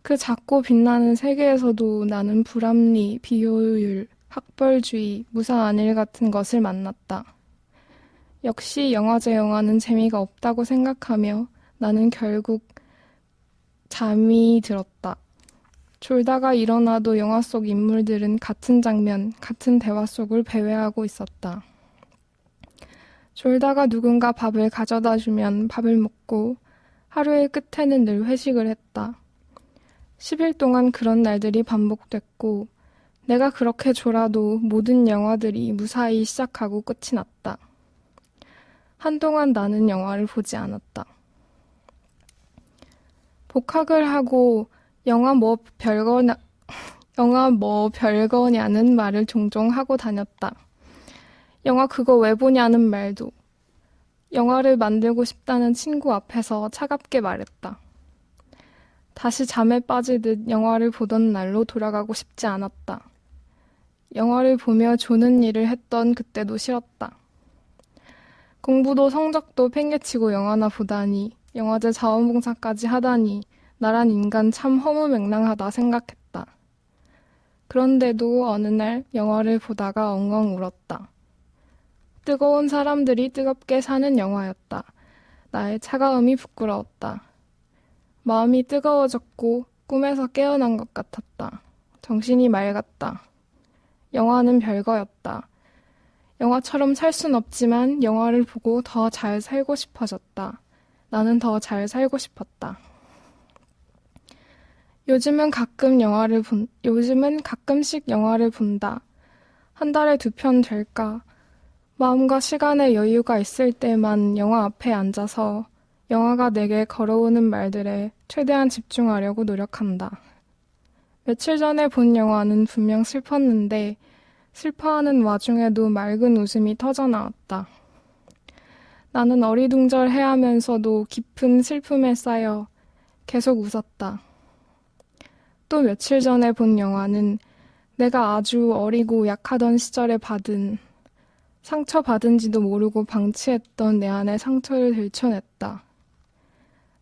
Speaker 2: 그 작고 빛나는 세계에서도 나는 불합리, 비효율, 학벌주의, 무사안일 같은 것을 만났다. 역시 영화제 영화는 재미가 없다고 생각하며 나는 결국 잠이 들었다. 졸다가 일어나도 영화 속 인물들은 같은 장면, 같은 대화 속을 배회하고 있었다. 졸다가 누군가 밥을 가져다 주면 밥을 먹고 하루의 끝에는 늘 회식을 했다. 10일 동안 그런 날들이 반복됐고 내가 그렇게 졸아도 모든 영화들이 무사히 시작하고 끝이 났다. 한동안 나는 영화를 보지 않았다. 복학을 하고 영화 뭐 별거냐는 말을 종종 하고 다녔다. 영화 그거 왜 보냐는 말도. 영화를 만들고 싶다는 친구 앞에서 차갑게 말했다. 다시 잠에 빠지듯 영화를 보던 날로 돌아가고 싶지 않았다. 영화를 보며 조는 일을 했던 그때도 싫었다. 공부도 성적도 팽개치고 영화나 보다니, 영화제 자원봉사까지 하다니 나란 인간 참 허무맹랑하다 생각했다. 그런데도 어느 날 영화를 보다가 엉엉 울었다. 뜨거운 사람들이 뜨겁게 사는 영화였다. 나의 차가움이 부끄러웠다. 마음이 뜨거워졌고 꿈에서 깨어난 것 같았다. 정신이 맑았다. 영화는 별거였다. 영화처럼 살 순 없지만 영화를 보고 더 잘 살고 싶어졌다. 나는 더 잘 살고 싶었다. 요즘은 가끔씩 영화를 본다. 한 달에 2편 될까? 마음과 시간에 여유가 있을 때만 영화 앞에 앉아서 영화가 내게 걸어오는 말들에 최대한 집중하려고 노력한다. 며칠 전에 본 영화는 분명 슬펐는데 슬퍼하는 와중에도 맑은 웃음이 터져나왔다. 나는 어리둥절해하면서도 깊은 슬픔에 쌓여 계속 웃었다. 또 며칠 전에 본 영화는 내가 아주 어리고 약하던 시절에 상처받은지도 모르고 방치했던 내 안의 상처를 들춰냈다.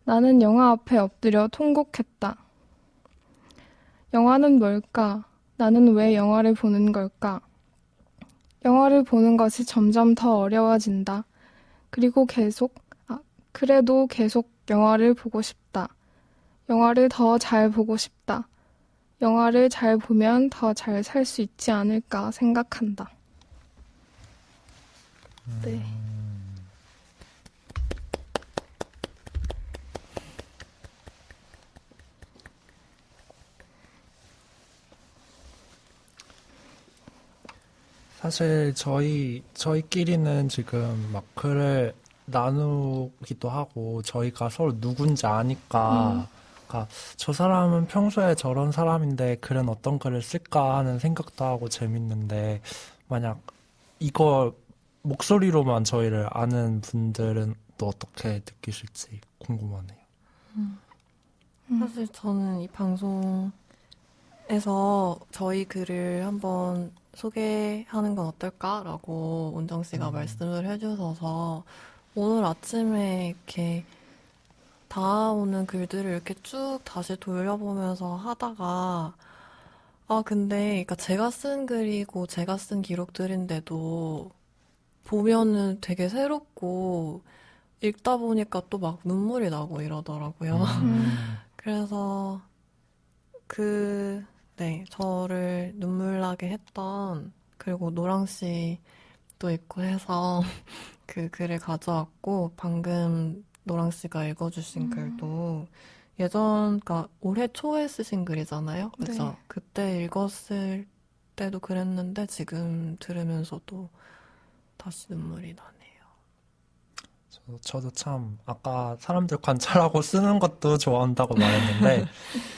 Speaker 2: 나는 영화 앞에 엎드려 통곡했다. 영화는 뭘까? 나는 왜 영화를 보는 걸까? 영화를 보는 것이 점점 더 어려워진다. 그래도 계속 영화를 보고 싶다. 영화를 더 잘 보고 싶다. 영화를 잘 보면 더 잘 살 수 있지 않을까 생각한다. 네.
Speaker 3: 사실 저희끼리는 지금 막 글을 나누기도 하고 저희가 서로 누군지 아니까 그러니까 저 사람은 평소에 저런 사람인데 글은 어떤 글을 쓸까 하는 생각도 하고 재밌는데 만약 이거 목소리로만 저희를 아는 분들은 또 어떻게 느끼실지 궁금하네요.
Speaker 1: 사실 저는 이 방송에서 저희 글을 한번 소개하는 건 어떨까라고 온정 씨가 말씀을 해주셔서 오늘 아침에 이렇게 다가오는 글들을 이렇게 쭉 다시 돌려보면서 하다가 근데 그러니까 제가 쓴 글이고 제가 쓴 기록들인데도 보면은 되게 새롭고 읽다 보니까 또 막 눈물이 나고 이러더라고요. 그래서 네, 저를 눈물 나게 했던, 그리고 노랑 씨도 있고 해서 그 글을 가져왔고, 방금 노랑 씨가 읽어주신 글도 그러니까 올해 초에 쓰신 글이잖아요. 그죠?
Speaker 2: 네.
Speaker 1: 그때 읽었을 때도 그랬는데, 지금 들으면서도 다시 눈물이 나네요.
Speaker 3: 저도 참 아까 사람들 관찰하고 쓰는 것도 좋아한다고 말했는데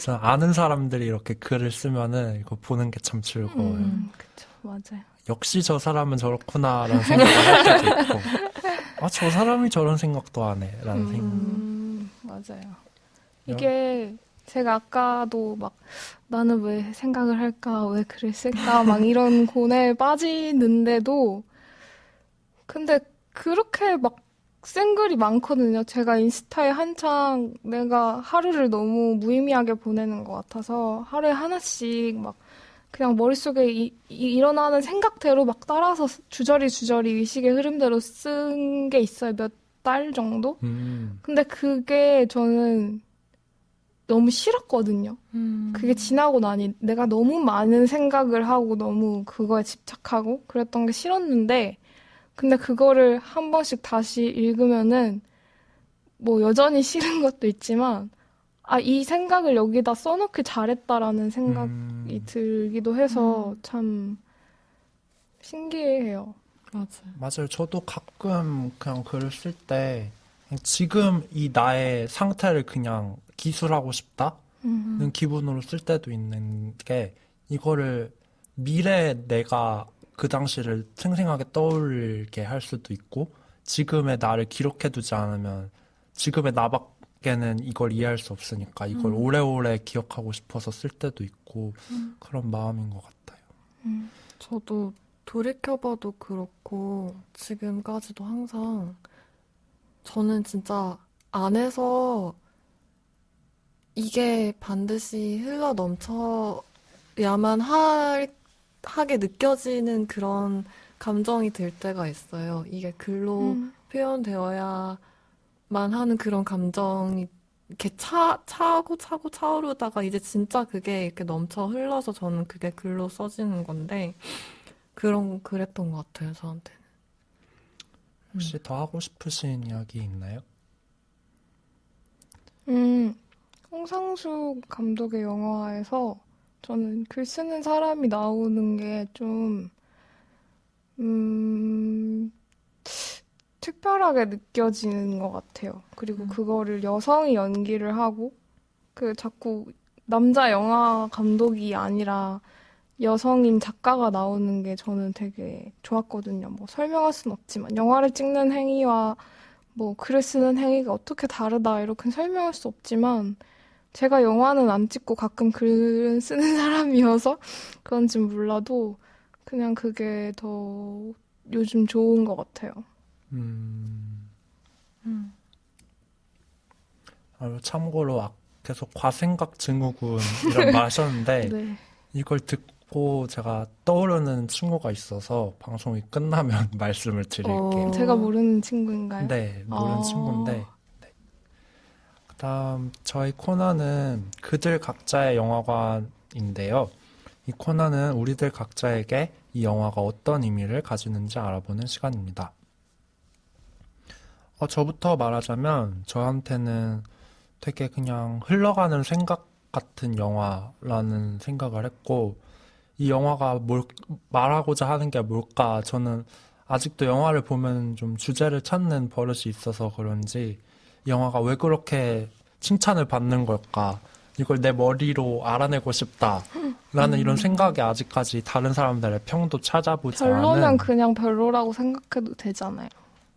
Speaker 3: 저 아는 사람들이 이렇게 글을 쓰면은 이거 보는 게 참 즐거워요.
Speaker 2: 그쵸, 맞아요.
Speaker 3: 역시 저 사람은 저렇구나라는 생각을 할 때도 있고 저 사람이 저런 생각도 하네라는 생각.
Speaker 2: 맞아요. 이게 제가 아까도 막 나는 왜 생각을 할까, 왜 글을 쓸까, 막 이런 고뇌에 빠지는데도 근데 그렇게 막 쓴 글이 많거든요. 제가 인스타에 한창 내가 하루를 너무 무의미하게 보내는 것 같아서 하루에 하나씩 막 그냥 머릿속에 일어나는 생각대로 막 따라서 주저리 의식의 흐름대로 쓴 게 있어요. 몇 달 정도? 근데 그게 저는 너무 싫었거든요. 그게 지나고 나니 내가 너무 많은 생각을 하고 너무 그거에 집착하고 그랬던 게 싫었는데 근데 그거를 한 번씩 다시 읽으면은 뭐 여전히 싫은 것도 있지만 이 생각을 여기다 써놓길 잘했다라는 생각이 들기도 해서 참 신기해요.
Speaker 3: 맞아요. 저도 가끔 그냥 글을 쓸 때 지금 이 나의 상태를 그냥 기술하고 싶다는 기분으로 쓸 때도 있는 게 이거를 미래에 내가 그 당시를 생생하게 떠올리게 할 수도 있고 지금의 나를 기록해두지 않으면 지금의 나밖에는 이걸 이해할 수 없으니까 이걸 오래오래 기억하고 싶어서 쓸 때도 있고 그런 마음인 것 같아요.
Speaker 1: 저도 돌이켜봐도 그렇고 지금까지도 항상 저는 진짜 안에서 이게 반드시 흘러 넘쳐야만 하게 느껴지는 그런 감정이 들 때가 있어요. 이게 글로 표현되어야만 하는 그런 감정이 이렇게 차고 차오르다가 이제 진짜 그게 이렇게 넘쳐 흘러서 저는 그게 글로 써지는 건데 그랬던 것 같아요, 저한테는.
Speaker 3: 혹시 더 하고 싶으신 이야기 있나요?
Speaker 2: 홍상수 감독의 영화에서 저는 글 쓰는 사람이 나오는 게 좀, 특별하게 느껴지는 것 같아요. 그리고 그거를 여성이 연기를 하고, 자꾸 남자 영화 감독이 아니라 여성인 작가가 나오는 게 저는 되게 좋았거든요. 뭐 설명할 순 없지만, 영화를 찍는 행위와 뭐 글을 쓰는 행위가 어떻게 다르다, 이렇게 설명할 수 없지만, 제가 영화는 안 찍고 가끔 글은 쓰는 사람이어서 그런지 몰라도 그냥 그게 더 요즘 좋은 것 같아요.
Speaker 3: 참고로 계속 과생각 증후군 이런 말 하셨는데
Speaker 2: 네.
Speaker 3: 이걸 듣고 제가 떠오르는 친구가 있어서 방송이 끝나면 말씀을 드릴게요.
Speaker 2: 제가 모르는 친구인가요?
Speaker 3: 네, 모르는 친구인데 그다음 저희 코너는 그들 각자의 영화관인데요. 이 코너는 우리들 각자에게 이 영화가 어떤 의미를 가지는지 알아보는 시간입니다. 저부터 말하자면 저한테는 되게 그냥 흘러가는 생각 같은 영화라는 생각을 했고 이 영화가 말하고자 하는 게 뭘까 저는 아직도 영화를 보면 좀 주제를 찾는 버릇이 있어서 그런지 이 영화가 왜 그렇게 칭찬을 받는 걸까? 이걸 내 머리로 알아내고 싶다라는 이런 생각이 아직까지 다른 사람들의 평도 찾아보지
Speaker 2: 별로면
Speaker 3: 않은.
Speaker 2: 그냥 별로라고 생각해도 되잖아요.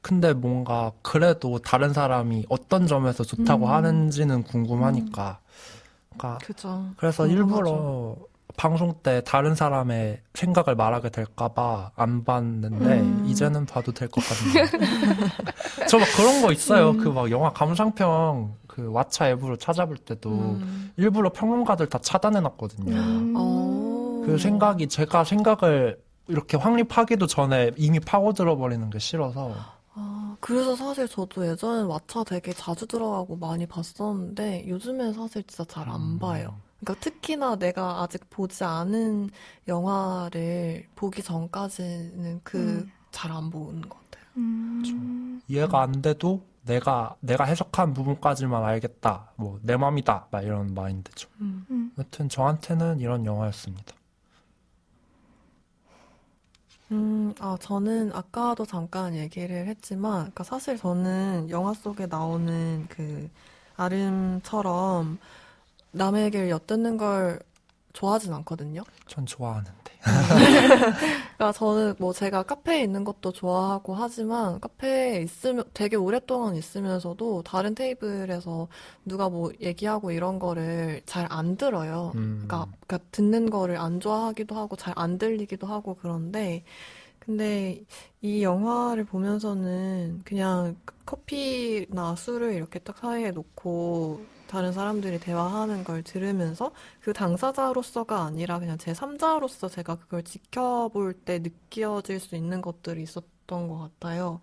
Speaker 3: 근데 뭔가 그래도 다른 사람이 어떤 점에서 좋다고 하는지는 궁금하니까. 그러니까
Speaker 1: 그죠.
Speaker 3: 그래서
Speaker 1: 궁금하죠.
Speaker 3: 일부러 방송 때 다른 사람의 생각을 말하게 될까봐 안 봤는데 이제는 봐도 될 것 같네요. 저 막 그런 거 있어요. 그 막 영화 감상평 그 왓챠 앱으로 찾아볼 때도 일부러 평론가들 다 차단해놨거든요. 그 생각이 제가 생각을 이렇게 확립하기도 전에 이미 파고들어 버리는 게 싫어서.
Speaker 1: 그래서 사실 저도 예전에 왓챠 되게 자주 들어가고 많이 봤었는데 요즘엔 사실 진짜 잘 안 봐요. 그러니까 특히나 내가 아직 보지 않은 영화를 보기 전까지는 잘 안 보는 것 같아요.
Speaker 3: 이해가 안 돼도 내가 해석한 부분까지만 알겠다. 뭐 내 맘이다. 막 이런 마인드죠. 여튼 저한테는 이런 영화였습니다.
Speaker 1: 저는 아까도 잠깐 얘기를 했지만, 그러니까 사실 저는 영화 속에 나오는 그 아름처럼 남의 얘기를 엿듣는 걸 좋아하진 않거든요.
Speaker 3: 전 좋아하는데.
Speaker 1: 그러니까 저는 뭐 제가 카페에 있는 것도 좋아하고 하지만 카페에 있으면 되게 오랫동안 있으면서도 다른 테이블에서 누가 뭐 얘기하고 이런 거를 잘 안 들어요. 그러니까 듣는 거를 안 좋아하기도 하고 잘 안 들리기도 하고 그런데 근데 이 영화를 보면서는 그냥 커피나 술을 이렇게 딱 사이에 놓고 다른 사람들이 대화하는 걸 들으면서 그 당사자로서가 아니라 그냥 제3자로서 제가 그걸 지켜볼 때 느껴질 수 있는 것들이 있었던 것 같아요.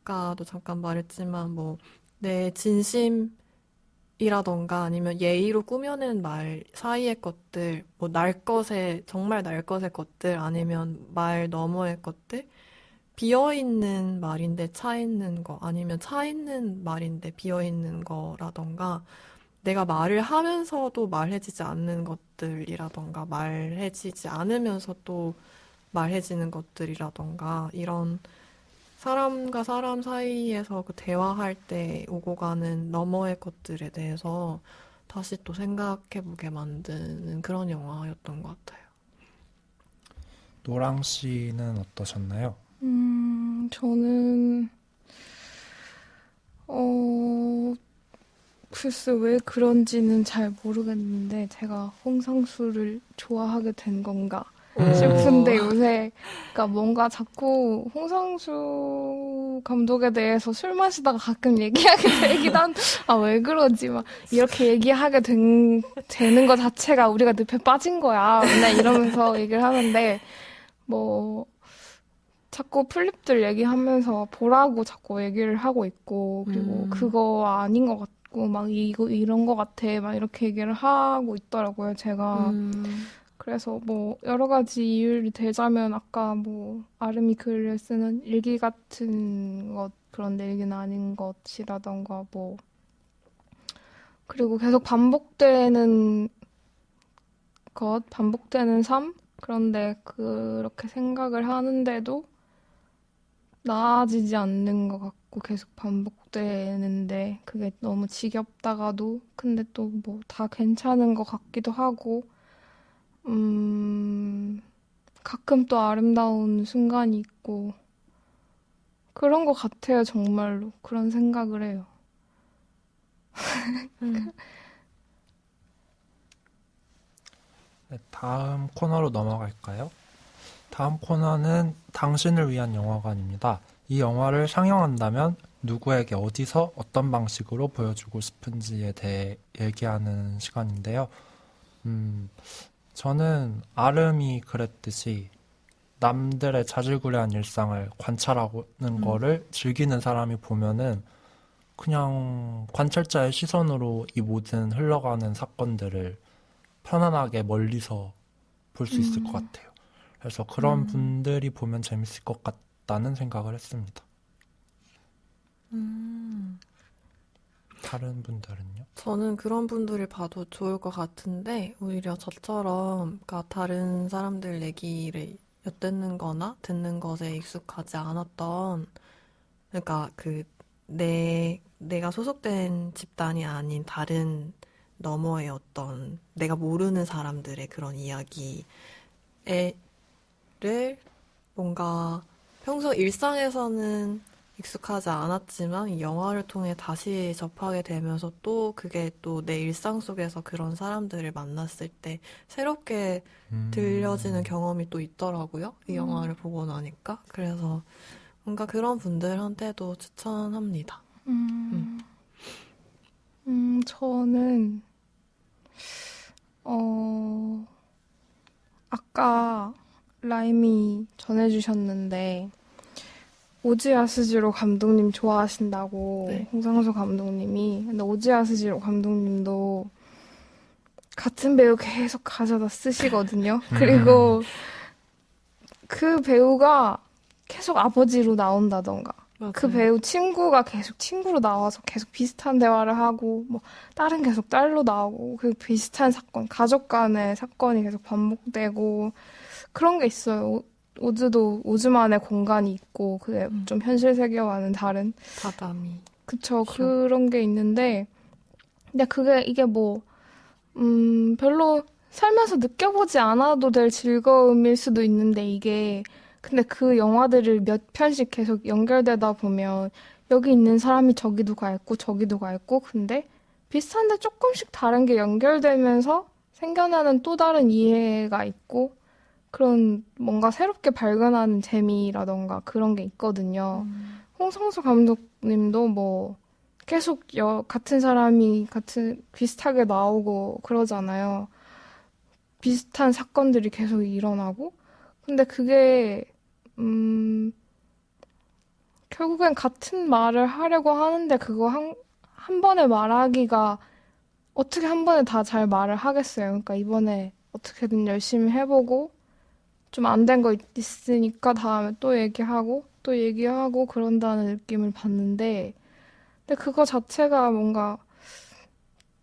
Speaker 1: 아까도 잠깐 말했지만 뭐 내 진심이라던가 아니면 예의로 꾸며낸 말 사이의 것들, 뭐 날 것의 정말 날 것의 것들 아니면 말 너머의 것들 비어있는 말인데 차 있는 거 아니면 차 있는 말인데 비어있는 거라던가 내가 말을 하면서도 말해지지 않는 것들이라던가 말해지지 않으면서 또 말해지는 것들이라던가 이런 사람과 사람 사이에서 그 대화할 때 오고 가는 너머의 것들에 대해서 다시 또 생각해보게 만드는 그런 영화였던 것 같아요.
Speaker 3: 노랑 씨는 어떠셨나요?
Speaker 2: 저는, 글쎄 왜 그런지는 잘 모르겠는데, 제가 홍상수를 좋아하게 된 건가 싶은데 요새, 그러니까 뭔가 자꾸 홍상수 감독에 대해서 술 마시다가 가끔 얘기하게 되긴 왜 그러지? 막, 이렇게 얘기하게 되는 것 자체가 우리가 늪에 빠진 거야. 맨날 이러면서 얘기를 하는데, 뭐, 자꾸 플립들 얘기하면서 보라고 자꾸 얘기를 하고 있고, 그리고 그거 아닌 것 같고, 막 이런 것 같아. 막 이렇게 얘기를 하고 있더라고요, 제가. 그래서 뭐, 여러 가지 이유를 대자면, 아까 뭐, 아름이 글을 쓰는 일기 같은 것, 그런 일기는 아닌 것이라던가, 뭐, 그리고 계속 반복되는 반복되는 삶? 그런데 그렇게 생각을 하는데도, 나아지지 않는 것 같고 계속 반복되는데 그게 너무 지겹다가도 근데 또 뭐 다 괜찮은 것 같기도 하고 가끔 또 아름다운 순간이 있고 그런 것 같아요. 정말로 그런 생각을 해요.
Speaker 3: 네, 다음 코너로 넘어갈까요? 다음 코너는 당신을 위한 영화관입니다. 이 영화를 상영한다면 누구에게 어디서 어떤 방식으로 보여주고 싶은지에 대해 얘기하는 시간인데요. 저는 아름이 그랬듯이 남들의 자질구레한 일상을 관찰하는 거를 즐기는 사람이 보면은 그냥 관찰자의 시선으로 이 모든 흘러가는 사건들을 편안하게 멀리서 볼 수 있을 것 같아요. 그래서 그런 분들이 보면 재밌을 것 같다는 생각을 했습니다. 다른 분들은요?
Speaker 1: 저는 그런 분들을 봐도 좋을 것 같은데, 오히려 저처럼, 그러니까 다른 사람들 얘기를 엿듣는 거나 듣는 것에 익숙하지 않았던, 그러니까 내가 소속된 집단이 아닌 다른 너머의 어떤 내가 모르는 사람들의 그런 이야기를 뭔가 평소 일상에서는 익숙하지 않았지만 이 영화를 통해 다시 접하게 되면서 또 그게 또 내 일상 속에서 그런 사람들을 만났을 때 새롭게 들려지는 경험이 또 있더라고요. 이 영화를 보고 나니까. 그래서 뭔가 그런 분들한테도 추천합니다.
Speaker 2: 저는, 아까 라임이 전해주셨는데, 오지아 스즈로 감독님 좋아하신다고,
Speaker 1: 네.
Speaker 2: 홍상수 감독님이. 근데 오지아 스즈로 감독님도 같은 배우 계속 가져다 쓰시거든요. 그리고 그 배우가 계속 아버지로 나온다던가, 그
Speaker 1: 맞아요.
Speaker 2: 배우 친구가 계속 친구로 나와서 계속 비슷한 대화를 하고, 뭐, 딸은 계속 딸로 나오고, 그 비슷한 사건, 가족 간의 사건이 계속 반복되고, 그런 게 있어요. 오즈도 오즈만의 공간이 있고, 그게 좀 현실 세계와는 다른,
Speaker 1: 다담이.
Speaker 2: 그쵸,
Speaker 1: 그쵸.
Speaker 2: 그런 게 있는데, 근데 이게 뭐, 별로 살면서 느껴보지 않아도 될 즐거움일 수도 있는데, 근데 그 영화들을 몇 편씩 계속 연결되다 보면, 여기 있는 사람이 저기도 가 있고, 저기도 가 있고, 근데 비슷한데 조금씩 다른 게 연결되면서 생겨나는 또 다른 이해가 있고, 그런 뭔가 새롭게 발견하는 재미라던가 그런 게 있거든요. 홍성수 감독님도 뭐 계속 같은 사람이 비슷하게 나오고 그러잖아요. 비슷한 사건들이 계속 일어나고. 근데 그게 결국엔 같은 말을 하려고 하는데 그거 한 번에 말하기가 어떻게 한 번에 다 잘 말을 하겠어요. 그러니까 이번에 어떻게든 열심히 해보고 좀 안 된 거 있으니까 다음에 또 얘기하고 그런다는 느낌을 받는데 근데 그거 자체가 뭔가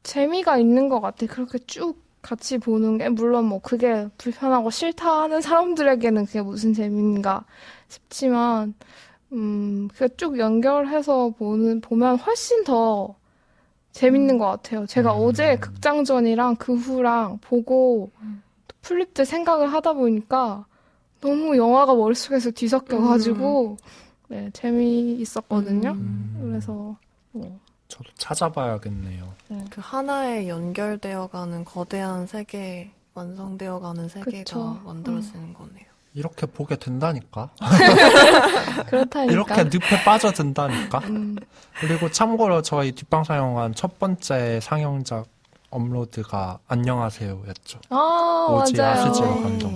Speaker 2: 재미가 있는 것 같아. 그렇게 쭉 같이 보는 게 물론 뭐 그게 불편하고 싫다 하는 사람들에게는 그게 무슨 재미인가 싶지만 그게 쭉 연결해서 보면 훨씬 더 재밌는 것 같아요. 제가 어제 극장전이랑 그 후랑 보고 플립들 생각을 하다 보니까 너무 영화가 머릿속에서 뒤섞여가지고 네, 재미있었거든요. 그래서 뭐,
Speaker 3: 저도 찾아봐야겠네요.
Speaker 2: 네.
Speaker 1: 그 하나에 연결되어가는 거대한 세계, 완성되어가는 세계가
Speaker 2: 그쵸.
Speaker 1: 만들어지는 거네요.
Speaker 3: 이렇게 보게 된다니까.
Speaker 2: 그렇다니까.
Speaker 3: 이렇게 늪에 빠져든다니까. 그리고 참고로 저희 뒷방 상영한 첫 번째 상영작 업로드가 안녕하세요였죠.
Speaker 2: 아,
Speaker 3: 오지아
Speaker 2: 맞아요.
Speaker 3: 스즈로 감독.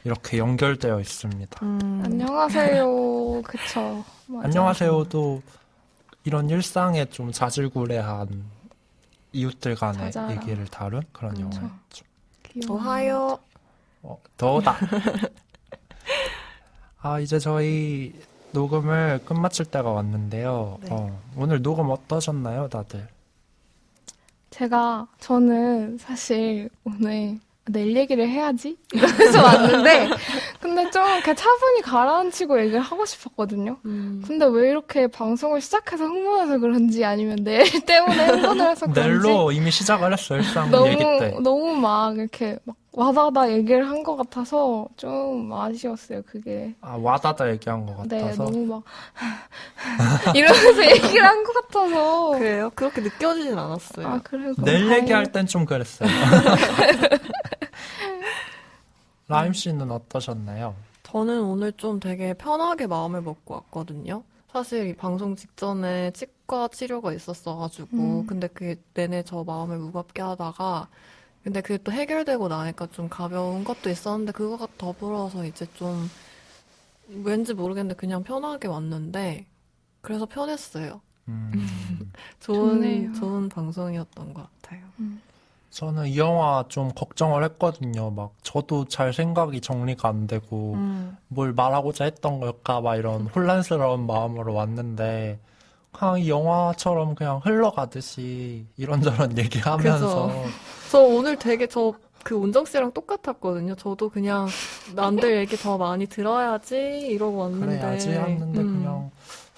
Speaker 3: 이렇게 연결되어 있습니다.
Speaker 2: 안녕하세요. 그쵸. 맞아요.
Speaker 3: 안녕하세요도 이런 일상에 좀 자질구레한 이웃들 간의
Speaker 2: 자잘한.
Speaker 3: 얘기를 다룬 그런
Speaker 2: 그쵸.
Speaker 3: 영화였죠.
Speaker 2: 귀여워.
Speaker 1: 오하요.
Speaker 3: 더다. 이제 저희 녹음을 끝마칠 때가 왔는데요.
Speaker 1: 네.
Speaker 3: 오늘 녹음 어떠셨나요, 다들?
Speaker 2: 저는 사실 오늘 내일 얘기를 해야지? 이러면서 왔는데, 근데 좀 이렇게 차분히 가라앉히고 얘기를 하고 싶었거든요. 근데 왜 이렇게 방송을 시작해서 흥분해서 그런지 아니면 내일 때문에 흥분을 해서 그런지
Speaker 3: 넬로 이미 시작을 했어, 일상 얘기 때.
Speaker 2: 너무 막 이렇게 막 와다다 얘기를 한 것 같아서 좀 아쉬웠어요, 그게.
Speaker 3: 와다다 얘기한 것
Speaker 2: 네,
Speaker 3: 같아서.
Speaker 2: 너무 막 이러면서 얘기를 한 것 같아서.
Speaker 1: 그래요? 그렇게 느껴지진 않았어요.
Speaker 2: 아, 그래요? 그럼
Speaker 3: 넬
Speaker 2: 다행이네.
Speaker 3: 얘기할 땐 좀 그랬어요. 라임 씨는 어떠셨나요?
Speaker 1: 저는 오늘 좀 되게 편하게 마음을 먹고 왔거든요. 사실 이 방송 직전에 치과 치료가 있었어가지고, 근데 그게 내내 저 마음을 무겁게 하다가, 근데 그게 또 해결되고 나니까 좀 가벼운 것도 있었는데, 그거가 더불어서 이제 좀, 왠지 모르겠는데 그냥 편하게 왔는데, 그래서 편했어요.
Speaker 2: 좋네요.
Speaker 1: 좋은 방송이었던 것 같아요.
Speaker 3: 저는 이 영화 좀 걱정을 했거든요. 막 저도 잘 생각이 정리가 안 되고 뭘 말하고자 했던 걸까 막 이런 혼란스러운 마음으로 왔는데 그냥 이 영화처럼 그냥 흘러가듯이 이런저런 얘기하면서
Speaker 1: 저 오늘 되게 그 온정 씨랑 똑같았거든요. 저도 그냥 남들 얘기 더 많이 들어야지 이러고 왔는데.
Speaker 3: 그래야지 했는데 그냥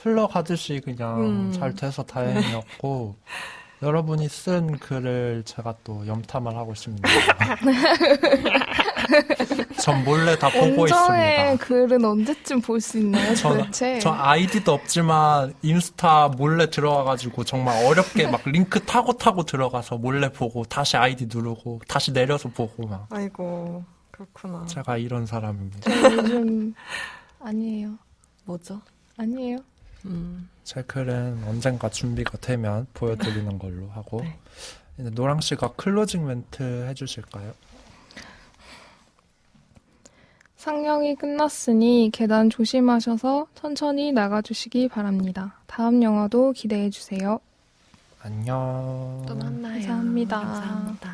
Speaker 3: 흘러가듯이 그냥 잘 돼서 다행이었고 여러분이 쓴 글을 제가 또 염탐을 하고 싶네요. 전 몰래 다 보고
Speaker 2: 온정의
Speaker 3: 있습니다.
Speaker 2: 글은 언제쯤 볼 수 있나요, 도대체?
Speaker 3: 저 아이디도 없지만 인스타 몰래 들어와가지고 정말 어렵게 막 링크 타고 들어가서 몰래 보고 다시 아이디 누르고 다시 내려서 보고 막
Speaker 1: 아이고, 그렇구나.
Speaker 3: 제가 이런 사람입니다.
Speaker 2: 저 요즘 아니에요.
Speaker 1: 뭐죠?
Speaker 2: 아니에요.
Speaker 3: 제 글은 언젠가 준비가 되면 보여드리는 걸로 하고
Speaker 1: 네.
Speaker 3: 이제 노랑 씨가 클로징 멘트 해주실까요?
Speaker 2: 상영이 끝났으니 계단 조심하셔서 천천히 나가주시기 바랍니다. 다음 영화도 기대해주세요.
Speaker 3: 안녕.
Speaker 1: 또 만나요.
Speaker 2: 감사합니다.
Speaker 1: 감사합니다.